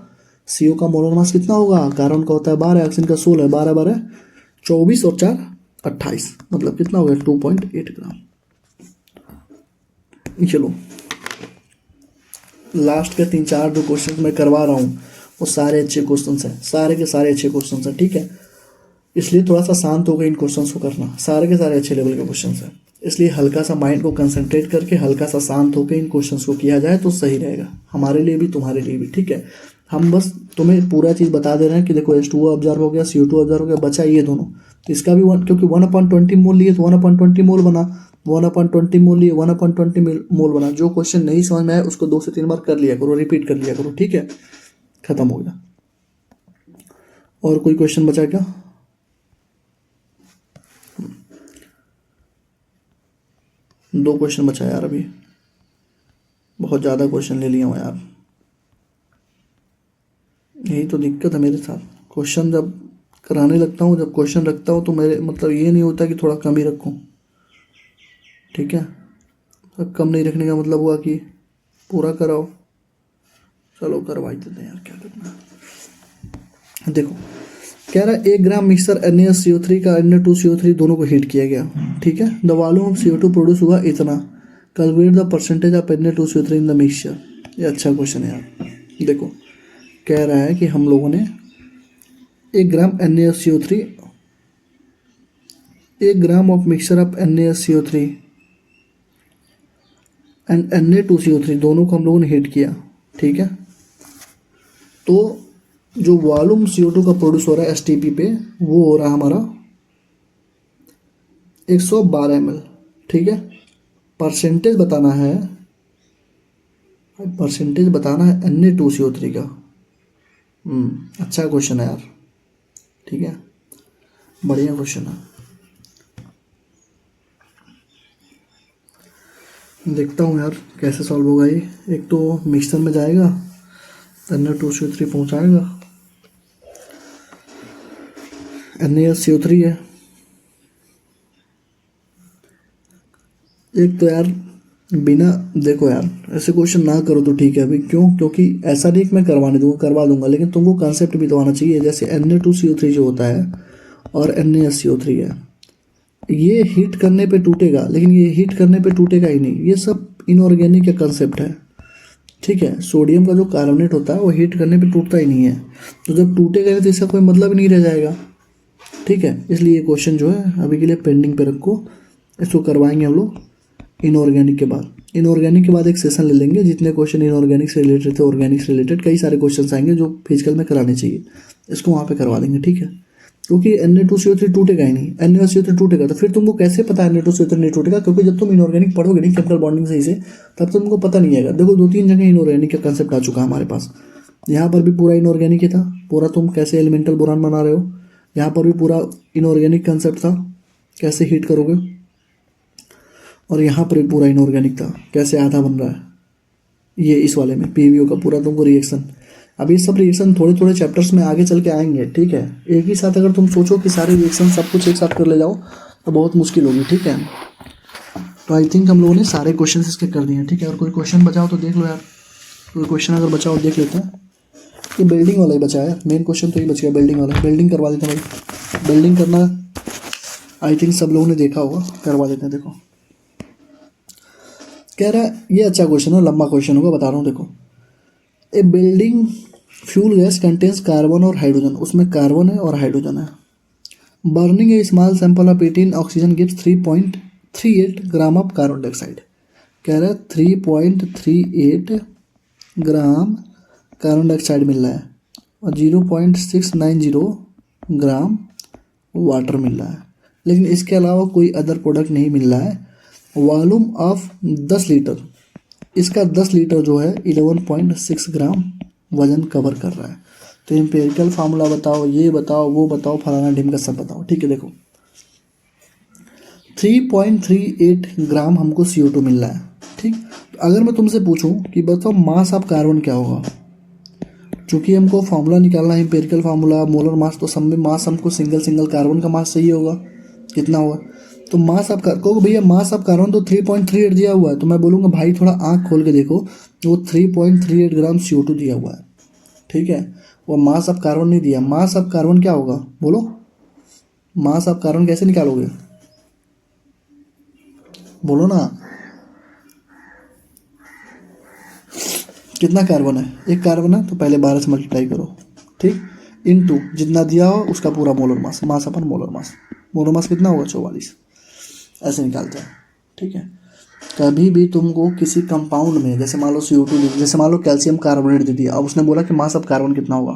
CO का मोलर मास कितना होगा, कार्बन का होता है 12, ऑक्सीजन का 16, 12 12 24 और 4 28, मतलब कितना हो गया 2.8 ग्राम। चलो लास्ट के 3-4 जो क्वेश्चन मैं करवा रहा हूँ वो सारे अच्छे क्वेश्चन हैं, सारे के सारे अच्छे क्वेश्चन हैं, ठीक है। इसलिए थोड़ा सा शांत होकर इन क्वेश्चन को करना, सारे के सारे अच्छे लेवल के क्वेश्चन हैं। इसलिए हल्का सा माइंड को कंसंट्रेट करके हल्का सा शांत होकर इन क्वेश्चंस को किया जाए तो सही रहेगा, हमारे लिए भी तुम्हारे लिए भी, ठीक है। हम बस तुम्हें पूरा चीज़ बता दे रहे हैं कि देखो H2O ऑब्जर्व हो गया, CO2 ऑब्जर्व हो गया, बचा ये दोनों। तो इसका भी क्योंकि 1/20 मोल लिए तो 1/20 मोल बना, 1/20 मोल लिए 1/20 मोल बना। जो क्वेश्चन नहीं समझ में आए उसको 2 से 3 बार कर लिया करो, रिपीट कर लिया करो, ठीक है। खत्म हो गया। और कोई क्वेश्चन बचा क्या? दो क्वेश्चन बचा यार, अभी बहुत ज़्यादा क्वेश्चन ले लिया हूँ यार, यही तो दिक्कत है मेरे साथ। क्वेश्चन जब कराने लगता हूँ, जब क्वेश्चन रखता हूँ तो मेरे मतलब ये नहीं होता कि थोड़ा कम ही रखूँ, ठीक है। अब कम नहीं रखने का मतलब हुआ कि पूरा कराओ। चलो करवा ही देते हैं यार, क्या करना है। देखो कह रहा है 1 ग्राम मिक्सर NaCO3 का Na2CO3 दोनों को हीट किया गया, ठीक है। The volume of CO2 produce हुआ इतना, calculate the percentage of Na2CO3 in the mixture. ये अच्छा क्वेश्चन है यार। देखो कह रहा है कि हम लोगों ने 1 ग्राम NaCO3, 1 gram of mixture of NaCO3 and Na2CO3 दोनों को हम लोगों ने हीट किया, ठीक है। तो जो वॉल्यूम CO2 का प्रोड्यूस हो रहा है STP पे, वो हो रहा है हमारा 112 ml, ठीक है। परसेंटेज बताना है, परसेंटेज बताना है Na2CO3 का। अच्छा क्वेश्चन है यार, ठीक है, बढ़िया क्वेश्चन है। देखता हूँ यार कैसे सॉल्व होगा ये। एक तो मिक्सचर में जाएगा, Na2CO3 पहुँचाएगा, NaCO3 है। एक तो यार बिना, देखो यार ऐसे क्वेश्चन ना करो तो ठीक है अभी, क्यों? क्योंकि ऐसा नहीं कि मैं करवाने दूंगा, करवा दूंगा, लेकिन तुमको कंसेप्ट भी तो आना चाहिए। जैसे Na2CO3 जो होता है और NaCO3 है, ये हीट करने पे टूटेगा, लेकिन ये हीट करने पे टूटेगा ही नहीं। ये सब इनऑर्गेनिक का कंसेप्ट है, ठीक है। सोडियम का जो कार्बोनेट होता है वो हीट करने पे टूटता ही नहीं है, तो जब टूटेगा नहीं तो इसका कोई मतलब ही नहीं रह जाएगा, ठीक है। इसलिए ये क्वेश्चन जो है अभी के लिए पेंडिंग पे रखो, इसको करवाएंगे हम लोग इनऑर्गेनिक के बाद। इनऑर्गेनिक के बाद एक सेशन ले लेंगे, जितने क्वेश्चन इनऑर्गेनिक से रिलेटेड थे, ऑर्गेनिक से रिलेटेड कई सारे क्वेश्चन आएंगे जो फिजिकल में कराने चाहिए, इसको वहाँ पे करवा देंगे, ठीक है। क्योंकि Na2CO3 टूटेगा ही नहीं, NaCO3 टूटेगा तो फिर तुमको कैसे पता है Na2CO3 नहीं टूटेगा? क्योंकि जब तुम इनऑर्गेनिक पढ़ोगे नहीं केमिकल बॉन्डिंग सही से, तब तुमको पता नहीं आएगा। देखो 2-3 जगह इनऑर्गेनिक का कंसेप्ट आ चुका है हमारे पास। यहाँ पर भी पूरा इनऑर्गेनिक ही था, पूरा तुम कैसे एलिमेंटल बोरान बना रहे हो, यहाँ पर भी पूरा इनऑर्गेनिक कंसेप्ट था, कैसे हीट करोगे, और यहाँ पर भी पूरा इनऑर्गेनिक था, कैसे आधा बन रहा है। ये इस वाले में PVO का पूरा तुमको रिएक्शन, अब ये सब रिएक्शन थोड़े थोड़े चैप्टर्स में आगे चल के आएंगे, ठीक है। एक ही साथ अगर तुम सोचो कि सारे रिएक्शन सब कुछ एक साथ कर ले जाओ तो बहुत मुश्किल होगी, ठीक है। तो आई थिंक हम लोगों ने सारे क्वेश्चन इसके कर दिए हैं, ठीक है। और कोई क्वेश्चन बचाओ तो देख लो यार, कोई क्वेश्चन अगर बचाओ देख लेते हैं। ये बिल्डिंग वाला ही बचा है, मेन क्वेश्चन तो ही बच गया बिल्डिंग वाला। बिल्डिंग करवा देते हैं भाई, बिल्डिंग करना आई थिंक सब लोगों ने देखा होगा, करवा देते हैं। देखो कह रहा है, ये अच्छा क्वेश्चन है, लंबा क्वेश्चन होगा, बता रहा हूँ। देखो a building fuel gas contains carbon और हाइड्रोजन, उसमें कार्बन है और हाइड्रोजन है। Burning a small sample of 18 oxygen gives 3.38 gram of carbon dioxide. कह रहा है 3.38 ग्राम कार्बन डाइऑक्साइड मिल रहा है और 0.690 ग्राम वाटर मिल रहा है, लेकिन इसके अलावा कोई अदर प्रोडक्ट नहीं मिल रहा है। वॉल्यूम ऑफ 10 लीटर, इसका 10 लीटर जो है 11.6 ग्राम वजन कवर कर रहा है। तो एम्पिरिकल फार्मूला बताओ, ये बताओ, वो बताओ, फलाना ढिमका सब बताओ, ठीक है। देखो 3.38 ग्राम हमको CO2 मिल रहा है, ठीक। तो अगर मैं तुमसे पूछूं कि बताओ मास ऑफ कार्बन क्या होगा, चूंकि हमको फार्मूला निकालना है एम्पिरिकल फार्मूला, मोलर मास, तो सब में मास हमको सिंगल कार्बन का मास चाहिए होगा, कितना होगा। तो मास ऑफ कार्बन, भैया मास ऑफ कार्बन तो 3.38 दिया हुआ है, तो मैं बोलूँगा भाई थोड़ा आँख खोल के देखो, वो 3.38 ग्राम CO2 दिया हुआ है, ठीक है। वो मास ऑफ कार्बन नहीं दिया। मास ऑफ कार्बन क्या होगा बोलो, मास ऑफ कार्बन कैसे निकालोगे, बोलो ना। कितना कार्बन है, एक कार्बन है, तो पहले 12 से मल्टीप्लाई करो, ठीक, इनटू जितना दिया हो उसका पूरा मोलर मास, मास upon molar mass, molar mass कितना होगा 44, ऐसे निकालते हैं, ठीक है। कभी भी तुमको किसी कंपाउंड में, जैसे मान लो CO2, जैसे मान लो कैल्शियम कार्बोनेट दे दिया, अब उसने बोला कि मास ऑफ कार्बन कितना होगा,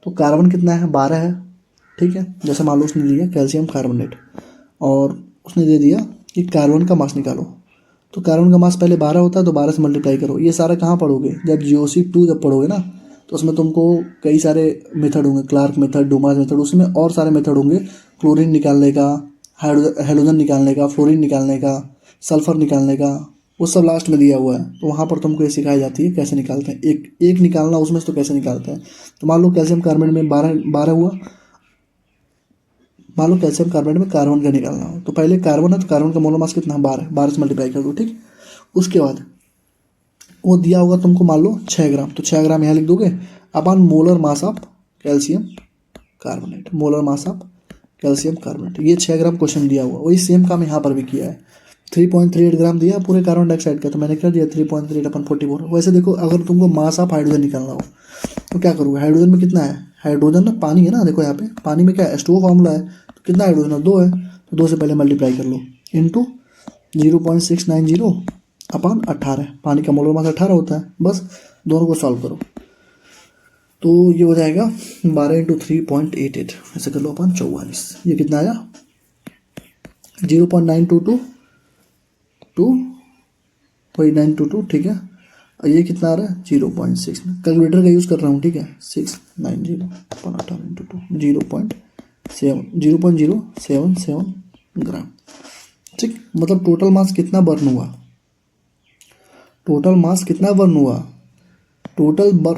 तो कार्बन कितना है 12 है, ठीक है। जैसे मान लो उसने दिया कैल्शियम कार्बोनेट और उसने दे दिया कि कार्बन का मास निकालो, तो कार्बन का मास पहले 12 होता है, तो 12 से मल्टीप्लाई करो। ये सारा कहाँ पढ़ोगे, जब GOC2 जब पढ़ोगे ना, तो उसमें तुमको कई सारे मेथड होंगे, क्लार्क मेथड, डुमास मेथड, उसमें और सारे मेथड होंगे, क्लोरीन निकालने का, हाइड्रोजन निकालने का, फ्लोरीन निकालने का, सल्फर निकालने का, वो सब लास्ट में दिया हुआ है। तो वहाँ पर तुमको ये सिखाई जाती है कैसे निकालते हैं, एक एक निकालना उसमें से तो कैसे निकालते हैं। तो मान लो कैल्शियम कार्बोनेट में 12 हुआ, मान लो कैल्शियम कार्बोनेट में कार्बन का निकालना हो, तो पहले कार्बन है तो कार्बन का मोलर मास कितना, 12 से मल्टीप्लाई कर दो, ठीक। उसके बाद वो दिया होगा तुमको मान लो 6 ग्राम, तो 6 ग्राम यहाँ लिख दोगे upon molar mass of calcium carbonate, molar mass of calcium carbonate. ये 6 ग्राम क्वेश्चन दिया हुआ, वही सेम काम यहाँ पर भी किया है। 3.38 ग्राम दिया पूरे कार्बन डाइऑक्साइड का, तो मैंने कर दिया 3.38 अपन 44। वैसे देखो अगर तुमको मास ऑफ हाइड्रोजन निकालना हो तो क्या करोगे, हाइड्रोजन में कितना है, हाइड्रोजन ना पानी है ना, देखो यहाँ पे पानी में क्या है, H2O फॉर्मूला है, तो कितना हाइड्रोजन है, 2 है, तो 2 से पहले मल्टीप्लाई कर लो इंटू 0.690 अपन 18, पानी का मोलर मास 18 होता है, बस दोनों को सॉल्व करो तो ये हो जाएगा 12 इंटू 3.88, ऐसे कर लो अपन 44। ये कितना आया 0.922 टू वही 922, ठीक है। और ये कितना आ रहा है 0.6, कैलकुलेटर का यूज़ कर रहा हूँ, ठीक है। 690 अपन 18 इंटू 2 0.077 ग्राम, ठीक। मतलब टोटल मास कितना बर्न हुआ, टोटल मास कितना बर्न हुआ, टोटल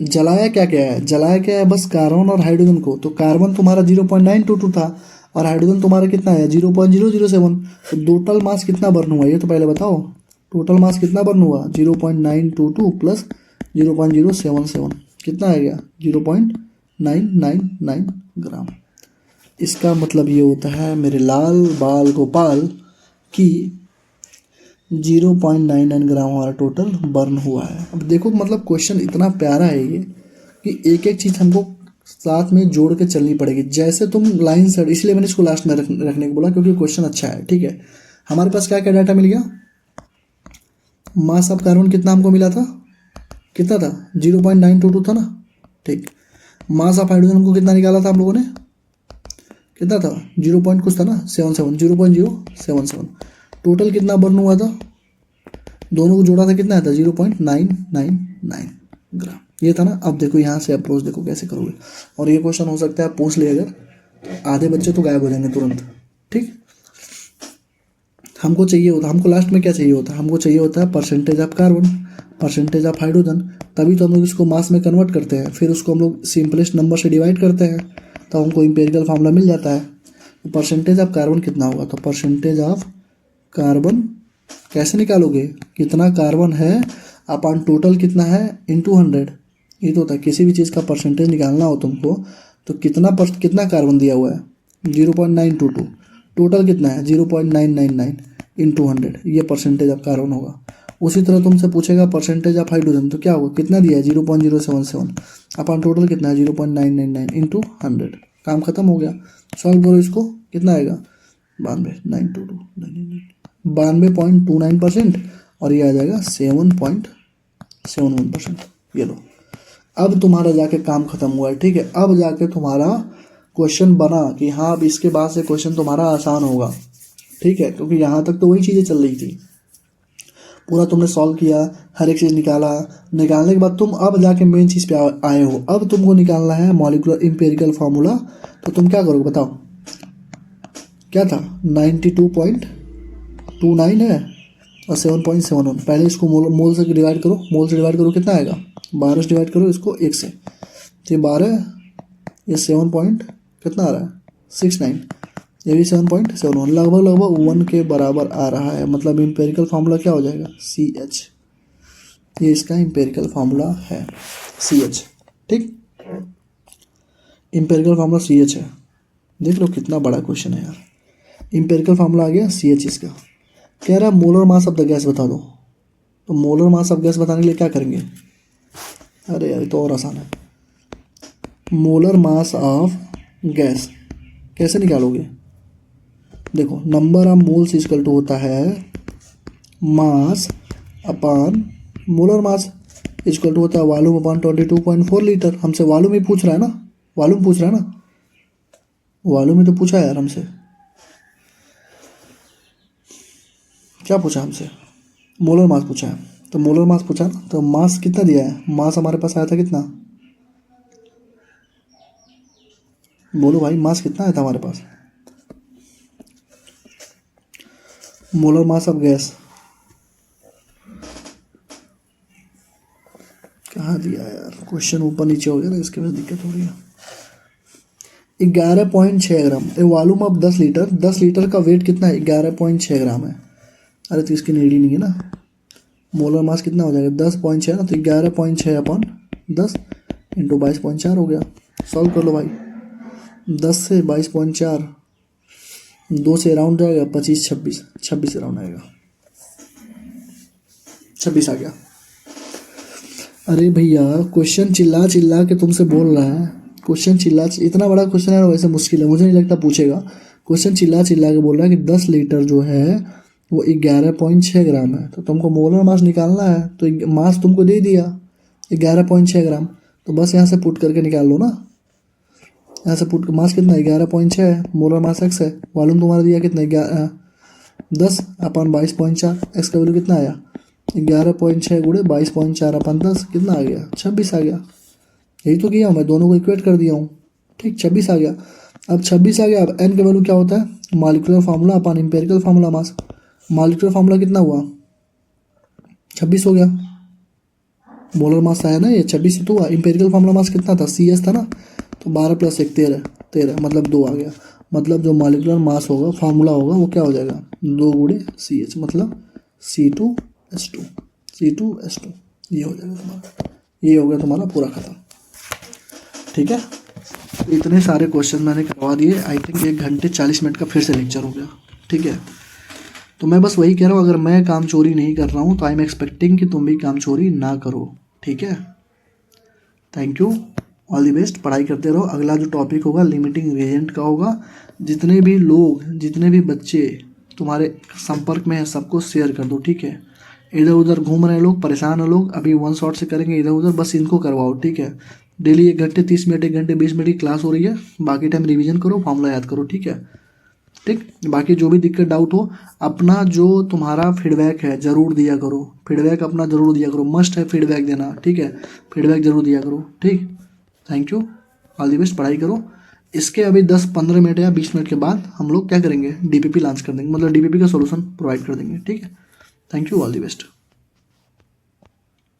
जलाया क्या क्या है, जलाया क्या है, बस कार्बन और हाइड्रोजन को। तो कार्बन तुम्हारा 0.922 था और हाइड्रोजन तुम्हारा कितना है 0.007, तो टोटल मास कितना बर्न हुआ ये तो पहले बताओ। टोटल मास कितना बर्न हुआ 0.922 प्लस 0.077 कितना आ गया 0.999 ग्राम। इसका मतलब ये होता है मेरे लाल बाल गोपाल कि 0.99 ग्राम हमारा टोटल बर्न हुआ है। अब देखो मतलब क्वेश्चन इतना प्यारा है ये कि एक एक चीज़ हमको साथ में जोड़ के चलनी पड़ेगी, जैसे तुम लाइन से, इसलिए मैंने इसको लास्ट में रखने को बोला क्योंकि क्वेश्चन अच्छा है, ठीक है। हमारे पास क्या क्या डाटा मिल गया, मास ऑफ कार्बन कितना हमको मिला था, कितना था 0.922 था ना, ठीक। मास ऑफ हाइड्रोजन हमको कितना निकाला था हम लोगों ने, कितना था 0 पॉइंट कुछ था ना 77, 0.077। टोटल कितना बर्न हुआ था, दोनों को जोड़ा था कितना आया था 0.999 ग्राम, ये था ना। अब देखो यहाँ से अप्रोच देखो कैसे करोगे, और ये क्वेश्चन हो सकता है पूछ ले अगर, तो आधे बच्चे तो गायब हो जाएंगे तुरंत, ठीक। हमको चाहिए होता, हमको लास्ट में क्या चाहिए होता है, हमको चाहिए होता है percentage of carbon, percentage of hydrogen, तभी तो हम लोग इसको मास में कन्वर्ट करते हैं, फिर उसको हम लोग सिंपलेस्ट नंबर से डिवाइड करते हैं, तो हमको इंपेरिकल फार्मूला मिल जाता है। तो परसेंटेज ऑफ कार्बन कितना होगा, तो परसेंटेज ऑफ कार्बन कैसे निकालोगे, कितना कार्बन है अपन टोटल कितना है इंटू 100, ये तो होता है। किसी भी चीज़ का परसेंटेज निकालना हो तुमको तो कितना कार्बन दिया हुआ है 0.922, टोटल कितना है 0.999 इंटू 100, ये परसेंटेज ऑफ कार्बन होगा। उसी तरह तुमसे पूछेगा परसेंटेज ऑफ हाइड्रोजन, तो क्या होगा, कितना दिया है 0.077, अपन टोटल कितना है 0.999 इंटू 100, काम खत्म हो गया। सॉल्व करो इसको, कितना आएगा 92.29%, और ये आ जाएगा 7.71%। ये लो, अब तुम्हारा जाके काम खत्म हुआ है, ठीक है। अब जाके तुम्हारा क्वेश्चन बना कि हाँ अब इसके बाद से क्वेश्चन तुम्हारा आसान होगा, ठीक है, क्योंकि यहाँ तक तो वही चीज़ें चल रही थी, पूरा तुमने सॉल्व किया, हर एक चीज़ निकाला, निकालने के बाद तुम अब जाके मेन चीज़ पे आए हो। अब तुमको निकालना है मॉलिक्यूलर इंपेरिकल फार्मूला, तो तुम क्या करोगे बताओ, क्या था 92.29 है और 7.71, पहले इसको मोल से डिवाइड करो, मोल से डिवाइड करो कितना आएगा 12 से डिवाइड करो इसको 1 से, तो ये 12, ये 7 पॉइंट कितना आ रहा है 69, ये भी 7.71, लगभग 1 के बराबर आ रहा है। मतलब इंपेरिकल फार्मूला क्या हो जाएगा CH, ये इसका इंपेरिकल फार्मूला है CH, ठीक। इंपेरिकल फार्मूला CH है, देख लो कितना बड़ा क्वेश्चन है यार। इंपेरिकल फार्मूला आ गया CH इसका। कह रहा है molar mass of the gas बता दो, तो मोलर मास ऑफ गैस बताने के लिए क्या करेंगे, अरे यार तो और आसान है। मोलर मास ऑफ गैस कैसे निकालोगे, देखो number of moles equal to होता है mass upon molar mass equal to होता है वॉल्यूम अपान 22.4 लीटर। हमसे वॉल्यूम ही पूछ रहा है ना, वॉल्यूम पूछ रहा है ना, वॉल्यूम ही तो पूछा है यार हमसे, क्या पूछा हमसे, मोलर मास पूछा है, तो मोलर मास पूछा ना, तो मास कितना दिया है, मास हमारे पास आया था कितना, बोलो भाई मास कितना आया था हमारे पास, मोलर मास ऑफ गैस कहाँ दिया यार, क्वेश्चन ऊपर नीचे हो गया ना, इसके वजह दिक्कत हो रही है। 11.6 ग्राम, ए वॉल्यूम ऑफ 10 लीटर, 10 लीटर का वेट कितना है, 11.6 ग्राम है। अरे तो इसकी नीड ही नहीं है ना। मोलर मास कितना हो जाएगा, 10.6 ना, तो 11.6 अपन 10 इंटू 22.4 हो गया। सॉल्व कर लो भाई, 10 से 22.4, 2 से राउंड जाएगा, 25 26, 26 राउंड आएगा, 26 आ गया। अरे भैया क्वेश्चन चिल्ला चिल्ला के तुमसे बोल रहा है, क्वेश्चन चिल्ला, इतना बड़ा क्वेश्चन है वैसे मुश्किल है, मुझे नहीं लगता पूछेगा। क्वेश्चन चिल्ला चिल्ला के बोल रहा है कि 10 लीटर जो है वो 11.6 ग्राम है, तो तुमको मोलर मास निकालना है, तो मास तुमको दे दिया 11.6 ग्राम, तो बस यहाँ से पुट करके निकाल लो ना। यहाँ से पुट, मास कितना है 11.6 है, मोलर मास x है, वॉल्यूम तुम्हारा दिया कितना 10 अपन 22.4, x का वैल्यू कितना आया 11.6 गुणे 22.4 अपन 10, कितना आ गया 26 आ गया। यही तो किया हूँ मैं, दोनों को इक्वेट कर दिया हूँ, ठीक, 26 आ गया। अब 26 आ गया, अब n का वैल्यू क्या होता है, molecular formula upon empirical formula mass, molecular formula कितना हुआ 26 हो गया, मोलर मास आया ना ये 26 तो हुआ। एम्पिरिकल फार्मूला मास कितना था, CS था ना, तो 12 + 1 13 मतलब 2 आ गया। मतलब जो मॉलिक्यूलर मास होगा, फार्मूला होगा, वो क्या हो जाएगा 2 गुणे CH, मतलब C2H2, C2H2, ये हो जाएगा तुम्हारा, ये हो गया तुम्हारा पूरा खत्म। ठीक है, इतने सारे क्वेश्चन मैंने करवा दिए। आई थिंक 1 घंटे 40 मिनट का फिर से लेक्चर हो गया। ठीक है, तो मैं बस वही कह रहा हूँ, अगर मैं काम चोरी नहीं कर रहा हूँ तो आई एम एक्सपेक्टिंग कि तुम भी काम चोरी ना करो। ठीक है, thank you, all the best, पढ़ाई करते रहो। अगला जो टॉपिक होगा लिमिटिंग रिएजेंट का होगा। जितने भी लोग, जितने भी बच्चे तुम्हारे संपर्क में हैं, सबको शेयर कर दो। ठीक है, इधर उधर घूम रहे लोग, परेशान है लोग, अभी 1 शॉट से करेंगे इधर उधर, बस इनको करवाओ। ठीक है, डेली 1 घंटे 30 मिनट, 1 घंटे 20 मिनट की क्लास हो रही है, बाकी टाइम रिवीजन करो, फॉर्मूला याद करो। ठीक है, ठीक, बाकी जो भी दिक्कत डाउट हो, अपना जो तुम्हारा फीडबैक है ज़रूर दिया करो, फीडबैक अपना ज़रूर दिया करो, मस्ट है फीडबैक देना। ठीक है, फीडबैक ज़रूर दिया करो। ठीक, thank you, all the best, पढ़ाई करो। इसके अभी 10-15 मिनट या 20 मिनट के बाद हम लोग क्या करेंगे, DPP लॉन्च कर देंगे, मतलब DPP का सोल्यूशन प्रोवाइड कर देंगे। ठीक है, thank you, all the best.